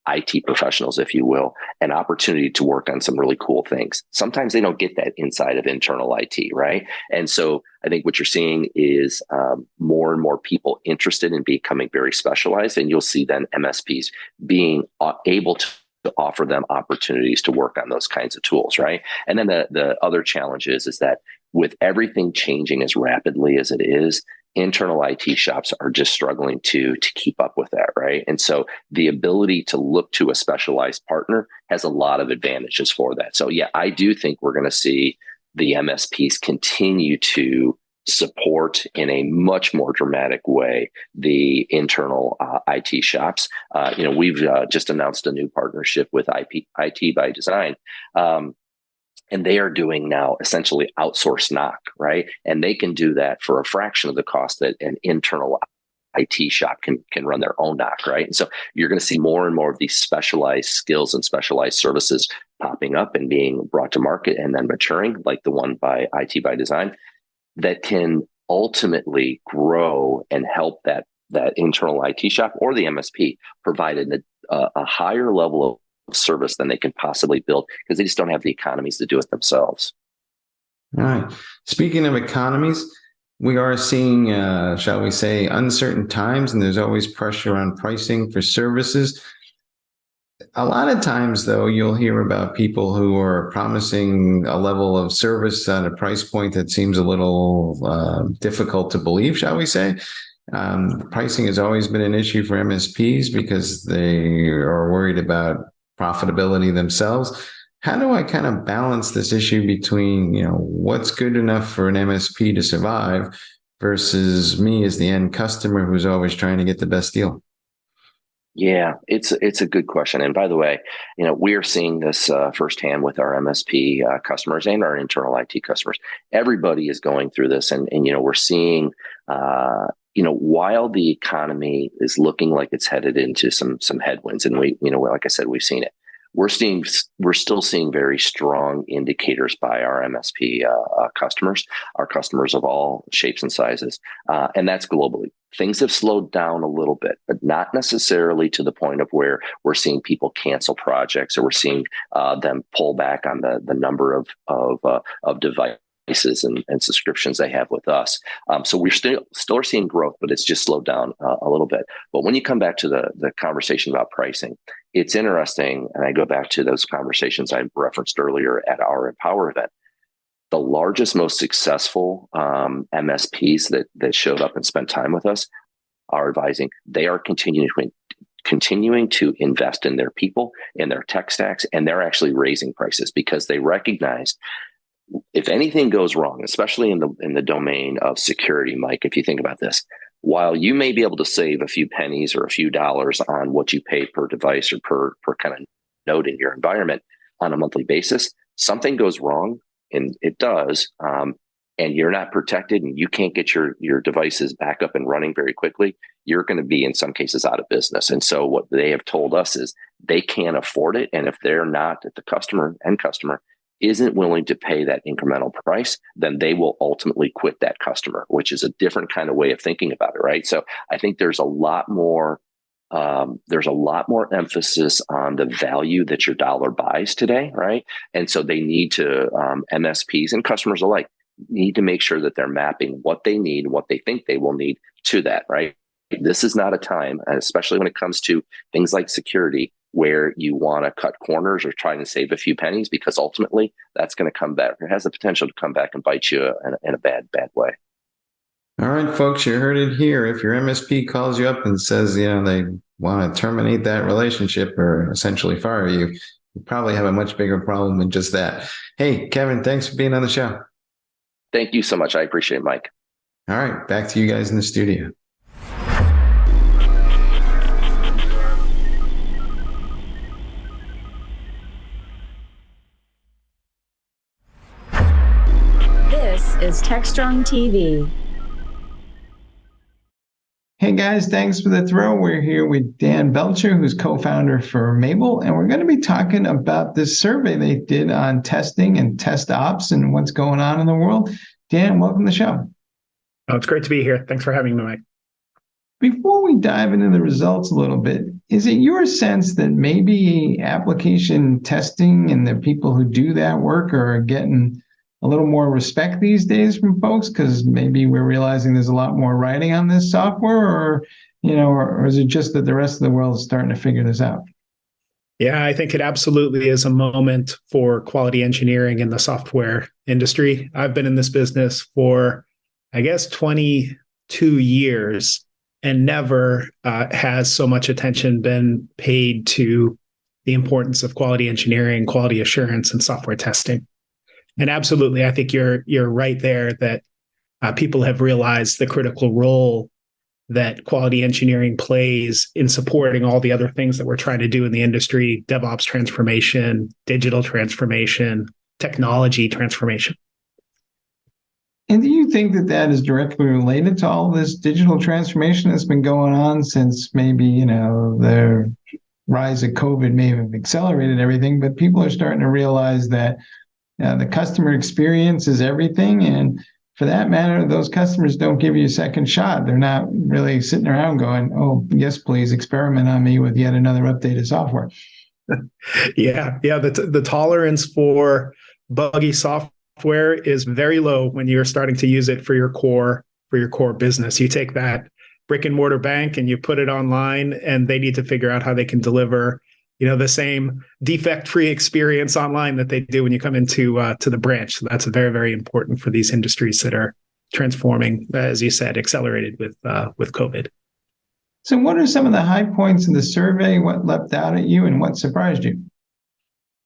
IT professionals, if you will, an opportunity to work on some really cool things. Sometimes they don't get that inside of internal IT, right? And so I think what you're seeing is more and more people interested in becoming very specialized, and you'll see then MSPs being able to offer them opportunities to work on those kinds of tools, right? And then the other challenge is that with everything changing as rapidly as it is, internal IT shops are just struggling to keep up with that, right? And so the ability to look to a specialized partner has a lot of advantages for that. So yeah, I do think we're going to see the MSPs continue to support in a much more dramatic way the internal IT shops. We've just announced a new partnership with IT by Design. And they are doing now essentially outsourced NOC, right? And they can do that for a fraction of the cost that an internal IT shop can run their own NOC, right? And so you're going to see more and more of these specialized skills and specialized services popping up and being brought to market and then maturing, like the one by IT by Design, that can ultimately grow and help that internal IT shop or the MSP provide a higher level of service than they can possibly build, because they just don't have the economies to do it themselves. All right. Speaking of economies, we are seeing, shall we say, uncertain times, and there's always pressure on pricing for services. A lot of times, though, you'll hear about people who are promising a level of service at a price point that seems a little difficult to believe, shall we say. Pricing has always been an issue for MSPs because they are worried about profitability themselves. How do I kind of balance this issue between, what's good enough for an MSP to survive versus me as the end customer who's always trying to get the best deal? Yeah, it's a good question. And by the way, we're seeing this firsthand with our MSP customers and our internal IT customers. Everybody is going through this, and we're seeing, while the economy is looking like it's headed into some headwinds, and we, like I said, we've seen it. We're still seeing very strong indicators by our MSP customers, our customers of all shapes and sizes, and that's globally. Things have slowed down a little bit, but not necessarily to the point of where we're seeing people cancel projects, or we're seeing them pull back on the number of devices and subscriptions they have with us. So we're still are seeing growth, but it's just slowed down a little bit. But when you come back to the conversation about pricing, it's interesting, and I go back to those conversations I referenced earlier at our Empower event. The largest, most successful MSPs that showed up and spent time with us are advising. They are continuing continuing to invest in their people, in their tech stacks, and they're actually raising prices because they recognize if anything goes wrong, especially in the domain of security, Mike, if you think about this, while you may be able to save a few pennies or a few dollars on what you pay per device or per kind of node in your environment on a monthly basis, something goes wrong, and it does, and you're not protected and you can't get your devices back up and running very quickly, you're going to be in some cases out of business. And so what they have told us is they can't afford it. And if the end customer isn't willing to pay that incremental price, then they will ultimately quit that customer, which is a different kind of way of thinking about it, right? So I think there's a lot more emphasis on the value that your dollar buys today, right? And so they need to, MSPs and customers alike, need to make sure that they're mapping what they need, what they think they will need to that, right? This is not a time, especially when it comes to things like security, where you want to cut corners or try to save a few pennies, because ultimately that's going to come back. It has the potential to come back and bite you in a bad way. All right, folks, you heard it here. If your MSP calls you up and says, they want to terminate that relationship or essentially fire you, you probably have a much bigger problem than just that. Hey, Kevin, thanks for being on the show. Thank you so much. I appreciate it, Mike. All right, back to you guys in the studio. This is Techstrong TV. Hey guys, thanks for the throw. We're here with Dan Belcher, who's co-founder for Mabel, and we're going to be talking about this survey they did on testing and test ops and what's going on in the world. Dan, welcome to the show. Oh, it's great to be here. Thanks for having me, Mike. Before we dive into the results a little bit, is it your sense that maybe application testing and the people who do that work are getting a little more respect these days from folks because maybe we're realizing there's a lot more writing on this software, or is it just that the rest of the world is starting to figure this out? Yeah, I think it absolutely is a moment for quality engineering in the software industry. I've been in this business for, 22 years, and never has so much attention been paid to the importance of quality engineering, quality assurance, and software testing. And absolutely, I think you're right there that people have realized the critical role that quality engineering plays in supporting all the other things that we're trying to do in the industry: DevOps transformation, digital transformation, technology transformation. And do you think that that is directly related to all this digital transformation that's been going on since maybe, the rise of COVID may have accelerated everything, but people are starting to realize that the customer experience is everything. And for that matter, those customers don't give you a second shot. They're not really sitting around going, oh, yes, please experiment on me with yet another updated software. Yeah. The tolerance for buggy software is very low when you're starting to use it for your core business. You take that brick and mortar bank and you put it online, and they need to figure out how they can deliver the same defect-free experience online that they do when you come into to the branch. So that's very, very important for these industries that are transforming, as you said, accelerated with COVID. So what are some of the high points in the survey? What leapt out at you and what surprised you?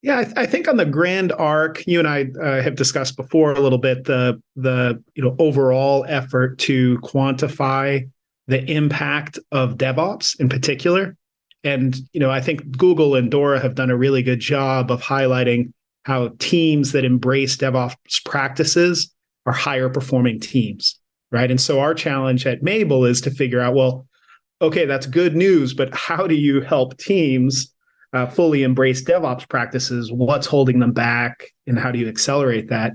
Yeah, I think on the grand arc, you and I have discussed before a little bit the overall effort to quantify the impact of DevOps in particular. And, I think Google and Dora have done a really good job of highlighting how teams that embrace DevOps practices are higher performing teams, right? And so our challenge at Mabel is to figure out, well, okay, that's good news, but how do you help teams fully embrace DevOps practices? What's holding them back, and how do you accelerate that?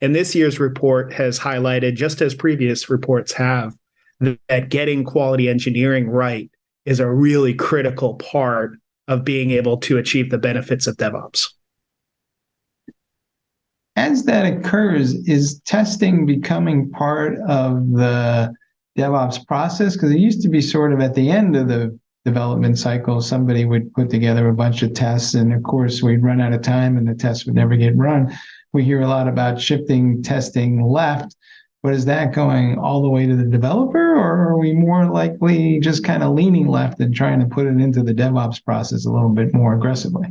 And this year's report has highlighted, just as previous reports have, that getting quality engineering right is a really critical part of being able to achieve the benefits of DevOps. As that occurs, is testing becoming part of the DevOps process? Because it used to be sort of at the end of the development cycle, somebody would put together a bunch of tests, and of course we'd run out of time and the tests would never get run. We hear a lot about shifting testing left. but is that going all the way to the developer, or are we more likely just kind of leaning left and trying to put it into the DevOps process a little bit more aggressively?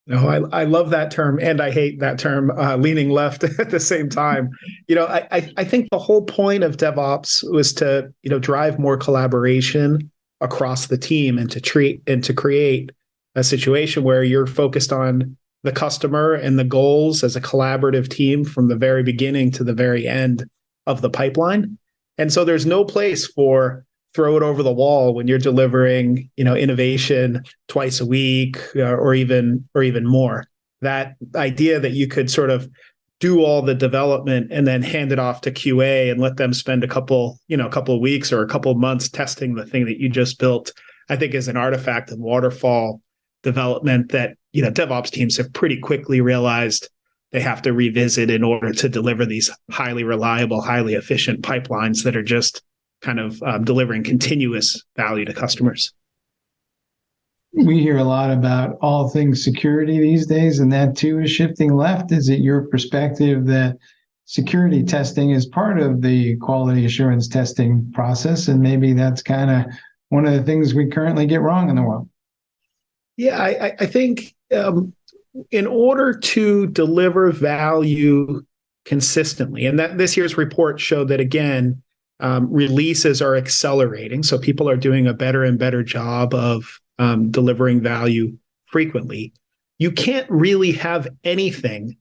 No, I love that term and I hate that term, leaning left at the same time. I think the whole point of DevOps was to, drive more collaboration across the team and to create a situation where you're focused on the customer and the goals as a collaborative team from the very beginning to the very end of the pipeline. And so there's no place for throw it over the wall when you're delivering, innovation twice a week or even more. That idea that you could sort of do all the development and then hand it off to QA and let them spend a couple of weeks or a couple of months testing the thing that you just built, I think is an artifact of waterfall development that, DevOps teams have pretty quickly realized they have to revisit in order to deliver these highly reliable, highly efficient pipelines that are just kind of delivering continuous value to customers. We hear a lot about all things security these days, and that too is shifting left. Is it your perspective that security testing is part of the quality assurance testing process, and maybe that's kind of one of the things we currently get wrong in the world? Yeah, I think in order to deliver value consistently, and that this year's report showed that again, releases are accelerating, so people are doing a better and better job of delivering value frequently. You can't really have anything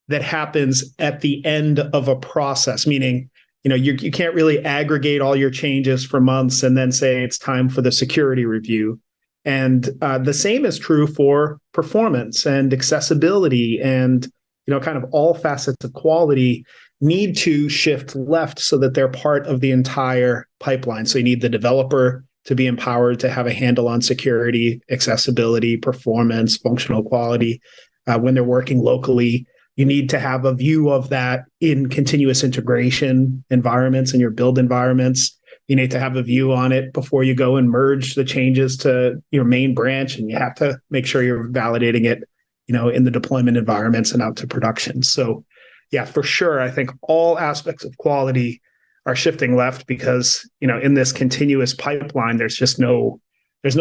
that happens at the end of a process, meaning you can't really aggregate all your changes for months and then say it's time for the security review. And the same is true for performance and accessibility and kind of all facets of quality need to shift left so that they're part of the entire pipeline. So you need the developer to be empowered to have a handle on security, accessibility, performance, functional quality. When they're working locally, you need to have a view of that in continuous integration environments and your build environments. You need to have a view on it before you go and merge the changes to your main branch, and you have to make sure you're validating it, in the deployment environments and out to production. So yeah, for sure. I think all aspects of quality are shifting left because, in this continuous pipeline, there's no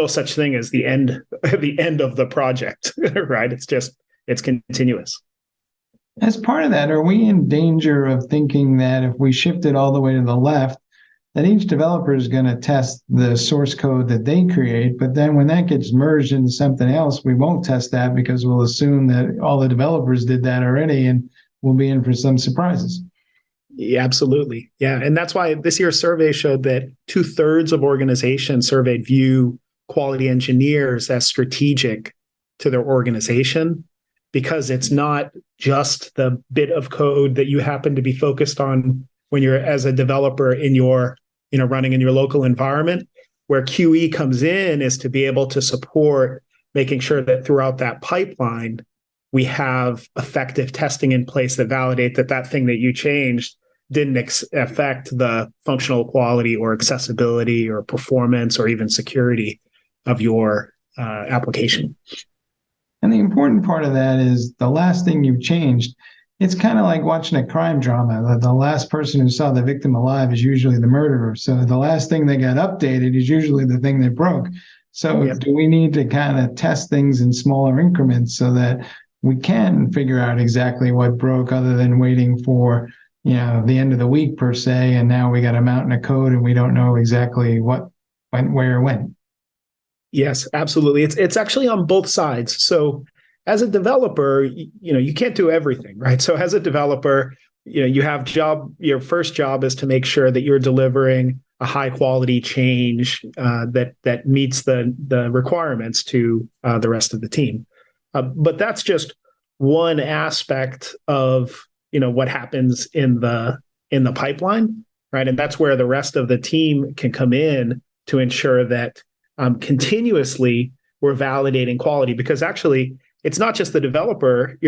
such thing as the end of the project, right? It's continuous. As part of that, are we in danger of thinking that if we shift it all the way to the left, that each developer is going to test the source code that they create, but then when that gets merged into something else, we won't test that because we'll assume that all the developers did that already and we'll be in for some surprises. Yeah, absolutely. Yeah. And that's why this year's survey showed that 2/3 of organizations surveyed view quality engineers as strategic to their organization, because it's not just the bit of code that you happen to be focused on when you're as a developer in your, running in your local environment. Where QE comes in is to be able to support making sure that throughout that pipeline, we have effective testing in place that validate that thing that you changed didn't affect the functional quality or accessibility or performance or even security of your application. And the important part of that is the last thing you've changed. It's kind of like watching a crime drama. The last person who saw the victim alive is usually the murderer. So the last thing that got updated is usually the thing that broke. So do we need to kind of test things in smaller increments so that we can figure out exactly what broke, other than waiting for, the end of the week per se, and now we got a mountain of code and we don't know exactly what went where when? Yes, absolutely. It's actually on both sides. So as a developer, you can't do everything, right? So as a developer, you have your first job is to make sure that you're delivering a high quality change that meets the requirements to the rest of the team. But that's just one aspect of what happens in the pipeline, right? And that's where the rest of the team can come in to ensure that continuously we're validating quality, because actually it's not just your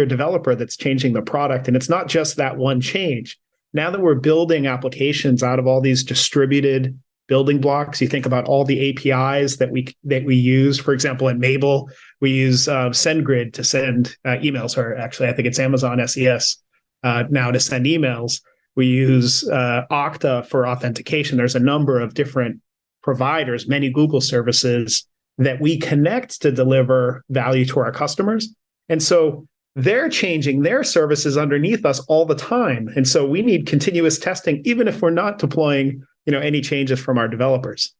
developer that's changing the product, and it's not just that one change. Now that we're building applications out of all these distributed building blocks, you think about all the APIs that we use. For example, at Mabel, we use SendGrid to send emails, or actually I think it's Amazon SES now to send emails. We use Okta for authentication. There's a number of different providers, many Google services that we connect to deliver value to our customers. And so they're changing their services underneath us all the time. And so we need continuous testing, even if we're not deploying, any changes from our developers.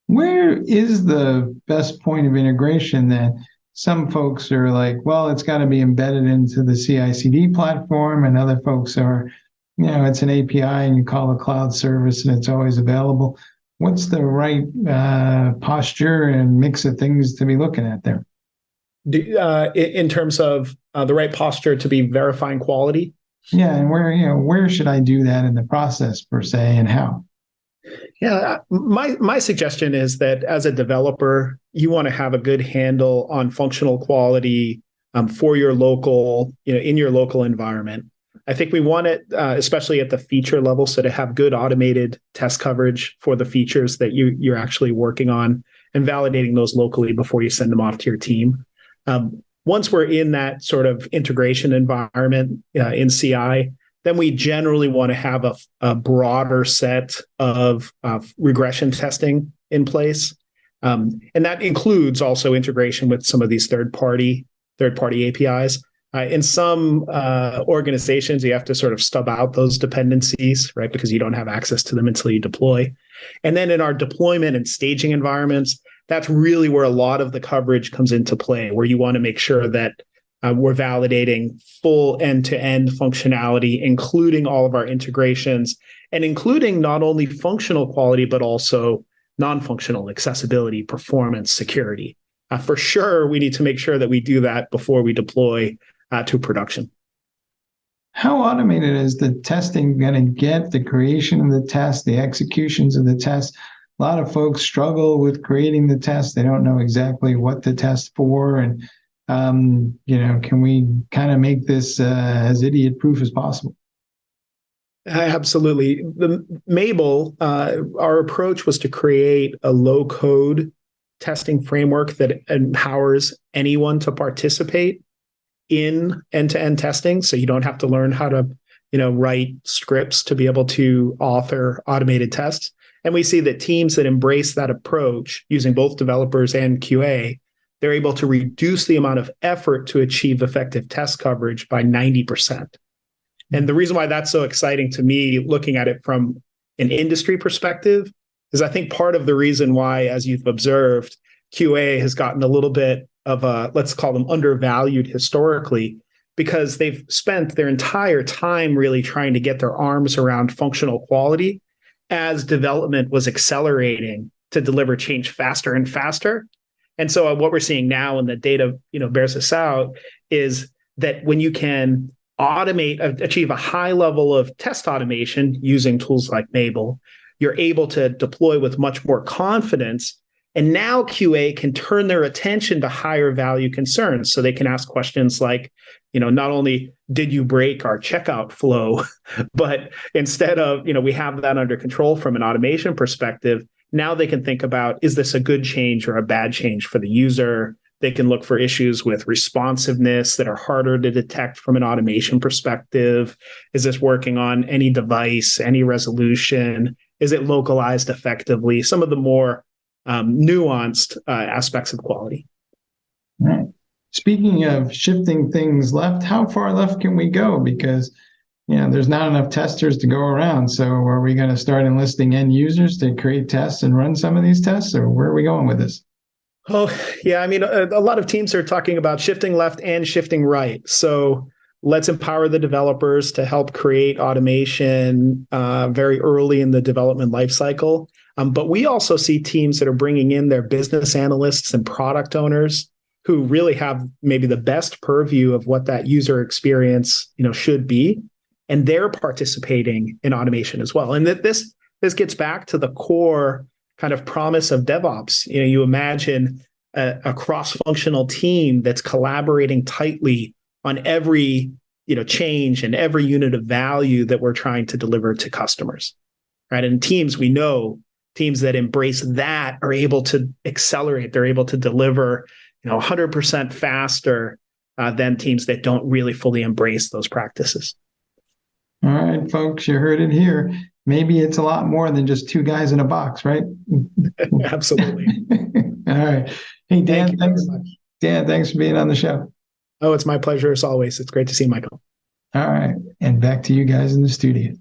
Where is the best point of integration that some folks are like, well, it's got to be embedded into the CI/CD platform, and other folks are, it's an API and you call a cloud service and it's always available. What's the right posture and mix of things to be looking at there? In terms of the right posture to be verifying quality? Yeah, and where should I do that in the process per se, and how? Yeah, my suggestion is that as a developer, you want to have a good handle on functional quality for your local, in your local environment. I think we want it, especially at the feature level, so to have good automated test coverage for the features that you're actually working on and validating those locally before you send them off to your team. Once we're in that sort of integration environment in CI, then we generally want to have a broader set of regression testing in place. And that includes also integration with some of these third-party APIs. In some organizations, you have to sort of stub out those dependencies, right? Because you don't have access to them until you deploy. And then in our deployment and staging environments, that's really where a lot of the coverage comes into play, where you want to make sure that we're validating full end-to-end functionality, including all of our integrations, and including not only functional quality, but also non-functional accessibility, performance, security. For sure, we need to make sure that we do that before we deploy to production. How automated is the testing going to get? The creation of the test, the executions of the test? A lot of folks struggle with creating the test. They don't know exactly what to test for. And, can we kind of make this as idiot-proof as possible? Absolutely. The Mabel, our approach was to create a low-code testing framework that empowers anyone to participate in end-to-end testing. So you don't have to learn how to, write scripts to be able to author automated tests. And we see that teams that embrace that approach using both developers and QA, they're able to reduce the amount of effort to achieve effective test coverage by 90%. And the reason why that's so exciting to me, looking at it from an industry perspective, is I think part of the reason why, as you've observed, QA has gotten a little bit of a, let's call them undervalued historically, because they've spent their entire time really trying to get their arms around functional quality as development was accelerating to deliver change faster and faster. And so what we're seeing now, and the data bears this out, is that when you can achieve a high level of test automation using tools like Mabel, you're able to deploy with much more confidence. And now QA can turn their attention to higher value concerns. So they can ask questions like, not only did you break our checkout flow, but instead of, we have that under control from an automation perspective, now they can think about, is this a good change or a bad change for the user? They can look for issues with responsiveness that are harder to detect from an automation perspective. Is this working on any device, any resolution? Is it localized effectively? Some of the more nuanced aspects of quality. All right. Speaking of shifting things left, how far left can we go? Because there's not enough testers to go around. So are we going to start enlisting end users to create tests and run some of these tests, or where are we going with this? Oh, yeah. I mean, a lot of teams are talking about shifting left and shifting right. So let's empower the developers to help create automation very early in the development lifecycle. But we also see teams that are bringing in their business analysts and product owners who really have maybe the best purview of what that user experience, should be, and they're participating in automation as well. And this gets back to the core kind of promise of DevOps. You imagine a cross-functional team that's collaborating tightly on every, change and every unit of value that we're trying to deliver to customers, right? And teams, we know, teams that embrace that are able to accelerate. They're able to deliver, 100% faster than teams that don't really fully embrace those practices. All right, folks, you heard it here. Maybe it's a lot more than just two guys in a box, right? Absolutely. All right. Hey, Dan, Thank you thanks. very much. Dan, thanks for being on the show. Oh, it's my pleasure as always. It's great to see you, Michael. All right. And back to you guys in the studio.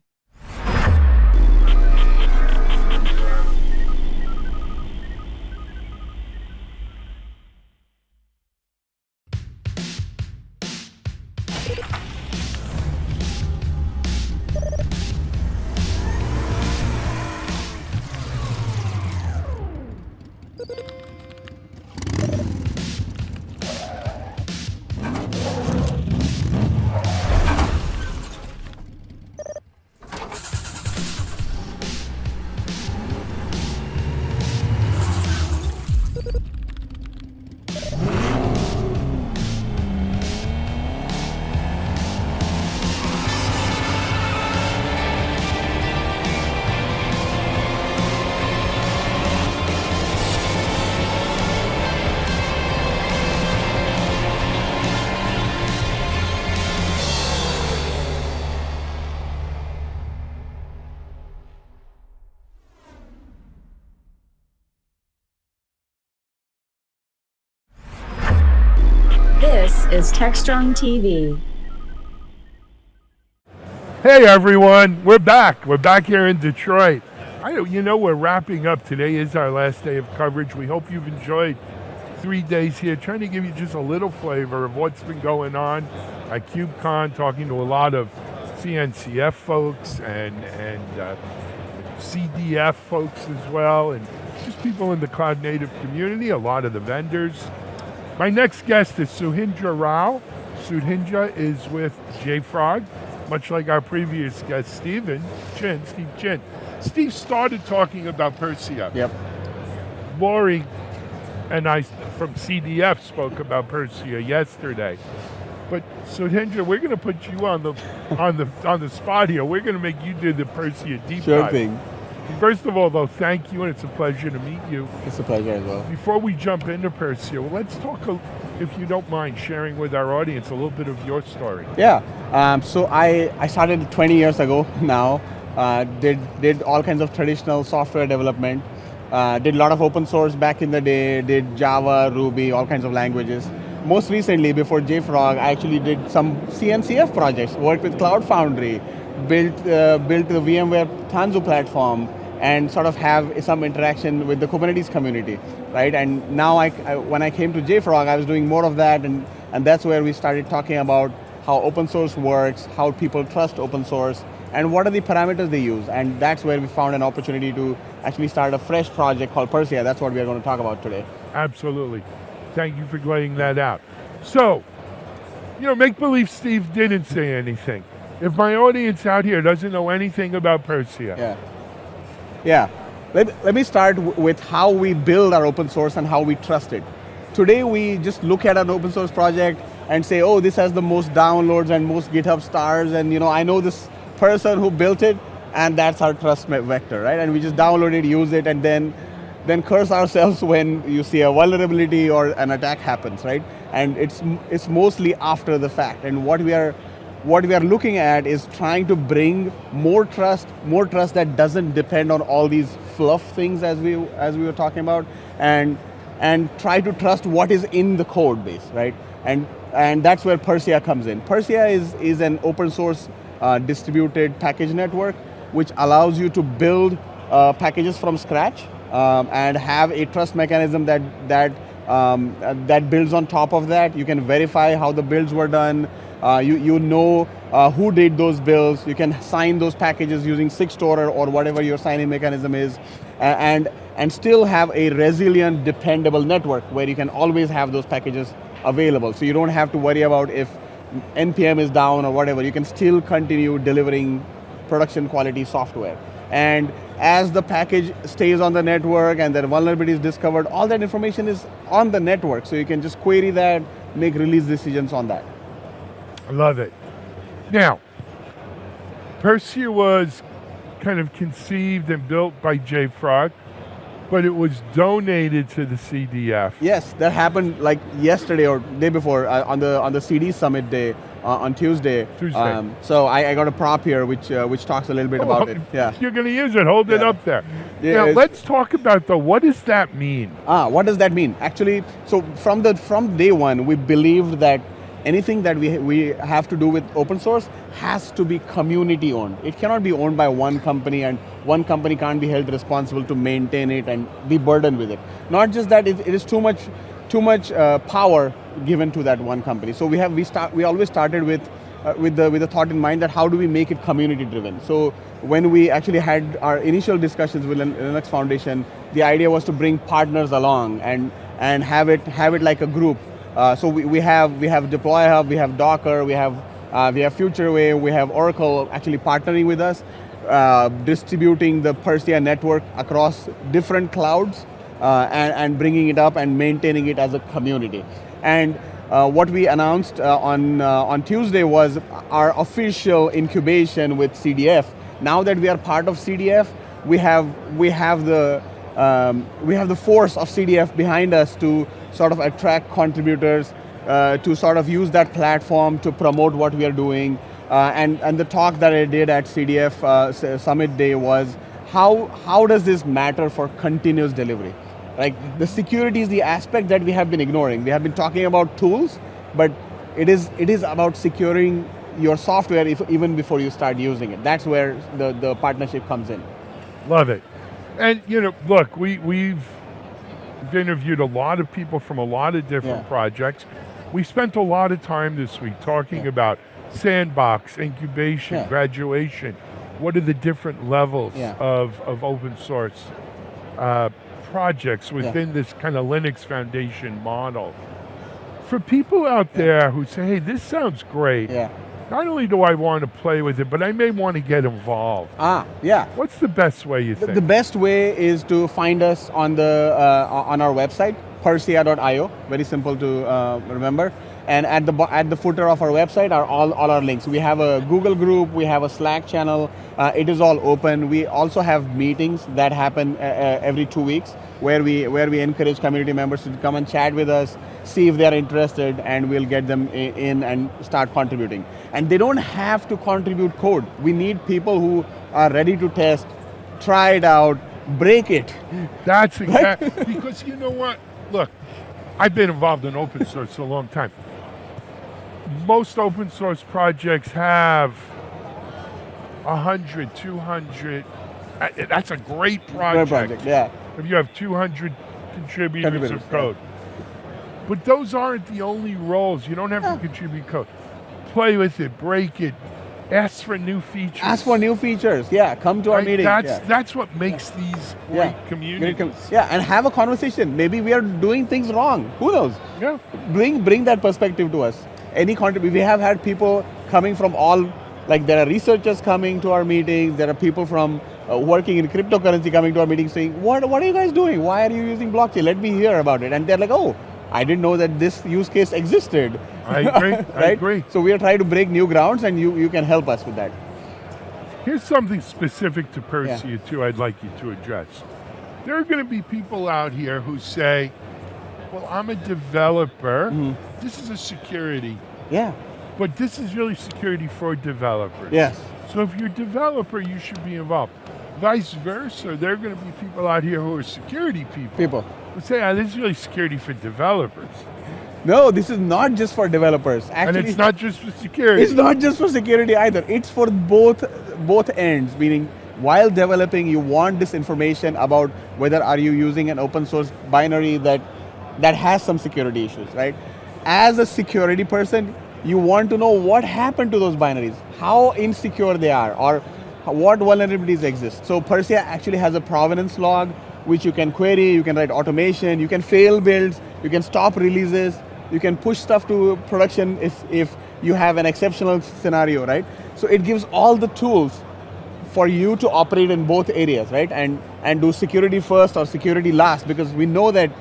This is Techstrong TV. Hey everyone, we're back. We're back here in Detroit. We're wrapping up. Today is our last day of coverage. We hope you've enjoyed 3 days here, trying to give you just a little flavor of what's been going on at KubeCon, talking to a lot of CNCF folks and CDF folks as well, and just people in the cloud native community, a lot of the vendors. My next guest is Suhindra Rao. Suhindra is with JFrog, much like our previous guest, Steve Chin. Steve started talking about Persia. Yep. Lori and I from CDF spoke about Persia yesterday. But Suhindra, we're going to put you on the spot here. We're going to make you do the Persia deep dive. Sure thing. First of all, though, thank you, and it's a pleasure to meet you. It's a pleasure as well. Before we jump into Persia, let's talk, if you don't mind, sharing with our audience a little bit of your story. Yeah. So I started 20 years ago now. Did all kinds of traditional software development. Did a lot of open source back in the day. Did Java, Ruby, all kinds of languages. Most recently, before JFrog, I actually did some CNCF projects. Worked with Cloud Foundry. Built the VMware Tanzu platform and sort of have some interaction with the Kubernetes community, right? And now when I came to JFrog, I was doing more of that, and that's where we started talking about how open source works, how people trust open source, and what are the parameters they use. And that's where we found an opportunity to actually start a fresh project called Persia. That's what we are going to talk about today. Absolutely. Thank you for laying that out. So, Make Believe Steve didn't say anything. If my audience out here doesn't know anything about Persia. Yeah. Let me start with how we build our open source and how we trust it. Today we just look at an open source project and say, oh, this has the most downloads and most GitHub stars, and I know this person who built it, and that's our trust vector, right? And we just download it, use it, and then curse ourselves when you see a vulnerability or an attack happens, right? And it's mostly after the fact. And what we are looking at is trying to bring more trust that doesn't depend on all these fluff things as we were talking about, and try to trust what is in the code base, right? And that's where Persia comes in. Persia is an open source distributed package network, which allows you to build packages from scratch and have a trust mechanism that builds on top of that. You can verify how the builds were done. You know who did those builds. You can sign those packages using Sigstore or whatever your signing mechanism is, and still have a resilient, dependable network where you can always have those packages available. So you don't have to worry about if NPM is down or whatever. You can still continue delivering production quality software. And as the package stays on the network and the vulnerability is discovered, all that information is on the network. So you can just query that, make release decisions on that. I love it. Now, Persia was kind of conceived and built by JFrog, but it was donated to the CDF. Yes, that happened like yesterday or day before on the CD Summit day on Tuesday. So I got a prop here which talks a little bit about it. Yeah. You're going to use it. Hold it up there. Yeah, now let's talk about what does that mean? What does that mean? Actually, so from day one, we believed that anything that we have to do with open source has to be community owned. It cannot be owned by one company, and one company can't be held responsible to maintain it and be burdened with it. Not just that, it is too much power given to that one company. So we always started with the thought in mind that how do we make it community driven. So when we actually had our initial discussions with Linux Foundation, the idea was to bring partners along and have it like a group. So we have Deploy Hub, we have Docker, we have FutureWave, we have Oracle actually partnering with us, distributing the Persia network across different clouds and bringing it up and maintaining it as a community. And what we announced on Tuesday was our official incubation with CDF. Now that we are part of CDF, we have the force of CDF behind us to sort of attract contributors, to sort of use that platform to promote what we are doing. And the talk that I did at CDF Summit Day was how does this matter for continuous delivery? Like the security is the aspect that we have been ignoring. We have been talking about tools, but it is about securing your software even before you start using it. That's where the partnership comes in. Love it. And look, we've interviewed a lot of people from a lot of different projects. We spent a lot of time this week talking about sandbox, incubation, graduation. What are the different levels of open source projects within this kind of Linux Foundation model? For people out there who say, hey, this sounds great, not only do I want to play with it, but I may want to get involved. What's the best way you think? The best way is to find us on our website, persia.io. Very simple to remember. And at the footer of our website are all our links. We have a Google group, we have a Slack channel. It is all open. We also have meetings that happen every 2 weeks where we encourage community members to come and chat with us, see if they are interested, and we'll get them in and start contributing. And they don't have to contribute code. We need people who are ready to test, try it out, break it. That's exactly, because you know what? Look, I've been involved in open source for a long time. Most open source projects have 100, 200. That's a great project. If you have 200 contributors of code. But those aren't the only roles. You don't have to contribute code. Play with it, break it, ask for new features. Come to our meeting. That's what makes these great communities. And have a conversation. Maybe we are doing things wrong. Who knows? Bring that perspective to us. We have had people coming from all, like there are researchers coming to our meetings, there are people from working in cryptocurrency coming to our meetings saying, what are you guys doing? Why are you using blockchain? Let me hear about it. And they're like, oh, I didn't know that this use case existed. I agree. I agree. So we are trying to break new grounds, and you can help us with that. Here's something specific to Persia too I'd like you to address. There are going to be people out here who say, well, I'm a developer. This is a security. But this is really security for developers. So if you're a developer, you should be involved. Vice versa, there are going to be people out here who are security people. Who say, this is really security for developers. No, this is not just for developers. Actually, and it's not just for security. It's not just for security either. It's for both ends, meaning while developing, you want this information about whether are you using an open source binary that has some security issues, right? As a security person, you want to know what happened to those binaries, how insecure they are, or what vulnerabilities exist. So Persia actually has a provenance log, which you can query, you can write automation, you can fail builds, you can stop releases, you can push stuff to production if you have an exceptional scenario, right? So it gives all the tools for you to operate in both areas, right? And do security first or security last, because we know that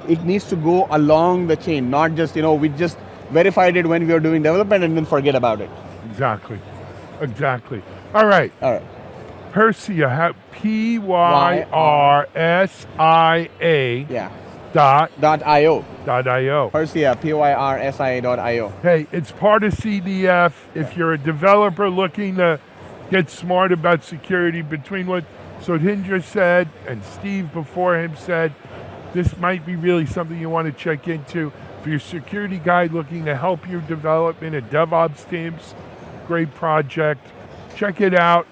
it needs to go along the chain, not just, we just verified it when we were doing development and then forget about it. Exactly. All right. Persia, Pyrsia. .io. Pyrsia, Pyrsia.io. Hey, it's part of CDF. If you're a developer looking to get smart about security, between what Sudhindra said and Steve before him said, this might be really something you want to check into. For your security guy looking to help your development and DevOps teams, great project. Check it out.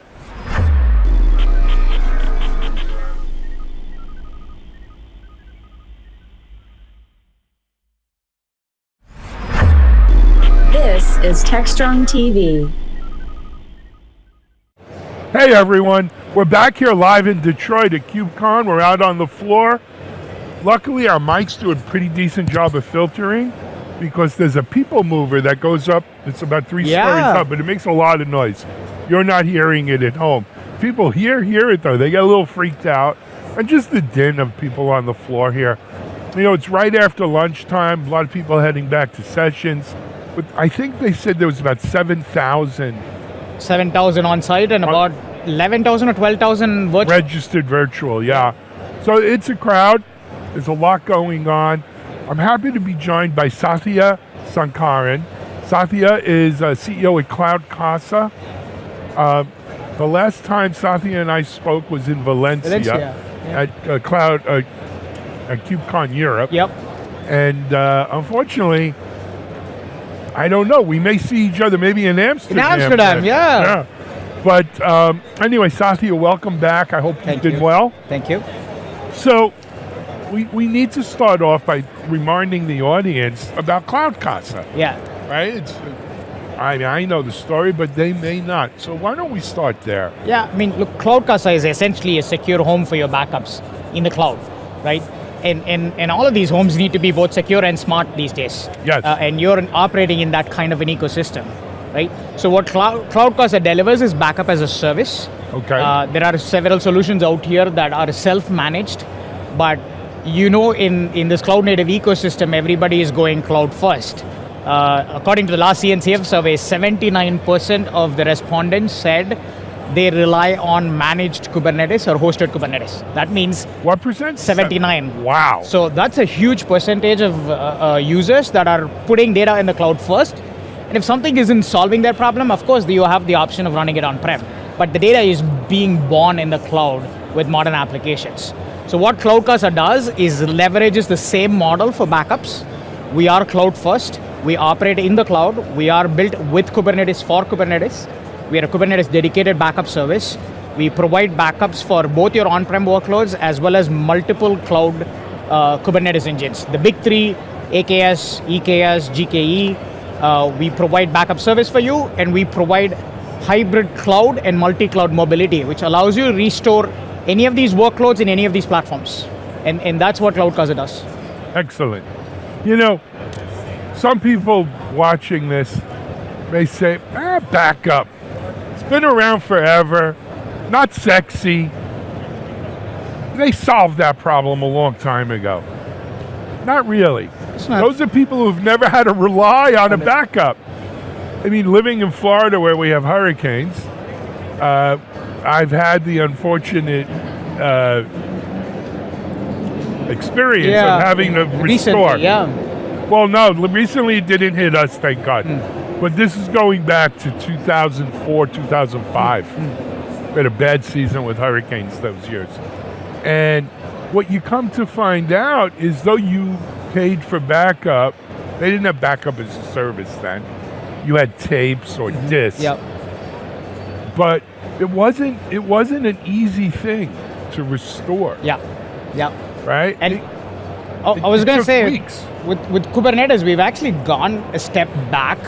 This is Techstrong TV. Hey everyone, we're back here live in Detroit at KubeCon. We're out on the floor. Luckily our mics do a pretty decent job of filtering because there's a people mover that goes up. It's about 3 stories up, but it makes a lot of noise. You're not hearing it at home. People hear it though. They get a little freaked out. And just the din of people on the floor here. You know, it's right after lunchtime. A lot of people heading back to sessions. But I think they said there was about 7,000 on site and about 11,000 or 12,000 virtual. Registered virtual, yeah. So it's a crowd. There's a lot going on. I'm happy to be joined by Satya Sankaran. Satya is CEO at Cloud Casa. The last time Satya and I spoke was in Valencia. At at KubeCon Europe. Yep. And unfortunately, I don't know. We may see each other maybe in Amsterdam. In Amsterdam, yeah. But anyway, Satya, welcome back. I hope you've been well. Thank you. So we need to start off by reminding the audience about Cloud Casa. Yeah. Right? I know the story, but they may not. So why don't we start there? Yeah, I mean, look, Cloud Casa is essentially a secure home for your backups in the cloud, right? And all of these homes need to be both secure and smart these days. Yes. And you're operating in that kind of an ecosystem, right? So what Cloud Casa delivers is backup as a service. Okay. There are several solutions out here that are self-managed, but you know, in this cloud-native ecosystem, everybody is going cloud first. According to the last CNCF survey, 79% of the respondents said they rely on managed Kubernetes or hosted Kubernetes. That means what percent? 79. Wow. So that's a huge percentage of users that are putting data in the cloud first. And if something isn't solving their problem, of course, you have the option of running it on-prem. But the data is being born in the cloud with modern applications. So what Cloud Casa does is leverages the same model for backups. We are cloud first. We operate in the cloud. We are built with Kubernetes for Kubernetes. We are a Kubernetes dedicated backup service. We provide backups for both your on-prem workloads as well as multiple cloud Kubernetes engines. The big three, AKS, EKS, GKE. We provide backup service for you, and we provide hybrid cloud and multi-cloud mobility, which allows you to restore any of these workloads in any of these platforms. And that's what Cloud Casa does. Excellent. You know, some people watching this may say, backup. It's been around forever, not sexy. They solved that problem a long time ago. Not really. Those are people who've never had to rely on a backup. I mean, living in Florida where we have hurricanes, I've had the unfortunate experience of having to restore. Well, no, recently it didn't hit us, thank God. But this is going back to 2004, 2005. We had a bad season with hurricanes those years. And what you come to find out is though you paid for backup, they didn't have backup as a service then. You had tapes or disks. Yep. But it wasn't an easy thing to restore. Yeah. Right? And I was going to say, with Kubernetes, we've actually gone a step back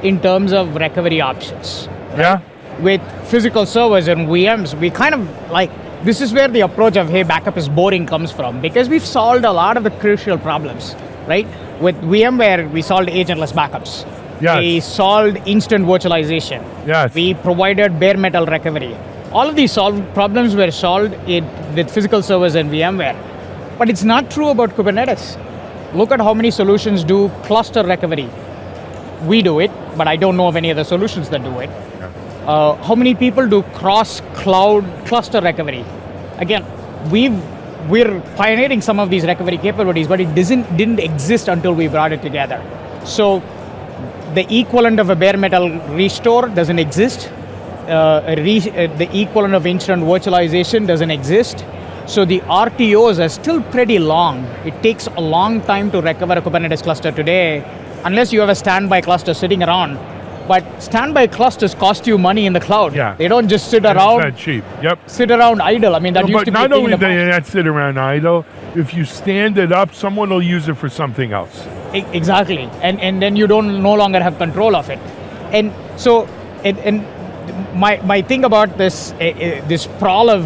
in terms of recovery options. Right? Yeah. With physical servers and VMs, we kind of like, this is where the approach of, hey, backup is boring comes from, because we've solved a lot of the crucial problems, right? With VMware, we solved agentless backups. Yes. We solved instant virtualization. Yes. We provided bare metal recovery. All of these problems were solved with physical servers and VMware. But it's not true about Kubernetes. Look at how many solutions do cluster recovery. We do it, but I don't know of any other solutions that do it. How many people do cross-cloud cluster recovery? Again, we've we're pioneering some of these recovery capabilities, but it didn't exist until we brought it together. So the equivalent of a bare metal restore doesn't exist. The equivalent of incident virtualization doesn't exist. So the RTOs are still pretty long. It takes a long time to recover a Kubernetes cluster today, unless you have a standby cluster sitting around. But standby clusters cost you money in the cloud. Yeah. They don't just sit around. It's not cheap. Yep. Sit around idle. I mean, that used to be not a thing only in the do they past. not sit around idle, if you stand it up, someone will use it for something else. Exactly, and then you don't no longer have control of it, and so and my thing about this this sprawl of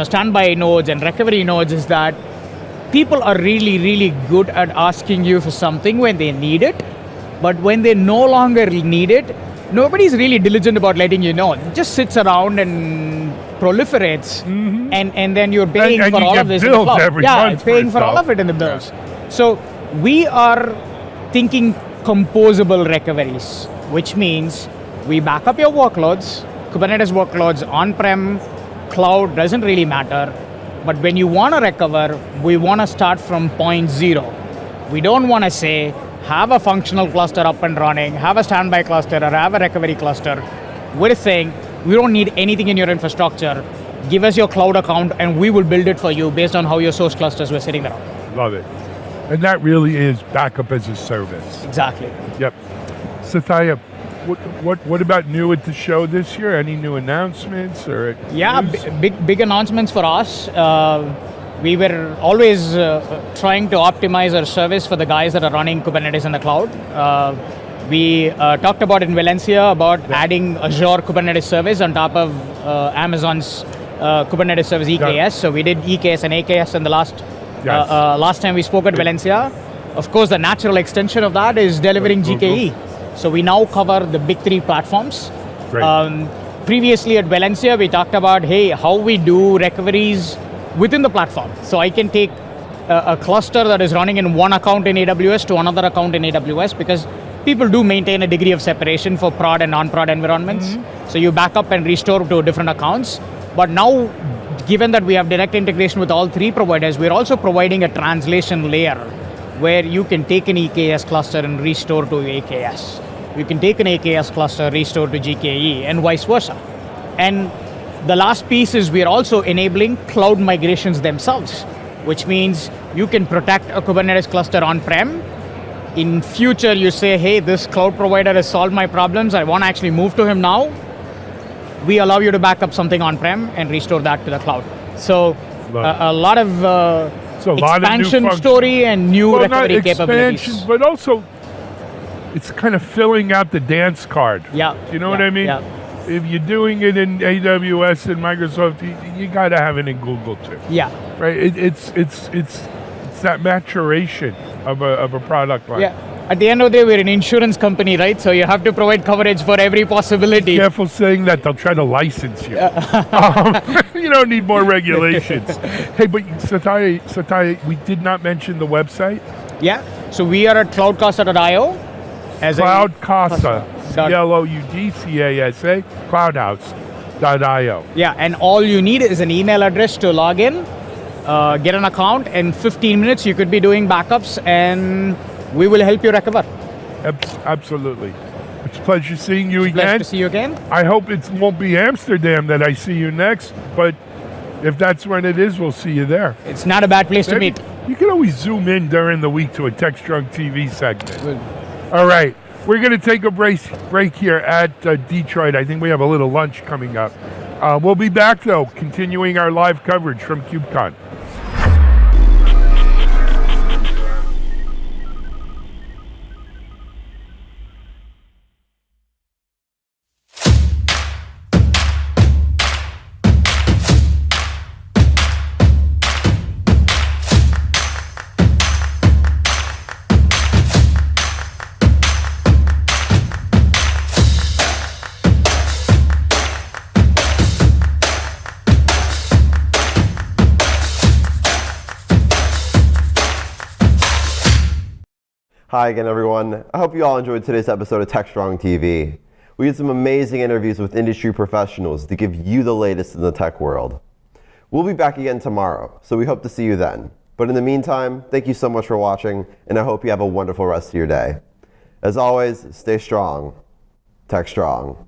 standby nodes and recovery nodes is that people are really good at asking you for something when they need it, but when they no longer need it, nobody's really diligent about letting you know. It just sits around and proliferates, and then you're paying and for you all get of this in the billed cloud. every Yeah, month paying for it, all of it in the bills. So we are thinking composable recoveries, which means we back up your workloads, Kubernetes workloads, on-prem, cloud, doesn't really matter. But when you want to recover, we want to start from point zero. We don't want to say, have a functional cluster up and running, have a standby cluster, or have a recovery cluster. We're saying, we don't need anything in your infrastructure. Give us your cloud account and we will build it for you based on how your source clusters were sitting around. Love it. And that really is backup as a service. Exactly. Yep. Sathya, what about new at the show this year? Any new announcements or? Yeah, big announcements for us. We were always trying to optimize our service for the guys that are running Kubernetes in the cloud. We talked about in Valencia about adding Azure Kubernetes service on top of Amazon's Kubernetes service EKS. Yeah. So we did EKS and AKS in the last time we spoke at Valencia. Of course, the natural extension of that is delivering GKE. So we now cover the big three platforms. Previously at Valencia, we talked about, hey, how we do recoveries within the platform. So I can take a cluster that is running in one account in AWS to another account in AWS, because people do maintain a degree of separation for prod and non-prod environments. So you back up and restore to different accounts. But now, given that we have direct integration with all three providers, we're also providing a translation layer where you can take an EKS cluster and restore to AKS. You can take an AKS cluster, restore to GKE, and vice versa. And the last piece is we're also enabling cloud migrations themselves, which means you can protect a Kubernetes cluster on-prem. In future, you say, hey, this cloud provider has solved my problems. I want to actually move to him now. We allow you to back up something on-prem and restore that to the cloud. So a lot of expansion story and new recovery capabilities. But also, it's kind of filling out the dance card. Yeah. You know what I mean? Yeah. If you're doing it in AWS and Microsoft, you got to have it in Google too. Yeah. Right. It's that maturation of a product line. Yeah. At the end of the day, we're an insurance company, right? So you have to provide coverage for every possibility. Be careful saying that; they'll try to license you. You don't need more regulations. Hey, but Sathya, we did not mention the website. Yeah. So we are at cloudcasa.io. Cloudcasa, CLOUDCASA, cloudhouse.io. Yeah, and all you need is an email address to log in, get an account, and 15 minutes you could be doing backups, and we will help you recover. Absolutely. It's a pleasure seeing you again. Pleasure to see you again. I hope it won't be Amsterdam that I see you next, but if that's when it is, we'll see you there. It's not a bad place to meet. You can always zoom in during the week to a Techstrong TV segment. Good. All right. We're going to take a break here at Detroit. I think we have a little lunch coming up. We'll be back, though, continuing our live coverage from KubeCon. Hi again, everyone. I hope you all enjoyed today's episode of Techstrong TV. We had some amazing interviews with industry professionals to give you the latest in the tech world. We'll be back again tomorrow, so we hope to see you then. But in the meantime, thank you so much for watching, and I hope you have a wonderful rest of your day. As always, stay strong. Techstrong.